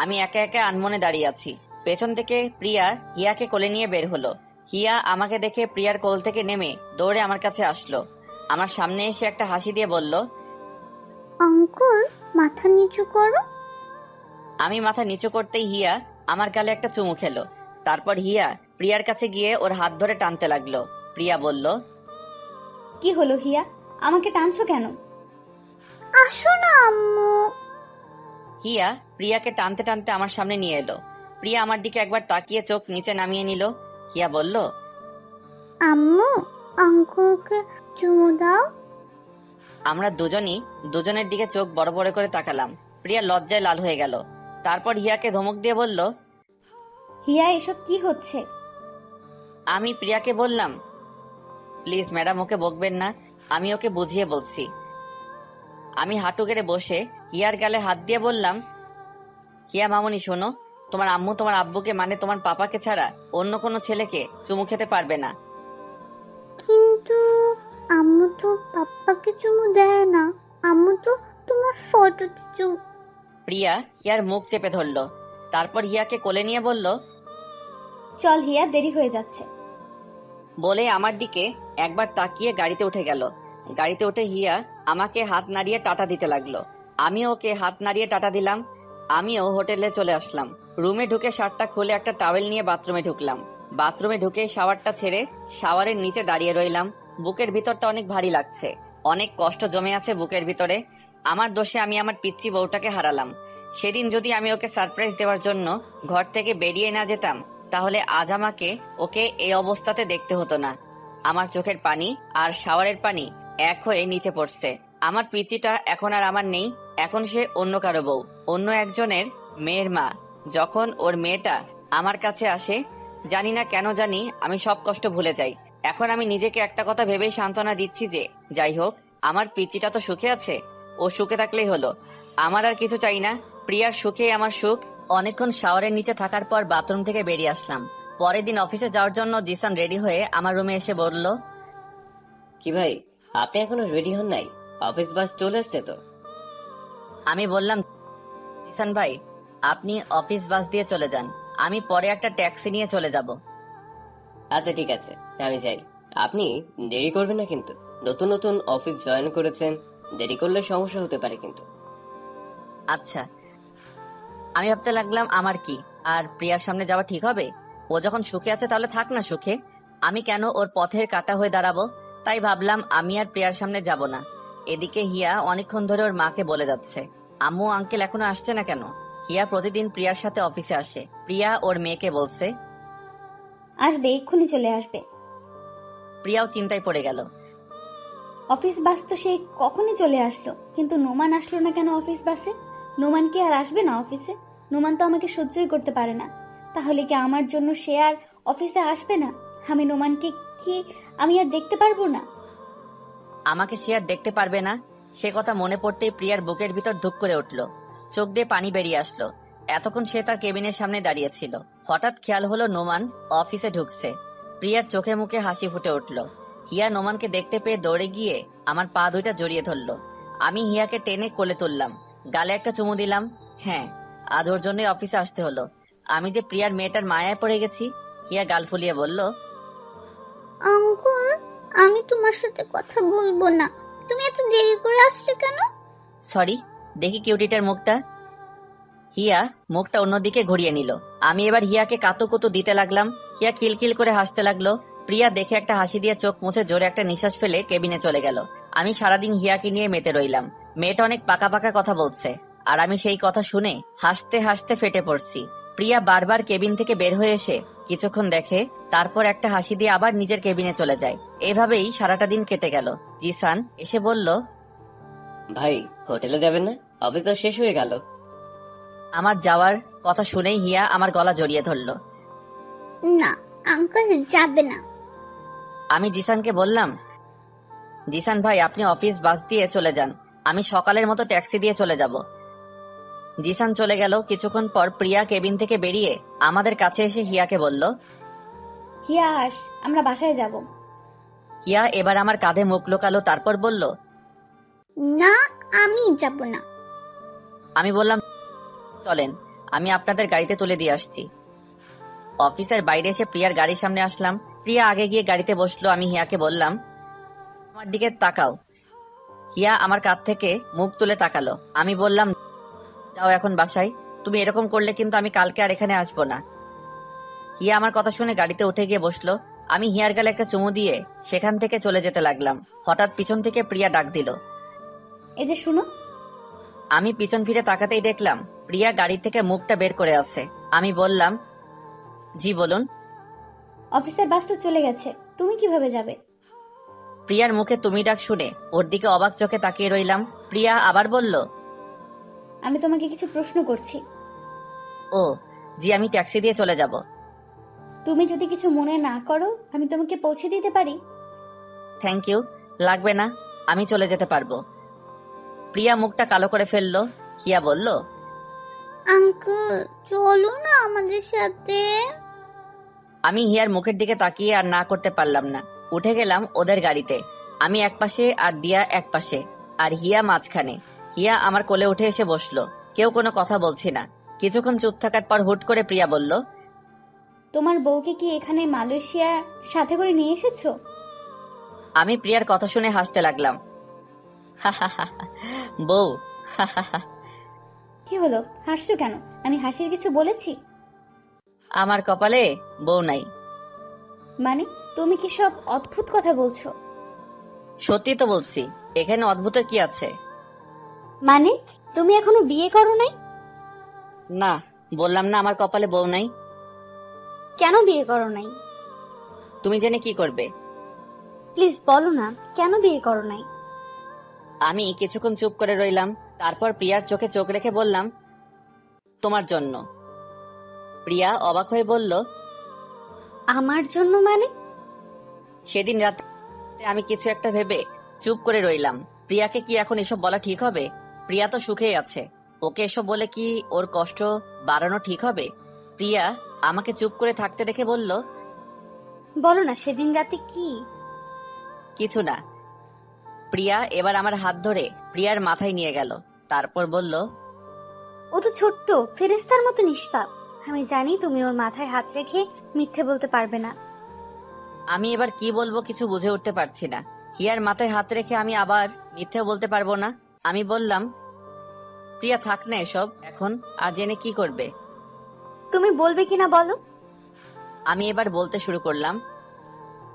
আমি একা একা আনমনে দাঁড়িয়ে আছি। পেছন থেকে প্রিয়া হিয়াকে কোলে নিয়ে বের হলো। হিয়া আমাকে দেখে প্রিয়ার কোল থেকে নেমে দৌড়ে আমার কাছে আসলো। আমার সামনে এসে একটা হাসি দিয়ে বলল, আঙ্কেল মাথা নিচু করো। আমি মাথা নিচু করতেই হিয়া আমার গালে একটা চুমু খেলো। তারপর হিয়া প্রিয়ার কাছে গিয়ে ওর হাত ধরে টানতে লাগলো। প্রিয়া বলল, কি হলো হিয়া, আমাকে টানছো কেন? আসো না আম্মু। হিয়া প্রিয়াকে টানতে টানতে আমার সামনে নিয়ে এলো। প্রিয়া আমার দিকে একবার তাকিয়ে চোখ নিচে নামিয়ে নিল। হিয়া বলল, আম্মু আঙ্কেলকে চুমু দাও। আমরা দুজনই দুজনের দিকে চোখ বড় বড় করে তাকালাম। প্রিয়া লজ্জায় লাল হয়ে গেল। তারপর হিয়াকে ধমক দিয়ে বলল, হিয়া এসব কি হচ্ছে? আমি প্রিয়াকে বললাম, প্লিজ ম্যাডাম ওকে বকবেন না, আমি ওকে বুঝিয়ে বলছি। আমি হাঁটু গেড়ে বসে হিয়ার গালে হাত দিয়ে বললাম, হিয়া মামনি শোনো, তোমার আম্মু তোমার আব্বুকে মানে তোমার পাপাকে ছাড়া অন্য কোনো ছেলেকে চুমু খেতে পারবে না। কিন্তু আম্মু তো পাপ্পাকে চুমু দেয় না, আম্মু তো তোমার ফটোতে চুমু। প্রিয়া হিয়ার মুখ চেপে ধরলো। তারপর হিয়াকে কোলে নিয়ে বলল, চল হিয়া, দেরি হয়ে যাচ্ছে। বলে আমার দিকে একবার তাকিয়ে গাড়িতে উঠে গেল। গাড়িতে উঠে হিয়া আমাকে হাত নাড়িয়ে টাটা দিতে লাগলো। আমি ওকে হাত নাড়িয়ে টাটা দিলাম। আমিও হোটেলে চলে আসলাম। রুমে ঢুকে শার্টটা খুলে একটা টাওয়েল নিয়ে বাথরুমে ঢুকলাম। বাথরুমে ঢুকে শাওয়ারটা ছেড়ে শাওয়ারের নিচে দাঁড়িয়ে রইলাম। বুকের ভিতরটা অনেক ভারী লাগছে, অনেক কষ্ট জমে আছে বুকের ভিতরে। আমার দোষে আমি আমার পিচ্চি বউটাকে হারালাম। সেদিন যদি আমি ওকে সারপ্রাইজ দেওয়ার জন্য ঘর থেকে বেরিয়ে না যেতাম, তাহলে আজ আমাকে ওকে এই অবস্থাতে দেখতে হতো না। আমার চোখের পানি আর শাওয়ারের পানি এক হয়ে নিচে পড়ছে। আমার পিচিটা এখন আর আমার নেই, এখন সে অন্য কারো বউ, অন্য একজনের মেয়ের মা। যখন ওর মেয়েটা আমার কাছে আসে, জানি না কেন জানি আমি সব কষ্ট ভুলে যাই। এখন আমি নিজেকে একটা কথা ভেবেই সান্ত্বনা দিচ্ছি যে যাই হোক, আমার পিচিটা তো সুখে আছে, ও সুখে থাকলেই হলো। আমার আর কিছু চাই না, প্রিয়ার সুখেই আমার সুখ। অনেকক্ষণ শাওয়ারের নিচে থাকার পর বাথরুম থেকে বেরিয়ে আসলাম। পরের দিন অফিসে যাওয়ার জন্য জিসান রেডি হয়ে আমার রুমে এসে বলল, কি ভাই আপনি এখনো রেডি হন নাই? অফিস বাস চলে আসছে তো। আমি বললাম, জিসান ভাই আপনি অফিস বাস দিয়ে চলে যান, আমি পরে একটা ট্যাক্সি নিয়ে চলে যাব। আচ্ছা ঠিক আছে, আমি যাই। আপনি দেরি করবেন না কিন্তু, নতুন নতুন অফিস জয়েন করেছেন, দেরি করলে সমস্যা হতে পারে কিন্তু। আচ্ছা। আমি ভাবতে লাগলাম আমার কি আর প্রিয়ার সামনে যাওয়া ঠিক হবে? ও যখন সুখে আছে তাহলে থাক না সুখে, আমি কেন ওর পথের কাঁটা হয়ে দাঁড়াবো? তাই ভাবলাম আমি আর প্রিয়ার সামনে যাব না। এদিকে হিয়া অনেকক্ষণ ধরে ওর মাকে বলে যাচ্ছে, আম্মু আঙ্কেল এখনো আসছে না কেন? হিয়া প্রতিদিন প্রিয়ার সাথে অফিসে আসে। প্রিয়া ওর মেয়েকে বলছে, আসবে, এক্ষুনি চলে আসবে। প্রিয়াও চিন্তায় পড়ে গেল। অফিস বাস তো সেই কখনই চলে আসলো, কিন্তু নোমান আসলো না কেন অফিস বাসে? নোমান কি আর আসবে না অফিসে? নোমান তো আমাকে সহ্যই করতে পারে না। তাহলে কি আমার জন্য সে আর অফিসে আসবে না? আমি নোমানকে কি আমি আর দেখতে পারবো না? আমাকে সে আর দেখতে পারবে না, সে কথা মনে পড়তেই প্রিয়ার বুকের ভিতর ধুক করে উঠল, চোখ দিয়ে পানি বেরিয়ে আসলো। এতক্ষণ সে তার কেবিনের সামনে দাঁড়িয়েছিল। হঠাৎ খেয়াল হলো নোমান অফিসে ঢুকছে। প্রিয়ার চোখে মুখে হাসি ফুটে উঠল। হিয়া নোমানকে দেখতে পেয়ে দৌড়ে গিয়ে আমার পা দুইটা জড়িয়ে ধরলো। আমি হিয়াকে টেনে কোলে তুললাম, গালে একটা চুমু দিলাম। হ্যাঁ, আজ ওর জন্যই অফিসে আসতে হলো। আমি যে প্রিয়ার মেয়েটার মায়ায় পড়ে গেছি। হিয়া গাল ফুলিয়ে বলল, আঙ্কেল আমি তোমার সাথে কথা বলবো না, তুমি এত দেরি করে আসলে কেন? সরি। দেখি কিউটিটার মুখটা। হিয়া মুখটা অন্যদিকে ঘুরিয়ে নিল। আমি এবার হিয়াকে কাতুকুতু দিতে লাগলাম। হিয়া খিলখিল করে হাসতে লাগলো। প্রিয়া দেখে একটা হাসি দিয়ে চোখ মুছে জোরে একটা নিঃশ্বাস ফেলে কেবিনে চলে গেল। আমি সারাদিন হিয়াকে নিয়ে মেতে রইলাম। মেয়েটা অনেক পাকা পাকা কথা বলছে, আর আমি সেই কথা শুনে হাসতে হাসতে ফেটে পড়ছি। প্রিয়া বারবার কেবিন থেকে বের হয়ে এসে কিছুক্ষণ দেখে, তারপর একটা হাসি দিয়ে আবার নিজের কেবিনে চলে যায়। এভাবেই সারাটা দিন কেটে গেল। জিসান এসে বলল, ভাই হোটেলে যাবেন না? অফিস তো শেষ হয়ে গেল। আমার যাওয়ার কথা শুনেই হিয়া আমার গলা জড়িয়ে ধরল। না আঙ্কেল যাবে না। আমি জিসানকে বললাম, জিসান ভাই আপনি অফিস বাস দিয়ে চলে যান, আমি সকালের মতো ট্যাক্সি দিয়ে চলে যাব। জিসান চলে গেল। কিছুক্ষণ পর প্রিয়া কেবিন থেকে বেরিয়ে আমাদের কাছে এসে হিয়াকে বলল, হিয়া আস, আমরা বাসায় যাব। হিয়া এবার আমার কাঁধে মুখ লোকালো, তারপর বলল, না, আমি যাব না। আমি বললাম চলেন, আমি আপনাদের গাড়িতে তুলে দিয়ে আসছি। অফিসের বাইরে এসে প্রিয়ার গাড়ির সামনে আসলাম। প্রিয়া আগে গিয়ে গাড়িতে বসলো। আমি হিয়াকে বললাম, আমার দিকে তাকাও। হিয়া আমার কাঁধ থেকে মুখ তুলে তাকালো। আমি বললাম, যাও এখন বাসায়, তুমি এরকম করলে কিন্তু আমি কালকে আর এখানে আসবো না। হিয়া আমার কথা শুনে গাড়িতে উঠে গিয়ে বসলো। আমি হিয়ার গালে একটা চুমু দিয়ে সেখান থেকে চলে যেতে লাগলাম। হঠাৎ পিছন থেকে প্রিয়া ডাক দিল, এই যে শুনো। আমি পিছন ফিরে তাকাতেই দেখলাম প্রিয়া গাড়ি থেকে মুখটা বের করে আছে। আমি বললাম, জি বলুন। অফিসের বাস তো চলে গেছে, তুমি কিভাবে যাবে? প্রিয়ার মুখে তুমি ডাক শুনে ওর দিকে অবাক চোখে তাকিয়ে রইলাম। প্রিয়া আবার বলল, আমি তোমাকে কিছু প্রশ্ন করছি। ও জি, আমি ট্যাক্সি দিয়ে চলে যাব। তুমি যদি কিছু মনে না করো, আমি তোমাকে পৌঁছে দিতে পারি। থ্যাংক ইউ, লাগবে না, আমি চলে যেতে পারবো। প্রিয়া মুখটা কালো করে ফেললো। হিয়া বলল, আঙ্কেল চলো না আমাদের সাথে। আমি হিয়ার মুখের দিকে তাকিয়ে আর না করতে পারলাম না। উঠে গেলাম ওদের গাড়িতে। আমি এক পাশে আর দিয়া এক পাশে, আর হিয়া মাঝখানে। হিয়া আমার কোলে উঠে এসে বসলো। কেউ কোনো কথা বলছি না। কিছুক্ষণ চুপ থাকার পর হুট করে প্রিয়া বলল, তোমার বউকে কি এখানে মালয়েশিয়া সাথে করে নিয়ে এসেছো? আমি প্রিয়ার কথা শুনে হাসতে লাগলাম। বউ? কি হলো, হাসছো কেন? আমি হাসির কিছু বলেছি? আমার কপালে বউ নাই। মানে তুমি কি সব অদ্ভুত কথা বলছো? সত্যি তো বলছি, এখানে অদ্ভুতের কি আছে? মানে তুমি এখনো বিয়ে করো নাই? না, বললাম না আমার কপালে বউ নাই। কেন বিয়ে করো নাই? তুমি জেনে কি করবে? প্লিজ বলো না, কেন বিয়ে করো নাই? আমি কিছুক্ষণ চুপ করে রইলাম। তারপর প্রিয়ার চোখে চোখ রেখে বললাম, তোমার জন্য। প্রিয়া অবাক হয়ে বলল, আমার জন্য মানে? সেদিন রাতে আমি কিছু একটা ভেবে চুপ করে রইলাম। প্রিয়াকে কি এখন এসব বলা ঠিক হবে? প্রিয়া তো সুখেই আছে, ওকে এসব বলে কি ওর কষ্ট বাড়ানো ঠিক হবে? প্রিয়া আমাকে চুপ করে থাকতে দেখে বলল, বলো না সেদিন রাতে কি? কিছু না। প্রিয়া এবার আমার হাত ধরে প্রিয়ার মাথায় নিয়ে গেল। তারপর বলল, ও তো ছোট্ট ফেরেশতার মতো নিষ্পাপ। আমি জানি তুমি ওর মাথায় হাত রেখে মিথ্যে বলতে পারবে না। আমি এবার কি বলবো কিছু বুঝে উঠতে পারছি না। হিয়ার মাথায় হাত রেখে আমি আবার মিথ্যেও বলতে পারবো না। আমি বললাম, প্রিয়া থাক না এসব এখন, আর জেনে কি করবে? তুমি বলবে কিনা বলো। আমি এবার বলতে শুরু করলাম,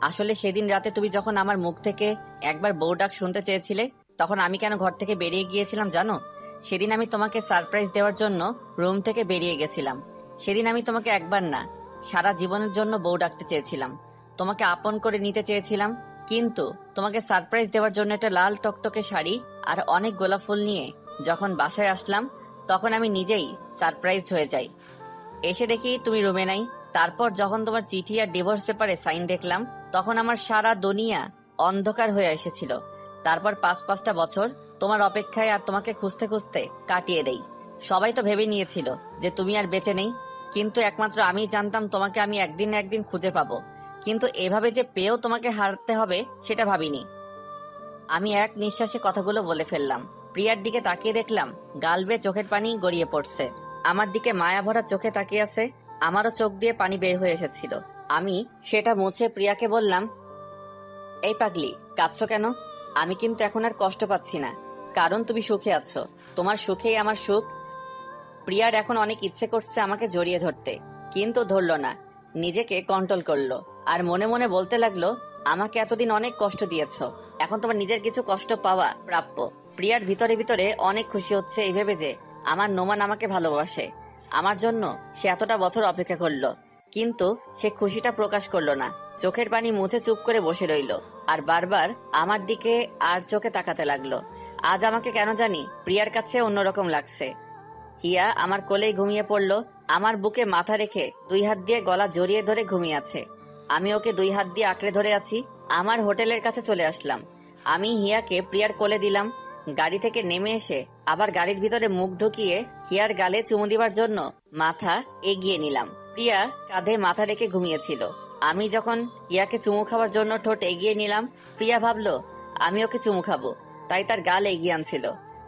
আসলে সেদিন রাতে তুমি যখন আমার মুখ থেকে একবার বউ ডাক শুনতে চেয়েছিলে, তখন আমি কেন ঘর থেকে বেরিয়ে গিয়েছিলাম জানো? সেদিন আমি তোমাকে সারপ্রাইজ দেওয়ার জন্য রুম থেকে বেরিয়ে গেছিলাম। সেদিন আমি তোমাকে একবার না, সারা জীবনের জন্য বউ ডাকতে চেয়েছিলাম, তোমাকে আপন করে নিতে চেয়েছিলাম। কিন্তু তোমাকে সারপ্রাইজ দেওয়ার জন্য একটা লাল টকটকে শাড়ি আর অনেক গোলাপ ফুল নিয়ে যখন বাসায় আসলাম, তখন আমি নিজেই সারপ্রাইজড হয়ে যাই। এসে দেখি তুমি রুমে নাই। তারপর যখন তোমার চিঠি আর ডিভোর্স পেপারে সাইন দেখলাম, তখন আমার সারা দুনিয়া অন্ধকার হয়ে এসেছিল। তারপর 5-5টা বছর তোমার অপেক্ষায় আর তোমাকে খুঁজতে খুঁজতে কাটিয়ে দেই। সবাই তো ভেবে নিয়েছিল যে তুমি আর বেঁচে নেই, কিন্তু একমাত্র আমি জানতাম তোমাকে আমি একদিন না একদিন খুঁজে পাবো। কিন্তু এভাবে যে পেয়েও তোমাকে হারতে হবে সেটা ভাবিনি। আমি এক নিঃশ্বাসে কথাগুলো বলে ফেললাম। প্রিয়ার দিকে তাকিয়ে দেখলাম গাল বেয়ে চোখের পানি গড়িয়ে পড়ছে। আমার দিকে মায়া ভরা চোখে তাকিয়ে আছে। আমারও চোখ দিয়ে পানি বের হয়ে এসেছিল। আমি সেটা মুছে প্রিয়াকে বললাম, এই পাগলি, কাঁদছো কেন? আমি কিন্তু এখন আর কষ্ট পাচ্ছি না, কারণ তুমি সুখে আছো। তোমার সুখেই আমার সুখ। প্রিয়ার এখন অনেক ইচ্ছে করছে আমাকে জড়িয়ে ধরতে, কিন্তু ধরলো না, নিজেকে কন্ট্রোল করলো। আর মনে মনে বলতে লাগলো, আমাকে এতদিন অনেক কষ্ট দিয়েছো, এখন তোমার নিজের কিছু কষ্ট পাওয়া প্রাপ্য। প্রিয়ার ভিতরে ভিতরে অনেক খুশি হচ্ছে এই ভেবে যে আমার নোমান আমাকে ভালোবাসে। আমার জন্য সে এতটা বছর অপেক্ষা করলো, কিন্তু সে খুশিটা প্রকাশ করলো না। চোখের পানি মুছে চুপ করে বসে রইলো আর বারবার আমার দিকে আর চোখে তাকাতে লাগলো। আজ আমাকে কেন জানি প্রিয়ার কাছে অন্যরকম লাগছে। হিয়া আমার কোলেই ঘুমিয়ে পড়লো। আমার বুকে মাথা রেখে 2 হাত দিয়ে গলা জড়িয়ে ধরে ঘুমিয়ে আছে। আমি ওকে 2 হাত দিয়ে আঁকড়ে ধরে আছি। আমার হোটেলের কাছে চলে আসলাম। আমি হিয়াকে প্রিয়ার কোলে দিলাম। গাড়ি থেকে নেমে এসে আবার গাড়ির ভিতরে মুখ ঢুকিয়ে হিয়ার গালে চুমু দিবার জন্য মাথা এগিয়ে নিলাম। প্রিয়া কাঁধে মাথা রেখে ঘুমিয়েছিল। আমি যখন হিয়াকে চুমু খাওয়ার জন্য ঠোঁট এগিয়ে নিলাম, প্রিয়া ভাবলো আমি ওকে চুমু খাবো, তাই তার গাল এগিয়ে আনছিল।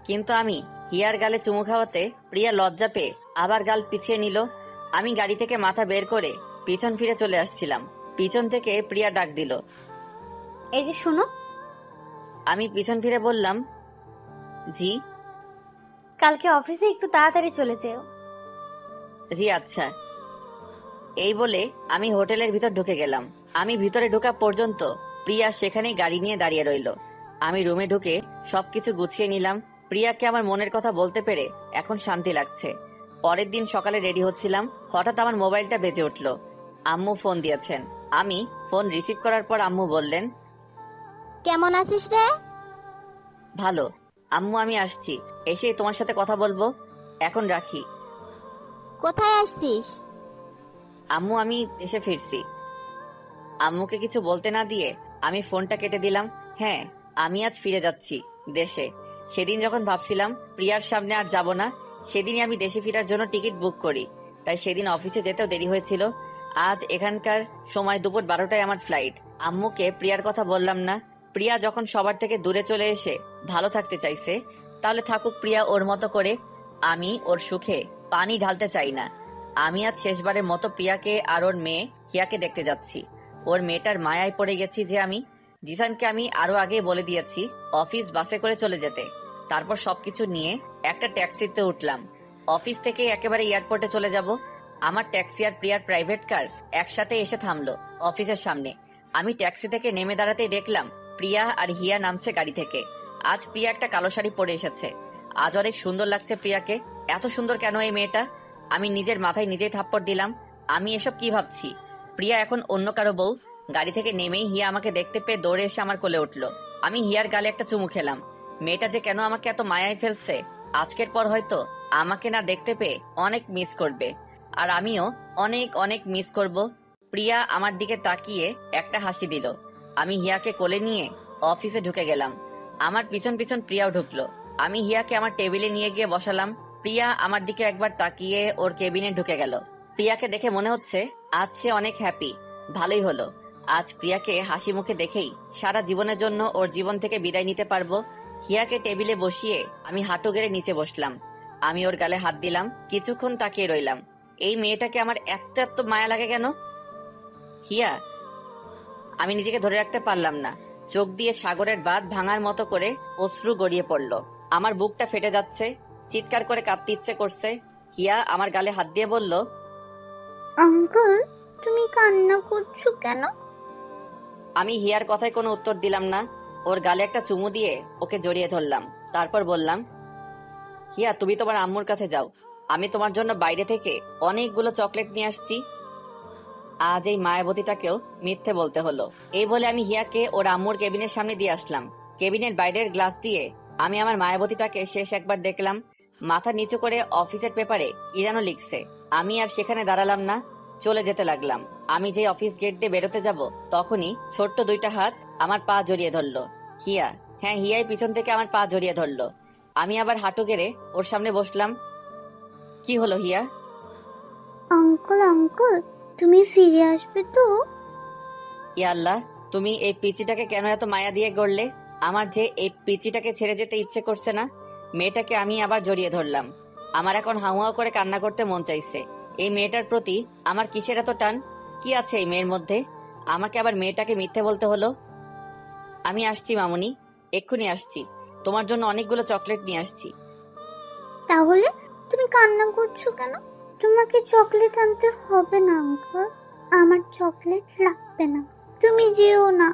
কিন্তু আমি হিয়ার গালে চুমু খাওয়াতে প্রিয়া লজ্জা পেয়ে আবার গাল পিছিয়ে নিল। আমি গাড়ি থেকে মাথা বের করে পিছন ফিরে চলে আসছিলাম। পিছন থেকে প্রিয়া ডাক দিল, এই যে শোনো। আমি পিছন ফিরে বললাম, জি। কালকে অফিসে একটু তাড়াতাড়ি চলে যেও। জি আচ্ছা। এই বলে আমি হোটেলের ভিতর ঢুকে গেলাম। আমি ভিতরে ঢোকা পর্যন্ত প্রিয়া সেখানেই গাড়ি নিয়ে দাঁড়িয়ে রইল। আমি রুমে ঢুকে সবকিছু গুছিয়ে নিলাম। প্রিয়াকে আমার মনের কথা বলতে পেরে এখন শান্তি লাগছে। পরের দিন সকালে রেডি হচ্ছিলাম, হঠাৎ আমার মোবাইলটা বেজে উঠল। আম্মু ফোন দিয়েছেন। আমি ফোন রিসিভ করার পর আম্মু বললেন, কেমন আছিস রে? ভালো আম্মু, আমি আসছি, এসে তোমার সাথে কথা বলবো, এখন রাখি। কোথায় আসছিস? আম্মু আমি দেশে ফিরছি। আম্মুকে কিছু বলতে না দিয়ে আমি ফোনটা কেটে দিলাম। হ্যাঁ, আমি আজ ফিরে যাচ্ছি দেশে। সেদিন যখন ভাবছিলাম প্রিয়ার সামনে আর যাব না, সেদিনই আমি দেশে ফেরার জন্য টিকিট বুক করি। তাই সেদিন অফিসে যেতেও দেরি হয়েছিল। আজ এখানকার সময় দুপুর 12টায় আমার ফ্লাইট। আম্মুকে প্রিয়ার কথা বললাম না। প্রিয়া যখন সবার থেকে দূরে চলে এসে ভালো থাকতে চাইছে, তাহলে থাকুক প্রিয়া ওর মতো করে। আমি ওর সুখে পানি ঢালতে চাই না। আমি আজ শেষবারের মতো প্রিয়াকে আর ওর মেয়ে হিয়াকে দেখতে যাচ্ছি। ওর মেয়েটার মায়ায় পড়ে গেছি যে আমি। জিসানকে আমি আরো আগে বলে দিয়েছি অফিস বাসে করে চলে যেতে। তারপর সবকিছু নিয়ে একটা ট্যাক্সিতে উঠলাম। অফিস থেকে একেবারে এয়ারপোর্টে চলে যাব। আমার ট্যাক্সি আর প্রিয়ার প্রাইভেট কার একসাথে এসে থামলো অফিসের সামনে। আমি ট্যাক্সি থেকে নেমে দাঁড়াতেই দেখলাম প্রিয়া আর হিয়া নামছে গাড়ি থেকে। আজ প্রিয়া একটা কালো শাড়ি পরে এসেছে। আজ অনেক সুন্দর লাগছে প্রিয়াকে। এত সুন্দর কেন এই মেয়েটা? আমি নিজের মাথায় নিজেই থাপ্পড় দিলাম। আমি এসব কি ভাবছি? প্রিয়া এখন অন্য কারো বউ। গাড়ি থেকে নেমেই হিয়া আমাকে দেখতে পেয়ে দৌড়ে এসে আমার কোলে উঠলো। আমি হিয়ার গালে একটা চুমু খেলাম। মেয়েটা যে কেন আমাকে এত মায়ায় ফেলছে, আজকের পর হয়তো আমাকে না দেখতে পেয়ে অনেক মিস করবে, আর আমিও অনেক অনেক মিস করব। প্রিয়া আমার দিকে তাকিয়ে একটা হাসি দিল। আমি হিয়াকে কোলে নিয়ে অফিসে ঢুকে গেলাম। আমার পিছন পিছন প্রিয়াও ঢুকলো। আমি হিয়াকে আমার টেবিলে নিয়ে গিয়ে বসালাম। প্রিয়া আমার দিকে একবার তাকিয়ে ওর কেবিনে ঢুকে গেল। প্রিয়াকে দেখে মনে হচ্ছে আজ সে অনেক হ্যাপি। ভালোই হলো, আজ প্রিয়াকে হাসি মুখে দেখেই সারা জীবনের জন্য ওর জীবন থেকে বিদায় নিতে পারবো। হিয়াকে টেবিলে বসিয়ে আমি হাঁটু গেড়ে নিচে বসলাম। আমি ওর গালে হাত দিলাম। কিছুক্ষণ তাকিয়ে রইলাম। এই মেয়েটাকে আমার এত এত মায়া লাগে কেন? হিয়া, আমি নিজেকে ধরে রাখতে পারলাম না। চোখ দিয়ে সাগরের বাঁধ ভাঙার মতো করে অশ্রু গড়িয়ে পড়ল। আমার বুকটা ফেটে যাচ্ছে, চিৎকার করে কাঁদতে ইচ্ছে করছে। হিয়া আমার গালে হাত দিয়ে বলল, আঙ্কেল তুমি কান্না করছো কেন? আমি হিয়ার কথায় কোনো উত্তর দিলাম না। ওর গালে একটা চুমু দিয়ে ওকে জড়িয়ে ধরলাম। তারপর বললাম, হিয়া তুমি তোমার আম্মুর কাছে যাও, আমি তোমার জন্য বাইরে থেকে অনেকগুলো চকলেট নিয়ে আসছি। আজ এই মায়াবতীটাকেও মিথ্যে বলতে হলো। এই বলে আমি হিয়াকে ওর আম্মুর কেবিনের সামনে দিয়ে আসলাম। কেবিনের বাইরের গ্লাস দিয়ে আমি আমার মায়াবতীটাকে শেষ একবার দেখলাম। মাথা নিচু করে অফিসের পেপারে কি যেন লিখছে। আমি আর সেখানে দাঁড়ালাম না, চলে যেতে লাগলাম। আমি যে অফিস গেট দিয়ে বেরোতে যাব, তখনই ছোট্ট দুইটা হাত আমার পা জড়িয়ে ধরলো। হিয়া, হ্যাঁ হিয়াই পিছন থেকে আমার পা জড়িয়ে ধরলো। আমি আবার হাঁটু গেড়ে ওর সামনে বসলাম। কি হলো হিয়া? আঙ্কেল আঙ্কেল তুমি ফিরে আসবে তো? ইয়া আল্লাহ, তুমি এই পিচিটাকে কেন এত মায়া দিয়ে গড়লে? আমার যে এই পিচিটাকে ছেড়ে যেতে ইচ্ছে করছে না। মেয়েটাকে আমি আবার জড়িয়ে ধরলাম। আমার এখন হাউহাউ করে কান্না করতে মন চাইছে। এই মেয়েটার প্রতি আমার কিসের এত টান? কি আছে এই মেয়ের মধ্যে? আমাকে আবার মেয়েটাকে মিথ্যে বলতে হলো। আমি আসছি মামুনি, এক্ষুনি আসছি। তোমার জন্য অনেকগুলো চকলেট নিয়ে আসছি। তাহলে তুমি কান্না করছো কেন? তোমাকে চকলেট আনতে হবে না আঙ্কেল, আমার চকলেট লাগবে না, তুমি যেও না।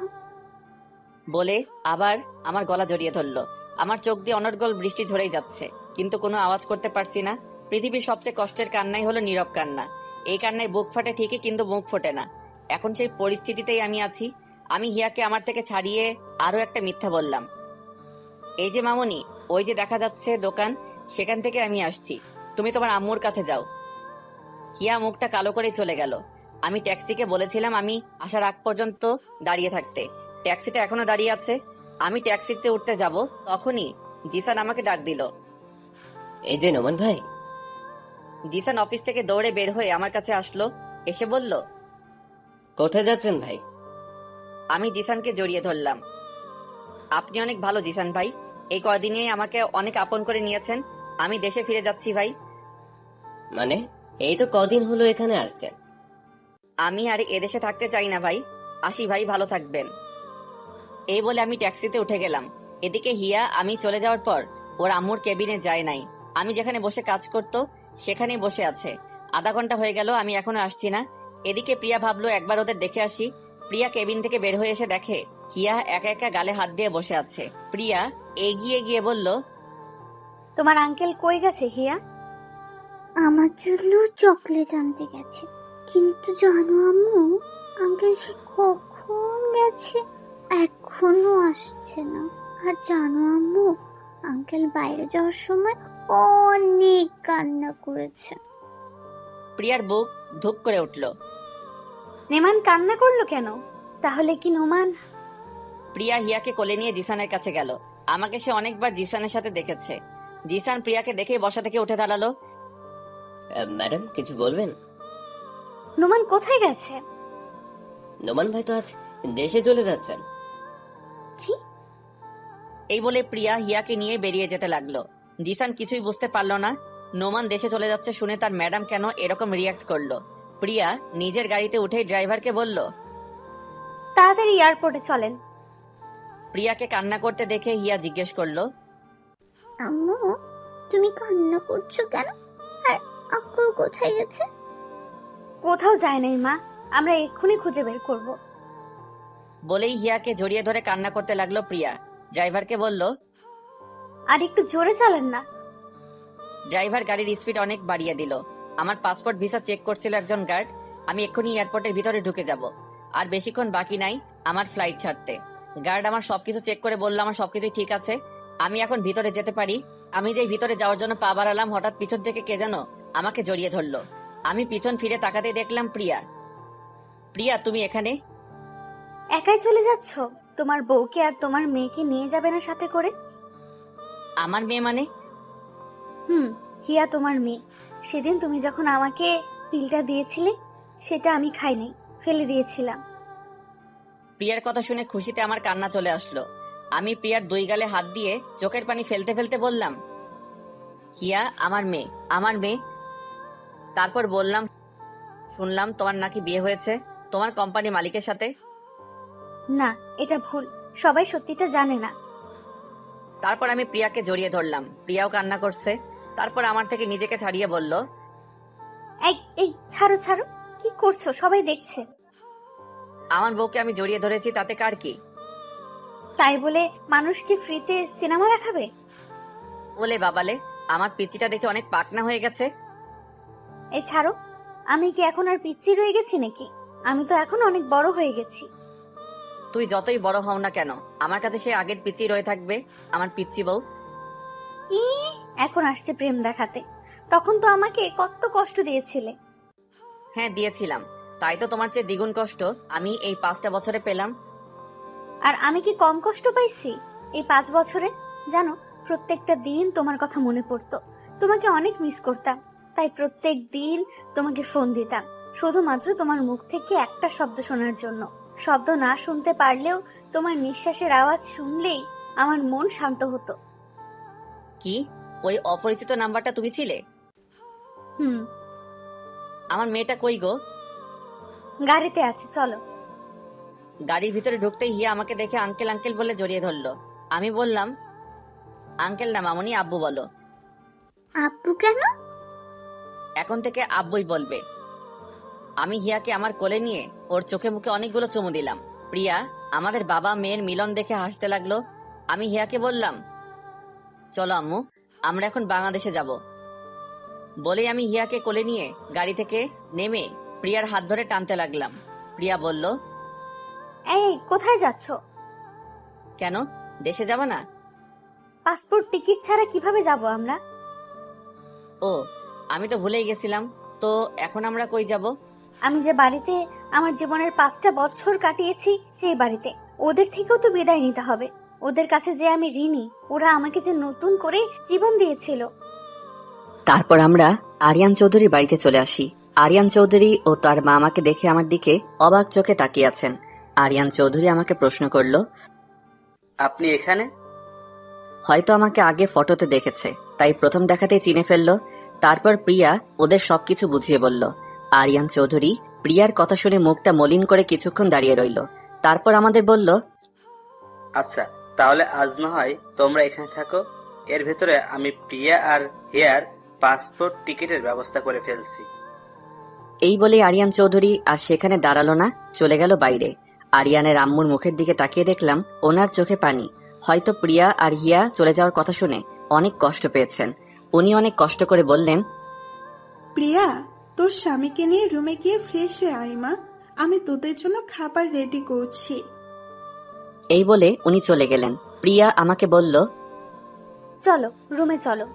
বলে আবার আমার গলা জড়িয়ে ধরলো। আমার চোখ দিয়ে অনর্গল বৃষ্টি ঝরেই যাচ্ছে, কিন্তু কোনো আওয়াজ করতে পারছি না। পৃথিবীর সবচেয়ে কষ্টের কান্নাই হলো নীরব কান্না। এই কান্নায় বুক ফাটে ঠিকই, কিন্তু মুখ ফোটে না। এখন সেই পরিস্থিতিতেই আমি আছি। আমি হিয়াকে আমার থেকে ছাড়িয়ে আরো একটা মিথ্যা বললাম। এই যে মামুনি, ওই যে দেখা যাচ্ছে দোকান, সেখান থেকে আমি আসছি। তুমি তোমার আম্মুর কাছে যাও। হিয়া মুখটা কালো করে চলে গেল। আমি ট্যাক্সিকে বলেছিলাম আমি আসার আগ পর্যন্ত দাঁড়িয়ে থাকতে। ট্যাক্সিটা এখনো দাঁড়িয়ে আছে। আমি ট্যাক্সিতে উঠতে যাব, তখনই জিসান আমাকে ডাক দিল। এই যে নোমান ভাই। জিসান অফিস থেকে দৌড়ে বের হয়ে আমার কাছে আসলো। এসে বলল, কোথায় যাচ্ছেন ভাই? আমি জিসানকে জড়িয়ে ধরলাম। আপনি অনেক ভালো জিসান ভাই, এই কয়দিনে আমাকে অনেক আপন করে নিয়েছেন। আমি দেশে ফিরে যাচ্ছি ভাই। মানে এই তো কদিন হলো এখানে আসছেন। আমি আর এদেশে থাকতে চাই না ভাই। আসি ভাই, ভালো থাকবেন। এই বলে আমি ট্যাক্সিতে উঠে গেলাম। এদিকে হিয়া আমি চলে যাওয়ার পর ওর আম্মুর কেবিনে যায় নাই। আমি যেখানে বসে কাজ করতো সেখানেই বসে আছে। আধা ঘন্টা হয়ে গেল, আমি এখনো আসছি না। এদিকে প্রিয়া ভাবলো একবার ওদের দেখে আসি। প্রিয়া কেবিন থেকে বের হয়ে এসে দেখে হিয়া একা একা গালে হাত দিয়ে বসে আছে। প্রিয়া এগিয়ে গিয়ে বলল, তোমার আঙ্কেল কই গেছে হিয়া? আমার জন্য চকলেট আনতে গেছে। কিন্তু জানো আম্মু, আঙ্কেল সে কখন গেছে, এখনো আসছে না। আর জানো আম্মু, আঙ্কেল বাইরে যাওয়ার সময় অনেক কান্না করেছে। প্রিয়ার বুক ধুক করে উঠল। নোমান কান্না করলো কেন? তাহলে কি নোমান? প্রিয়া হিয়াকে কোলে নিয়ে জিসানের কাছে গেল। আমাকে সে অনেকবার জিসানের সাথে দেখেছে। জিসান প্রিয়াকে দেখে বসা থেকে উঠে দাঁড়ালো। ম্যাডাম কিছু বলবেন? নোমান কোথায় গেছে? নোমান ভাই তো আজ দেশে চলে যাচ্ছেন। এই বলে প্রিয়া হিয়াকে নিয়ে বেরিয়ে যেতে লাগলো। জিসান কিছুই বুঝতে পারলো না। নোমান দেশে চলে যাচ্ছে শুনে তার ম্যাডাম কেন এরকম রিয়াক্ট করলো। প্রিয়া নিজের গাড়িতে উঠেই ড্রাইভারকে বলল, তাড়াতাড়ি এয়ারপোর্টে চলেন। প্রিয়াকে কান্না করতে দেখে হিয়া জিজ্ঞেস করলো, আম্মু তুমি কান্না করছো কেন? আর আঙ্কেল কোথায় গেছে? কোথাও যায় নাই মা, আমরা এক্ষুনি খুঁজে বের করব। বলেই হিয়াকে জড়িয়ে ধরে কান্না করতে লাগলো প্রিয়া। ড্রাইভারকে বলল, আর একটু জোরে চালান না। ড্রাইভার গাড়ির স্পিড অনেক বাড়িয়ে দিল। আমার পাসপোর্ট ভিসা চেক করছিল একজন গার্ড। আমি এক্ষুনি এয়ারপোর্টের ভিতরে ঢুকে যাব। আর বেশিক্ষণ বাকি নাই আমার ফ্লাইট ছাড়তে। গার্ড আমার সবকিছু চেক করে বলল আমার সবকিছুই ঠিক আছে, আমি এখন ভিতরে যেতে পারি। আমি যেই ভিতরে যাওয়ার জন্য পা বাড়ালাম, হঠাৎ পিছন থেকে কে যেন আমাকে জড়িয়ে ধরলো। আমি পিছন ফিরে তাকাতে দেখলাম প্রিয়া। প্রিয়া তুমি এখানে? একাই চলে যাচ্ছ? তোমার বউকে আর তোমার মেয়েকে নিয়ে যাবে না সাথে করে? আমার মেয়ে মানে? হিয়া তোমার মেয়ে। সেদিন তুমি যখন আমাকে পিলটা দিয়েছিলে সেটা আমি খাই নাই, ফেলে দিয়েছিলাম। প্রিয়ার কথা শুনে খুশিতে আমার কান্না চলে আসলো। আমি প্রিয়ার দুই গালে হাত দিয়ে চোখের পানি ফেলতে ফেলতে বললাম, হিয়া আমার মেয়ে, আমার মেয়ে। তারপর বললাম, শুনলাম তোমার নাকি বিয়ে হয়েছে তোমার কোম্পানি মালিকের সাথে। না, এটা ভুল, সবাই সত্যিটা জানে না। তারপর আমি প্রিয়াকে জড়িয়ে ধরলাম। প্রিয়াও কান্না করছে। তারপর আমার থেকে নিজেকে ছাড়িয়ে বলল, এই ছাড়ো ছাড়ো, কি করছো? সবাই দেখছে। আমার বউকে আমি জড়িয়ে ধরেছি, তাতে কার কি? তাই বলে মানুষকে ফ্রিতে সিনেমা দেখাবে? বলে বাবালে, আমার পিচিটা দেখে অনেক পাকনা হয়ে গেছে। এই ছাড়ো, আমি কি এখন আর পিচ্চি রয়ে গেছি নাকি? আমি তো এখন অনেক বড় হয়ে গেছি। তুই যতই বড় হও না কেন, আমার কাছে সে আগের পিচি রয়ে থাকবে, আমার পিচ্চি বউ। এখন আসছে প্রেম দেখাতে। তখন তো আমাকে কত কষ্ট দিয়েছিলে। হ্যাঁ দিয়েছিলাম, তাই তো তোমার চেয়ে দ্বিগুণ কষ্ট আমি এই 5টা বছরে পেলাম। আর আমি কি কম কষ্ট পাইছি এই 5 বছরে? জানো, প্রত্যেকটা দিন তোমার কথা মনে পড়তো, তোমাকে অনেক মিস করতাম। তাই প্রত্যেক দিন তোমাকে ফোন দিতাম, শুধুমাত্র তোমার মুখ থেকে একটা শব্দ শোনার জন্য। শব্দ না শুনতে পারলেও তোমার নিঃশ্বাসের আওয়াজ শুনলেই আমার মন শান্ত হতো। কি ওই অপরিচিত নাম্বারটা তুমি ছিলে? আমার মেয়েটা কই গো? গাড়িতে আছে, চলো। গাড়ির ভিতরে ঢুকতেই হিয়া আমাকে দেখে আঙ্কেল আঙ্কেল বলে জড়িয়ে ধরলো। আমি বললাম, আঙ্কেল না মামুনি, আব্বু বলো। আব্বু কেন? এখন থেকে আব্বুই বলবে। আমি হিয়াকে আমার কোলে নিয়ে ওর চোখে মুখে অনেকগুলো চুমু দিলাম। প্রিয়া আমাদের বাবা মেয়ের মিলন দেখে হাসতে লাগলো। আমি হিয়াকে বললাম, চলো আম্মু, আমরা এখন বাংলাদেশে যাব। বলেই আমি হিয়াকে কোলে নিয়ে গাড়ি থেকে নেমে প্রিয়ার হাত ধরে টানতে লাগলাম। প্রিয়া বলল, এই কোথায় যাচ্ছ? কেন, দেশে যাব না? পাসপোর্ট টিকিট ছাড়া কিভাবে যাব আমরা? ও, আমি তো ভুলেই গেছিলাম। তো এখন আমরা কই যাব? আমি যে বাড়িতে আমার জীবনের 5টা বছর কাটিয়েছি, সেই বাড়িতে। ওদের থেকেও তো বিদায় নিতে হবে। ওদের কাছে যে আমি ঋণী, ওরা আমাকে যে নতুন করে জীবন দিয়েছিল। তারপর আমরা আরিয়ান চৌধুরীর বাড়িতে চলে আসি। আরিয়ান চৌধুরী ও তার মা আমাকে দেখে আমার দিকে অবাক চোখে তাকিয়ে আছেন। আরিয়ান চৌধুরী আমাকে প্রশ্ন করল, আপনি এখানে? হয়তো আমাকে আগে ফটোতে দেখেছে, তাই প্রথম দেখাতেই চিনে ফেলল। তারপর প্রিয়া ওদের সবকিছু বুঝিয়ে বলল। আরিয়ান চৌধুরী প্রিয়ার কথা শুনে মুখটা মলিন করে কিছুক্ষণ দাঁড়িয়ে রইল। তারপর আমাদের বলল, আচ্ছা, তাহলে আজ না হয় তোমরা এখানে থাকো। এর ভেতরে আমি প্রিয়া আর হিয়ার পাসপোর্ট টিকিটের ব্যবস্থা করে ফেলছি। এই বলে আরিয়ান চৌধুরী আর সেখানে দাঁড়ালো না, চলে গেল বাইরে। আরিয়ানের আম্মুর মুখের দিকে তাকিয়ে দেখলাম ওনার চোখে পানি। হয়তো প্রিয়া আর হিয়া চলে যাওয়ার কথা শুনে অনেক কষ্ট পেয়েছেন। উনি অনেক কষ্ট করে বললেন, প্রিয়া, তোর স্বামীকে নিয়ে রুমে গিয়ে ফ্রেশ হয়ে আয় মা, আমি তোদের জন্য খাবার রেডি করছি। এই বলে উনি চলে গেলেন। প্রিয়া আমাকে বলল, চলো রুমে চলো।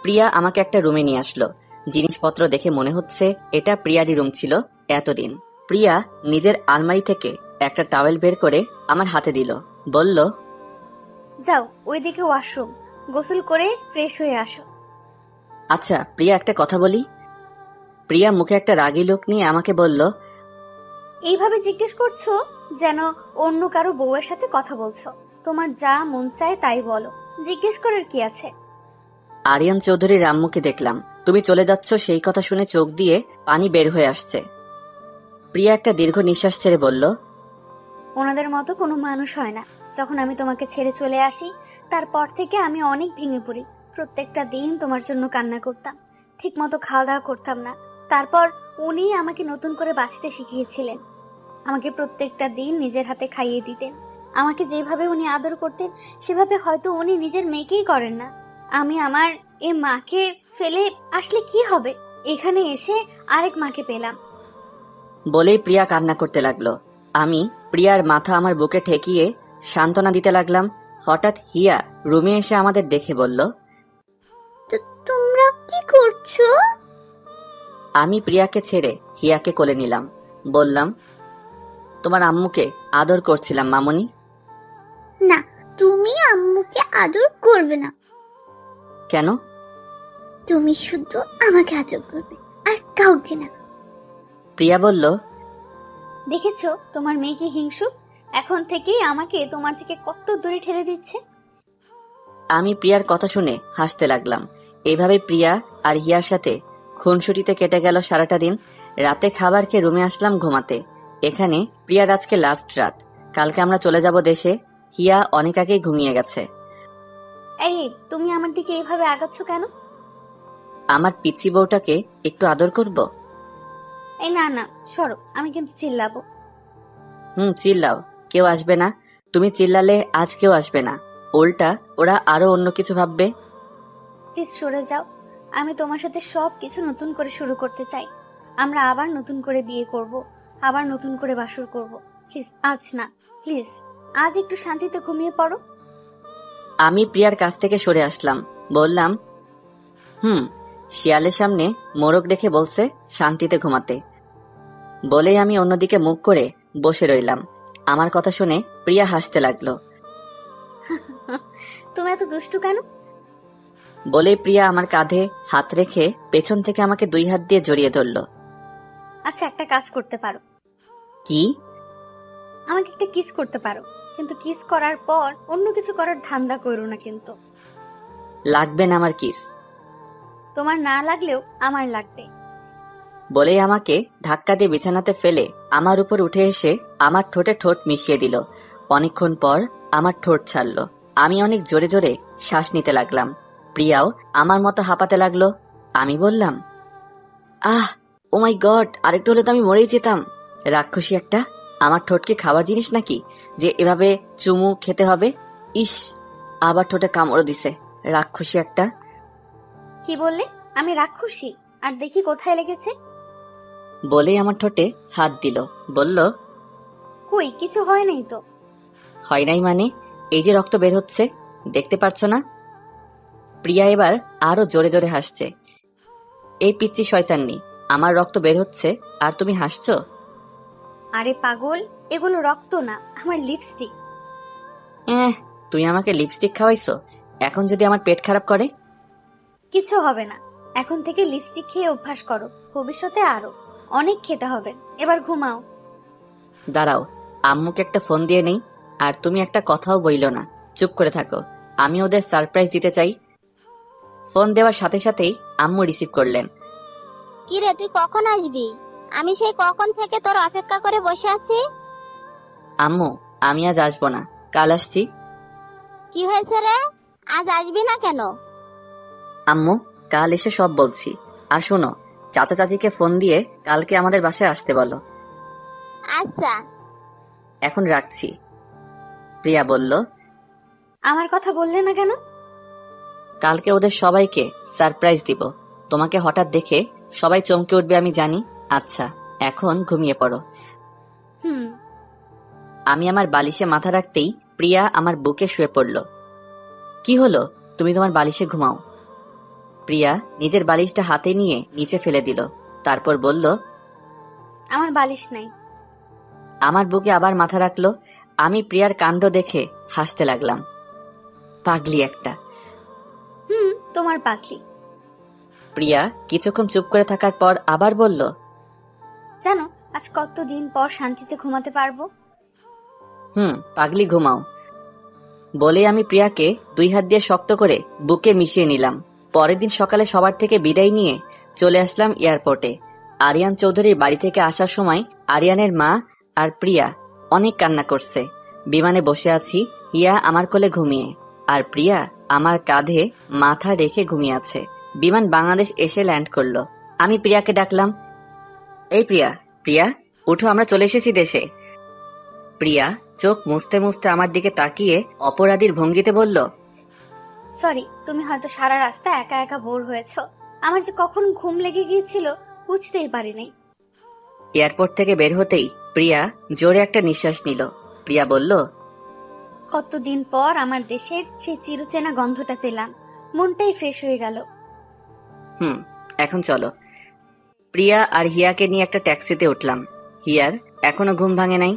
প্রিয়া আমাকে একটা রুমে নিয়ে আসলো। জিনিসপত্র দেখে মনে হচ্ছে এটা প্রিয়ারই রুম ছিল এতদিন। প্রিয়া নিজের আলমারি থেকে একটা টাওয়েল বের করে আমার হাতে দিল, বলল, যাও ওইদিকে ওয়াশরুম, গোসল করে ফ্রেশ হয়ে আসো। আচ্ছা প্রিয়া, একটা কথা বলি। প্রিয়া মুখে একটা রাগী লোক নিয়ে আমাকে বলল, এইভাবে জিজ্ঞেস করছো যেন অন্য কারো বউয়ের সাথে কথা বলছো। তোমার যা মন চায় তাই বলো, জিজ্ঞেস করার কি আছে? আরিয়ান চৌধুরীর আম্মুকে দেখলাম তুমি চলে যাচ্ছ, সেই কথা শুনে চোখ দিয়ে পানি বের হয়ে আসছে। প্রিয়া একটা দীর্ঘ নিঃশ্বাস ছেড়ে বলল, ওনাদের মতো কোনো মানুষ হয় না। যখন আমি তোমাকে ছেড়ে চলে আসি তারপর থেকে আমি অনেক ভেঙে পড়ি। প্রত্যেকটা দিন তোমার জন্য কান্না করতাম, ঠিক মতো খাওয়া দাওয়া করতাম না। তারপর উনি আমাকে নতুন করে বাঁচতে শিখিয়েছিলেন। আমাকে প্রত্যেকটা দিন নিজের হাতে খাইয়ে দিতেন। আমাকে যেভাবে উনি আদর করতেন সেভাবে হয়তো উনি নিজের মেয়েকেই করেন না। আমি আমার এ মাকে ফেলে আসলে কি হবে? এখানে এসে আরেক মাকে পেলাম। বলেই প্রিয়া কান্না করতে লাগলো। আমি প্রিয়ার মাথা আমার বুকে ঠেকিয়ে সান্ত্বনা দিতে লাগলাম। হঠাৎ হিয়া রুমে এসে আমাদের দেখে বলল, তোমরা কি করছো? আমি প্রিয়াকে ছেড়ে হিয়াকে কোলে নিলাম। বললাম, তোমার আম্মুকে আদর করছিলাম মামনি। না, তুমি আম্মুকে আদর করবে না। কেন? তুমি শুধু আমাকে আদর করবে, আর কাউকে না। প্রিয়া বলল, দেখেছো তোমার মেয়ে কি হিংসুক? এখন থেকেই আমাকে তোমার থেকে কত দূরে ঠেলে দিচ্ছে। আমি প্রিয়ার কথা শুনে হাসতে লাগলাম। এভাবে প্রিয়া আর হিয়ার সাথে খুনসুটিতে কেটে গেল সারাটা দিন। রাতে খাবার খেয়ে রুমে আসলাম ঘুমাতে। এখানে প্রিয়ার আজকে লাস্ট রাত, কালকে আমরা চলে যাব দেশে। হিয়া অনেক আগেই ঘুমিয়ে গেছে। এই তুমি আমার দিকে এইভাবে আগাচ্ছ কেন? আমার পিচ্চি বউটাকে একটু আদর করব। এই না না, সরো, আমি কিন্তু চিল্লাবো। চিল্লাও, কেউ আসবে না। তুমি চিল্লালে আজ কেউ আসবে না, উল্টা ওরা আরো অন্য কিছু ভাববে। প্লিজ সরে যাও। আমি তোমার সাথে সব কিছু নতুন করে শুরু করতে চাই। আমরা আবার নতুন করে বিয়ে করব, আবার নতুন করে বাসর করব। প্লিজ আজ না, প্লিজ আজ একটু শান্তিতে ঘুমিয়ে পড়ো। আমি প্রিয়ার কাছ থেকে সরে আসলাম। বললাম, শিয়ালের সামনে মোরগ দেখে বলছে শান্তিতে ঘুমাতে। বলেই আমি অন্যদিকে মুখ করে বসে রইলাম। আমার কথা শুনে প্রিয়া হাসতে লাগলো। তুমি এত দুষ্টু কেন? বলেই প্রিয়া আমার কাঁধে হাত রেখে পেছন থেকে আমাকে 2 হাত দিয়ে জড়িয়ে ধরল। আচ্ছা, একটা কাজ করতে পারো। কি? আমাকে একটা কিস করতে পারো, কিন্তু কিস করার পর অন্য কিছু করার ধান্দা করো না কিন্তু। লাগবে না আমার কিস। তোমার না লাগলেও আমার লাগবে। বলেই আমাকে ধাক্কা দিয়ে বিছানাতে ফেলে আমার উপর উঠে এসে আমার ঠোঁটে ঠোঁট মিশিয়ে দিল। অনেকক্ষণ পর আমার ঠোঁট ছাড়ল। আমি অনেক জোরে জোরে শ্বাস নিতে লাগলাম। প্রিয়াও আমার মতো হাঁপাতে লাগলো। আমি বললাম, ও মাই গড, আরেকটু হলে তো আমি মরেই যেতাম। রাক্ষসী একটা, আমার ঠোঁট কি খাবার জিনিস নাকি যে এভাবে চুমু খেতে হবে? ইস, আবার ঠোঁটে কামড় দিছে, রাক্ষসী একটা। কি বললে? আমি রাক্ষসী? আর দেখি কোথায় লেগেছে। বলেই আমার ঠোঁটে হাত দিল, বলল, কই, কিছু হয় নাই তো। হয় নাই মানে? এই যে রক্ত বের হচ্ছে, দেখতে পাচ্ছ না? প্রিয়া এবার আরো জোরে জোরে হাসছে। এই পিচ্চি শয়তান্নি, আমার রক্ত বের হচ্ছে আর তুমি হাসছো? আরে পাগল, এগুলো রক্ত না, আমার লিপস্টিক। তুই আমাকে লিপস্টিক খাওয়াইছো? এখন যদি আমার পেট খারাপ করে? কিছু হবে না, এখন থেকে লিপস্টিক খেয়ে অভ্যাস করো, ভবিষ্যতে আরো অনেক খেতে হবে। এবার ঘুমাও। দাঁড়াও, আম্মুকে একটা ফোন দিয়ে নেই। আর তুমি একটা কথাও বইল না, চুপ করে থাকো। আমি ওদের সারপ্রাইজ দিতে চাই। ফোন দেওয়ার সাথে সাথেই আম্মু রিসিভ করলেন। কি রে, তুই কখন আসবি? আমি সেই কখন থেকে তোর অপেক্ষা করে বসে আছি। আম্মু, আমি আজ আসবো না, কাল আসছি। কি হয়েছে রে, আজ আসবি না কেন? আম্মু, কাল এসে সব বলছি। আর শোনো, চাচা চাচিকে ফোন দিয়ে কালকে আমাদের বাসায় আসতে বলো। আচ্ছা। এখন রাখছি। প্রিয়া বলল, আমার কথা বললে না কেন? কালকে ওদের সবাইকে সারপ্রাইজ দিব। তোমাকে হঠাৎ দেখে সবাই চমকে উঠবে আমি জানি। আচ্ছা, এখন ঘুমিয়ে পড়ো। হুম। আমি আমার বালিশে মাথা রাখতেই প্রিয়া আমার বুকে শুয়ে পড়ল। কি হলো, তুমি তোমার বালিশে ঘুমাও। প্রিয়া নিজের বালিশটা হাতে নিয়ে নিচে ফেলে দিল, তারপর বলল, আমার বালিশ নাই। আমার বুকে আবার মাথা রাখলো। আমি প্রিয়ার কাণ্ড দেখে হাসতে লাগলাম। পাগলি একটা। তোমার পাগলি। প্রিয়া কিছুক্ষণ চুপ করে থাকার পর আবার বলল, জানো আজ কতদিন পর শান্তিতে ঘুমাতে পারবো। পাগলি, ঘুমাও। বলে আমি প্রিয়াকে 2 হাত দিয়ে শক্ত করে বুকে মিশিয়ে নিলাম। পরের দিন সকালে সবার থেকে বিদায় নিয়ে চলে আসলাম এয়ারপোর্টে। আরিয়ান চৌধুরীর বাড়ি থেকে আসার সময় আরিয়ানের মা আর প্রিয়া অনেক কান্না করছে। বিমানে বসে আছি, হিয়া আমার কোলে ঘুমিয়ে, আর প্রিয়া আমার কাঁধে মাথা রেখে ঘুমিয়ে আছে। বিমান বাংলাদেশ এসে ল্যান্ড করলো। আমি প্রিয়াকে ডাকলাম, এই প্রিয়া, প্রিয়া উঠো, আমরা চলে এসেছি দেশে। প্রিয়া চোখ মুছতে মুছতে আমার দিকে তাকিয়ে অপরাধীর ভঙ্গিতে বলল, সরি, তুমি হয়তো সারা রাস্তা একা একা বোর হয়েছ। আমার যে কখন ঘুম লেগে গিয়েছিল বুঝতেই পারিনি। এয়ারপোর্ট থেকে বের হতেই প্রিয়া জোরে একটা নিঃশ্বাস নিল। প্রিয়া বলল, কতদিন পর আমার দেশের সেই চিরচেনা গন্ধটা পেলাম, মনটাই ফ্রেশ হয়ে গেল। এখন চলো। প্রিয়া আর হিয়াকে নিয়ে একটা ট্যাক্সিতে উঠলাম। হিয়ার এখনো ঘুম ভাঙে নাই,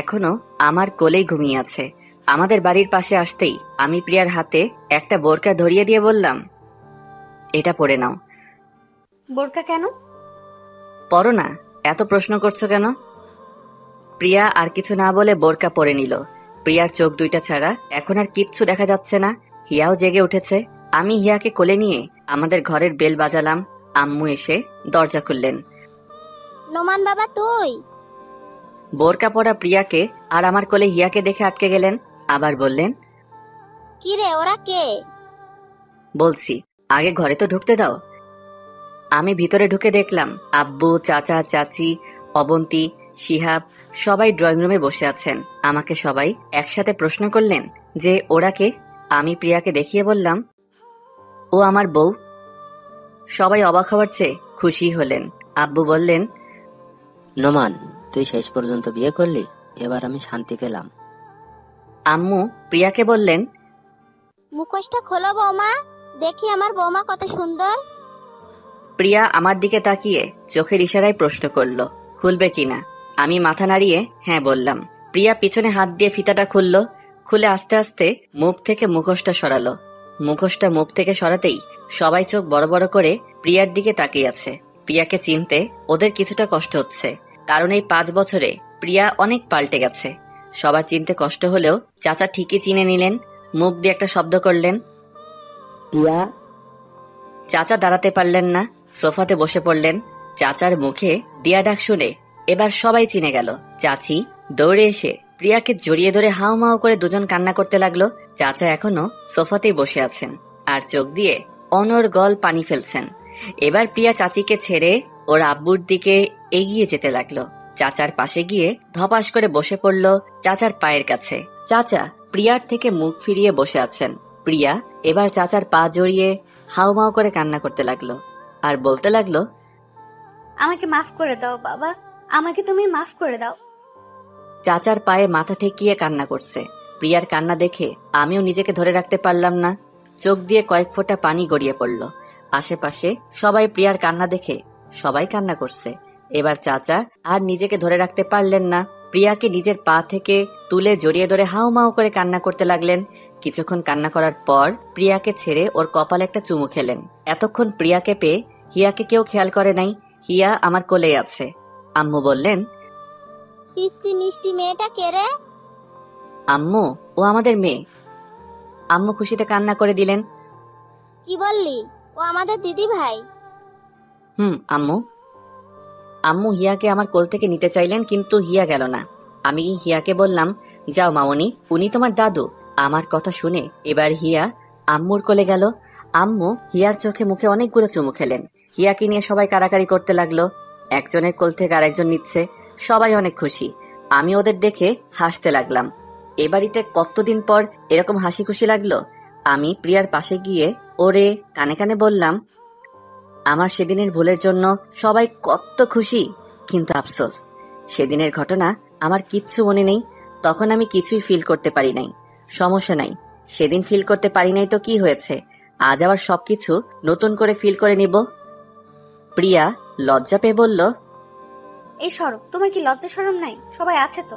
এখনো আমার কোলেই ঘুমিয়ে আছে। আমাদের বাড়ির পাশে আসতেই আমি প্রিয়ার হাতে একটা বোরকা ধরিয়ে দিয়ে বললাম, এটা পরে নাও। বোরকা কেন? পরো না, এত প্রশ্ন করছো কেন? প্রিয়া আর কিছু না বলে বোরকা পরে নিল। প্রিয়ার চোখ দুইটা ছাড়া এখন আর কিচ্ছু দেখা যাচ্ছে না। হিয়াও জেগে উঠেছে। আমি হিয়াকে কোলে নিয়ে আমাদের ঘরের বেল বাজালাম। আম্মু এসে দরজা খুললেন। নোমান বাবা, তুই? বোরকা পরা প্রিয়াকে আর আমার কোলে হিয়াকে দেখে আটকে গেলেন। আবার বললেন, কি রে, ওরা কে? বলছি, আগে ঘরে তো ঢুকতে দাও। আমি ভিতরে ঢুকে দেখলাম আব্বু, চাচা, চাচি, অবন্তী, শিহাব সবাই ড্রয়িং রুমে বসে আছেন। আমাকে সবাই একসাথে প্রশ্ন করলেন যে ওরা কে। আমি প্রিয়াকে দেখিয়ে বললাম, ও আমার বউ। সবাই অবাক হওয়ার চেয়ে খুশি হলেন। আব্বু বললেন, নোমান, তুই শেষ পর্যন্ত বিয়ে করলি, এবার আমি শান্তি পেলাম। আম্মু প্রিয়াকে বললেন, মুখোশটা খোলো বৌমা, দেখি আমার বৌমা কত সুন্দর। প্রিয়া আমার দিকে তাকিয়ে চোখের ইশারায় প্রশ্ন করল, খুলবে কিনা। আমি মাথা নাড়িয়ে হ্যাঁ বললাম। প্রিয়া পিছনে হাত দিয়ে ফিতাটা খুলল। খুলে আস্তে আস্তে মুখ থেকে মুখোশটা সরালো। মুখোশটা মুখ থেকে সরাতেই সবাই চোখ বড় বড় করে প্রিয়ার দিকে তাকিয়ে আছে। প্রিয়াকে চিনতে ওদের কিছুটা কষ্ট হচ্ছে, কারণ এই 5 বছরে প্রিয়া অনেক পাল্টে গেছে। সবার চিনতে কষ্ট হলেও চাচা ঠিকই চিনে নিলেন। মুখ দিয়ে একটা শব্দ করলেন, প্রিয়া। চাচা দাঁড়াতে পারলেন না, সোফাতে বসে পড়লেন। চাচার মুখে দিয়া ডাক শুনে এবার সবাই চিনে গেল। চাচি দৌড়ে এসে প্রিয়াকে জড়িয়ে ধরে হাউ মাউ করে দুজন কান্না করতে লাগলো। চাচা এখনো সোফাতেই বসে আছেন আর চোখ দিয়ে অনর্গল পানি ফেলছেন। এবার প্রিয়া চাচিকে ছেড়ে ওর আব্বুর দিকে এগিয়ে যেতে লাগলো। চাচার পাশে গিয়ে ধপাস করে বসে পড়ল চাচার পায়ের কাছে। চাচা প্রিয়ার থেকে মুখ ফিরিয়ে বসে আছেন। প্রিয়া এবার চাচার পা জড়িয়ে হাউমাউ করে কান্না করতে লাগলো আর বলতে লাগলো, আমাকে মাফ করে দাও বাবা, আমাকে তুমি মাফ করে দাও। চাচার পায়ে মাথা ঠেকিয়ে কান্না করছে। প্রিয়ার কান্না দেখে আমিও নিজেকে ধরে রাখতে পারলাম না। চোখ দিয়ে কয়েক ফোঁটা পানি গড়িয়ে পড়ল। আশেপাশে সবাই প্রিয়ার কান্না দেখে সবাই কান্না করছে। এবার চাচা আর নিজেকে ধরে রাখতে পারলেন না। প্রিয়াকে নিজের পা থেকে তুলে জড়িয়ে ধরে হাউমাউ করে কান্না করতে লাগলেন। কিছুক্ষণ কান্না করার পর প্রিয়াকে ছেড়ে ওর কপালে একটা চুমু খেলেন। এতক্ষণ প্রিয়াকে পেয়ে হিয়াকে কেউ খেয়াল করে নাই। হিয়া আমার কোলেই আছে। আম্মু বললেন, পিস্তি মিষ্টি মেয়েটা কে রে? আম্মু, ও আমাদের মেয়ে। আম্মু খুশিতে কান্না করে দিলেন। কি বললি? ও আমাদের দিদি ভাই। আম্মু। আম্মু হিয়াকে আমার কোল থেকে নিতে চাইলেন, কিন্তু হিয়া গেল না। আমি হিয়াকে বললাম, যাও মামনি, উনি তোমার দাদু। আমার কথা শুনে এবার হিয়া আম্মুর কোলে গেল। আম্মু হিয়ার চোখে মুখে অনেকগুলো চুমু খেলেন। হিয়াকে নিয়ে সবাই কাড়াকাড়ি করতে লাগলো। একজনের কোল থেকে আরেকজন নিচ্ছে। সবাই অনেক খুশি। আমি ওদের দেখে হাসতে লাগলাম। এ বাড়িতে কতদিন পর এরকম হাসি খুশি লাগলো। আমি প্রিয়ার পাশে গিয়ে ওরে কানে কানে বললাম, আমার সেদিনের ভুলের জন্য সবাই কত খুশি, কিন্তু আফসোস সেদিনের ঘটনা আমার কিচ্ছু মনে নেই। তখন আমি কিছুই ফিল করতে পারি নাই। সমস্যা নাই, সেদিন ফিল করতে পারি নাই তো কি হয়েছে, আজ আবার সবকিছু নতুন করে ফিল করে নিব। প্রিয়া লজ্জা পেয়ে বলল, এই সরো, তোমার কি লজ্জা শরম নাই? সবাই আছে তো।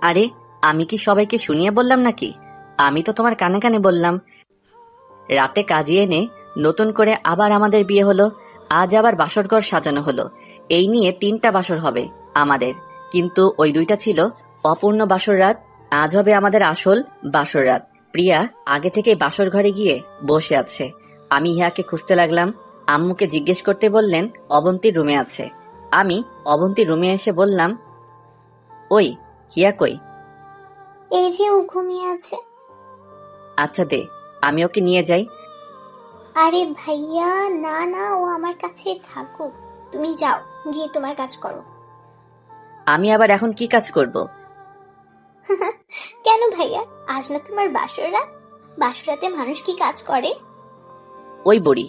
আরে আমি কি সবাইকে শুনিয়ে বললাম নাকি? আমি তো তোমার কানে কানে বললাম। রাতে কাজিয়ে এনে নতুন করে আবার আমাদের বিয়ে হলো। আজ আবার বাসরঘর সাজানো হলো। এই নিয়ে 3টা বাসর হবে আমাদের, কিন্তু ওই 2টা ছিল অপূর্ণ বাসর রাত। আজ হবে আমাদের আসল বাসর রাত। প্রিয়া আগে থেকে বাসর ঘরে গিয়ে বসে আছে। আমি হিয়াকে খুঁজতে লাগলাম। আম্মুকে জিজ্ঞেস করতে বললেন অবন্তীর রুমে আছে। আমি অবন্তীর রুমে এসে বললাম, ওই হিয়া কই? এই যে ও ঘুমিয়ে আছে। আচ্ছা দে, আমি ওকে নিয়ে যাই। আরে ভাইয়া, না না, ও আমার কাছে থাকুক। তুমি যাও, গিয়ে তোমার কাজ করো। আমি আবার এখন কি কাজ করব? কেন ভাইয়া, আজ না তোমার বাসর রাত? বাসর রাতে মানুষ কি কাজ করে? ওই বুড়ি,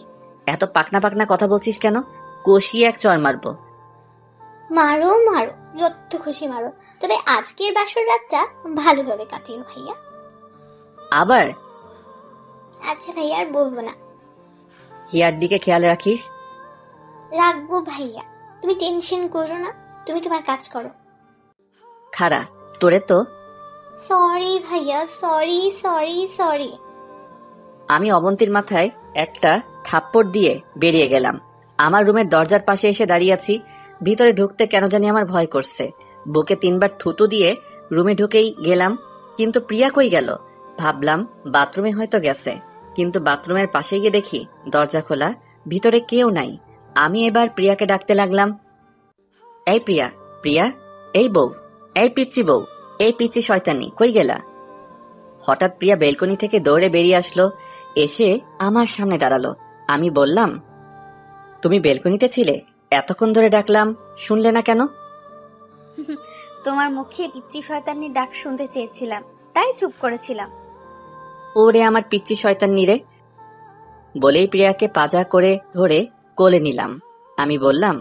এত পাকনা পাকনা কথা বলছিস কেন? কষিয়ে এক চড় মারবো। মারো মারো, যত খুশি মারো, তবে আজকের বাসর রাতটা ভালোভাবে কাটিও ভাইয়া। আবার? আচ্ছা ভাইয়া, আর বলবো না। হিয়ার দিকে খেয়াল রাখিস। রাখবো ভাইয়া, তুমি টেনশন করো না, তুমি তোমার কাজ করো। খারা, তোরে তো। সরি ভাইয়া, সরি সরি সরি। আমি অবন্তীর মাথায় একটা থাপ্পড় দিয়ে বেরিয়ে গেলাম। আমার রুমের দরজার পাশে এসে দাঁড়িয়ে আছি। ভিতরে ঢুকতে কেন জানি আমার ভয় করছে। বুকে 3বার থুতু দিয়ে রুমে ঢুকেই গেলাম, কিন্তু প্রিয়া কই গেল? ভাবলাম বাথরুমে হয়তো গেছে, কিন্তু বাথরুমের পাশে গিয়ে দেখি দরজা খোলা, ভিতরে কেউ নাই। আমি এবার প্রিয়াকে ডাকতে লাগলাম, এই প্রিয়া, প্রিয়া, এই বউ, এই পিচ্চি বউ, এই পিচ্চি শয়তানি, কই গেলা? হঠাৎ প্রিয়া বেলকনি থেকে দৌড়ে বেরিয়ে আসলো, এসে আমার সামনে দাঁড়ালো। আমি বললাম, তুমি বেলকনিতে ছিলে? এতক্ষণ ধরে ডাকলাম, শুনলে না কেন? তোমার মুখে পিচ্চি শয়তানির ডাক শুনতে চেয়েছিলাম, তাই চুপ করেছিলাম। ওরে আমার পিচ্চি শয়তানি রে, বলেই প্রিয়াকে পাজা করে ধরে কোলে নিলাম। আমি বললাম,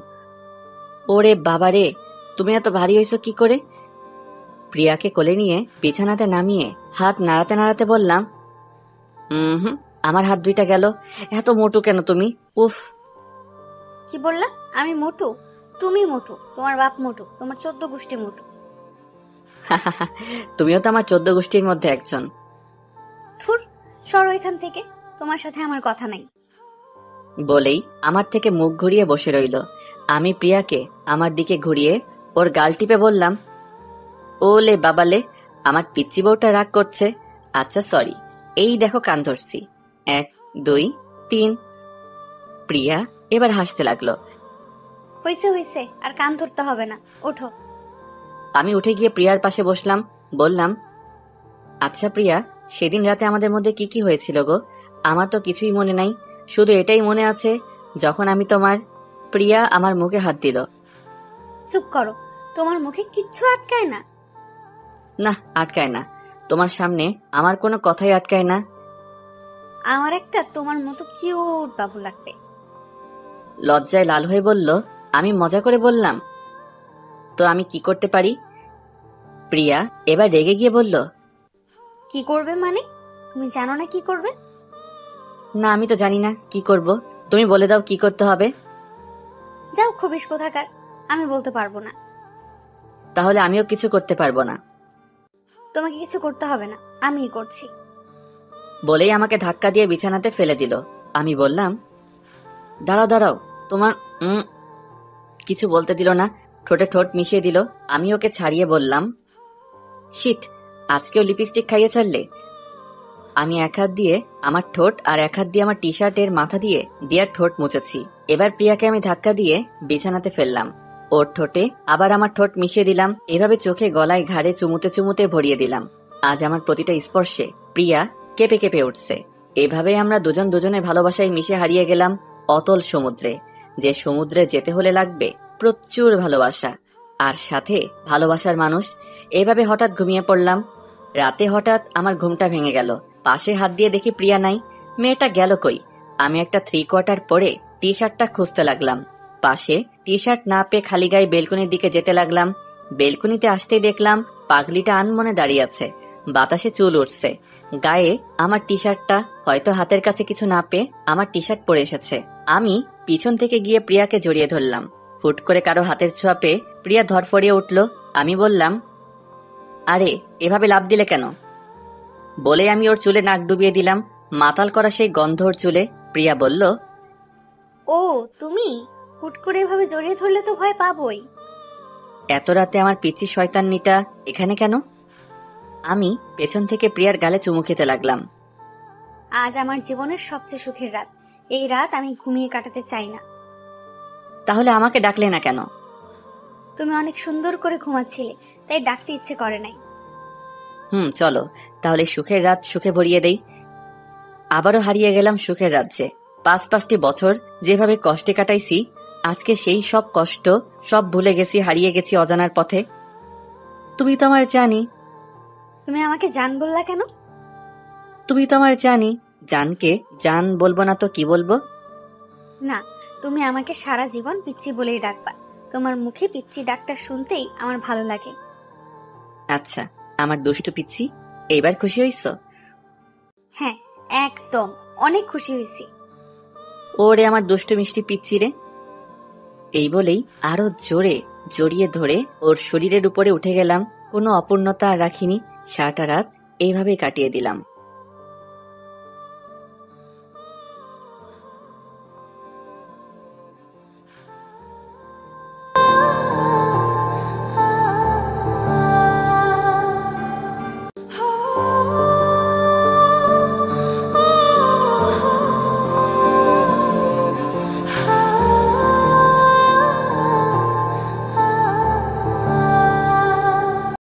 ওরে বাবারে, তুমি এত ভারী হইছো কি করে? প্রিয়াকে কোলে নিয়ে বিছানাতে নামিয়ে হাত নাড়াতে নাড়াতে বললাম, আমার হাত 2টা গেল। এত মোটু কেন তুমি? উফ। কি বললা? আমি মোটু? তুমি মোটু, তোমার বাপ মোটু, তোমার 14 গোষ্ঠী মোটু। তুমিও তো আমার 14 গোষ্ঠীর মধ্যে একজন। থুর, সরো এখান থেকে, তোমার সাথে আমার কথা নাই। বলেই আমার থেকে মুখ ঘুরিয়ে বসে রইল। আমি প্রিয়াকে আমার দিকে ঘুরিয়ে ওর গাল টিপে বললাম, ওলে বাবালে, আমার পিচ্চি বউটা রাগ করছে। আচ্ছা সরি, এই দেখো কান ধরছি, 1 2 3। প্রিয়া এবার হাসতে লাগলো। হইছে হইছে, আর কান ধরতে হবে না, ওঠো। আমি উঠে গিয়ে প্রিয়ার পাশে বসলাম। বললাম, আচ্ছা প্রিয়া, সেদিন রাতে আমাদের মধ্যে কি কি হয়েছিল গো? আমার তো কিছুই মনে নাই, শুধু এটাই মনে আছে যখন আমি তোমার। প্রিয়া আমার মুখে হাত দিল। চুপ করো, তোমার মুখে কিচ্ছু আটকায় না। না, আটকায় না। তোমার সামনে আমার কোনো কথাই আটকায় না। আমার একটা তোমার মতো কিউট বাবু লাগবে। লজ্জায় লাল হয়ে বলল। আমি মজা করে বললাম, তো আমি কি করতে পারি? প্রিয়া এবার রেগে গিয়ে বলল, কি করবে মানে? তুমি জানো না কি করবে? না, আমি তো জানি না কি করব, তুমি বলে দাও কি করতে হবে। যাও খবিস কোথাকার, আমি বলতে পারবো না। তাহলে আমিও কিছু করতে পারবো না। তোমাকে কিছু করতে হবে না, আমিই করছি। বলেই আমাকে ধাক্কা দিয়ে বিছানাতে ফেলে দিল। আমি বললাম, দাঁড়াও দাঁড়াও, তোমার কিছু বলতে দিল না, ঠোঁটে ঠোঁট মিশিয়ে দিল। আমি ওকে ছাড়িয়ে বললাম, শিট, আজকেও লিপস্টিক খাইয়ে ছাড়লে। আমি এক হাত দিয়ে আমার ঠোঁট আর এক হাত দিয়ে আমার টি শার্টের মাথা দিয়ে দিয়ার ঠোঁট মুছেছি। এবার প্রিয়াকে আমি ধাক্কা দিয়ে বিছানাতে ফেললাম। ওর ঠোঁটে আবার আমার ঠোঁট মিশিয়ে দিলাম। এভাবে চোখে গলায় ঘাড়ে চুমুতে চুমুতে ভরিয়ে দিলাম। আজ আমার প্রতিটা স্পর্শে প্রিয়া কেঁপে কেঁপে উঠছে। এভাবে আমরা দুজন দুজনের ভালোবাসায় মিশে হারিয়ে গেলাম অতল সমুদ্রে, যে সমুদ্রে যেতে হলে লাগবে প্রচুর ভালোবাসা আর সাথে ভালোবাসার মানুষ। এভাবে হঠাৎ ঘুমিয়ে পড়লাম। রাতে হঠাৎ আমার ঘুমটা ভেঙে গেল। পাশে হাত দিয়ে দেখি প্রিয়া নাই। মেয়েটা গেল কই? আমি একটা 3/4 পরে টি শার্টটা খুঁজতে লাগলাম। পাশে টি শার্ট না পেয়ে খালি গায়ে বেলকনির দিকে যেতে লাগলাম। বেলকনিতে আসতেই দেখলাম পাগলিটা আনমনে দাঁড়িয়ে আছে, বাতাসে চুল উঠছে। গায়ে আমার টি শার্টটা, হয়তো হাতের কাছে কিছু না পেয়ে আমার টি শার্ট পরে এসেছে। আমি পিছন থেকে গিয়ে প্রিয়াকে জড়িয়ে ধরলাম। হুট করে কারো হাতের ছোঁয়া পেয়ে প্রিয়া ধরফড়িয়ে উঠল। আমি বললাম, আরে এভাবে লাফ দিলে কেন? বলে আমি ওর চুলে নাক ডুবিয়ে দিলাম। মাতাল করা সেই গন্ধ ওর চুলে। প্রিয়া বলল, ও তুমি হুট করে এভাবে জড়িয়ে ধরলে তো ভয় পাবোই। এত রাতে আমার পিচ্চি শয়তান্নিটা এখানে কেন? আমি পেছন থেকে প্রিয়ার গালে চুমু খেতে লাগলাম। আজ আমার জীবনের সবচেয়ে সুখের রাত। এই রাত আমি ঘুমিয়ে কাটাতে চাই না। তাহলে আমাকে ডাকলে না কেন? তুমি অনেক সুন্দর করে ঘুমাচ্ছিলে, তাই ডাকতে ইচ্ছে করে নাই। চলো তাহলে সুখের রাত সুখে ভরিয়ে দেই। আবারও হারিয়ে গেলাম সুখের রাজ্যে। 5-5টি বছর যেভাবে কষ্টে কাটাইছি, আজকে সেই সব কষ্ট সব ভুলে গেছি, হারিয়ে গেছি অজানার পথে। তুমি তো আমার জানি। তুমি আমাকে জান বললা কেন? তুমি তো আমার জানি। জানকে জান বলবো না তো কি বলবো? না, তুমি আমাকে সারা জীবন পিচ্চি বলেই ডাকবা। তোমার মুখে পিচ্চি ডাকটা শুনতেই আমার ভালো লাগে। আচ্ছা, আমার দুষ্টু পিচ্চি, এইবার খুশি হইছ? হ্যাঁ, একদম অনেক খুশি হয়েছি। ওরে আমার দুষ্টু মিষ্টি পিচ্চি রে। এই বলেই আরো জোরে জড়িয়ে ধরে ওর শরীরের উপরে উঠে গেলাম। কোনো অপূর্ণতা রাখিনি। সারাটা রাত এইভাবেই কাটিয়ে দিলাম।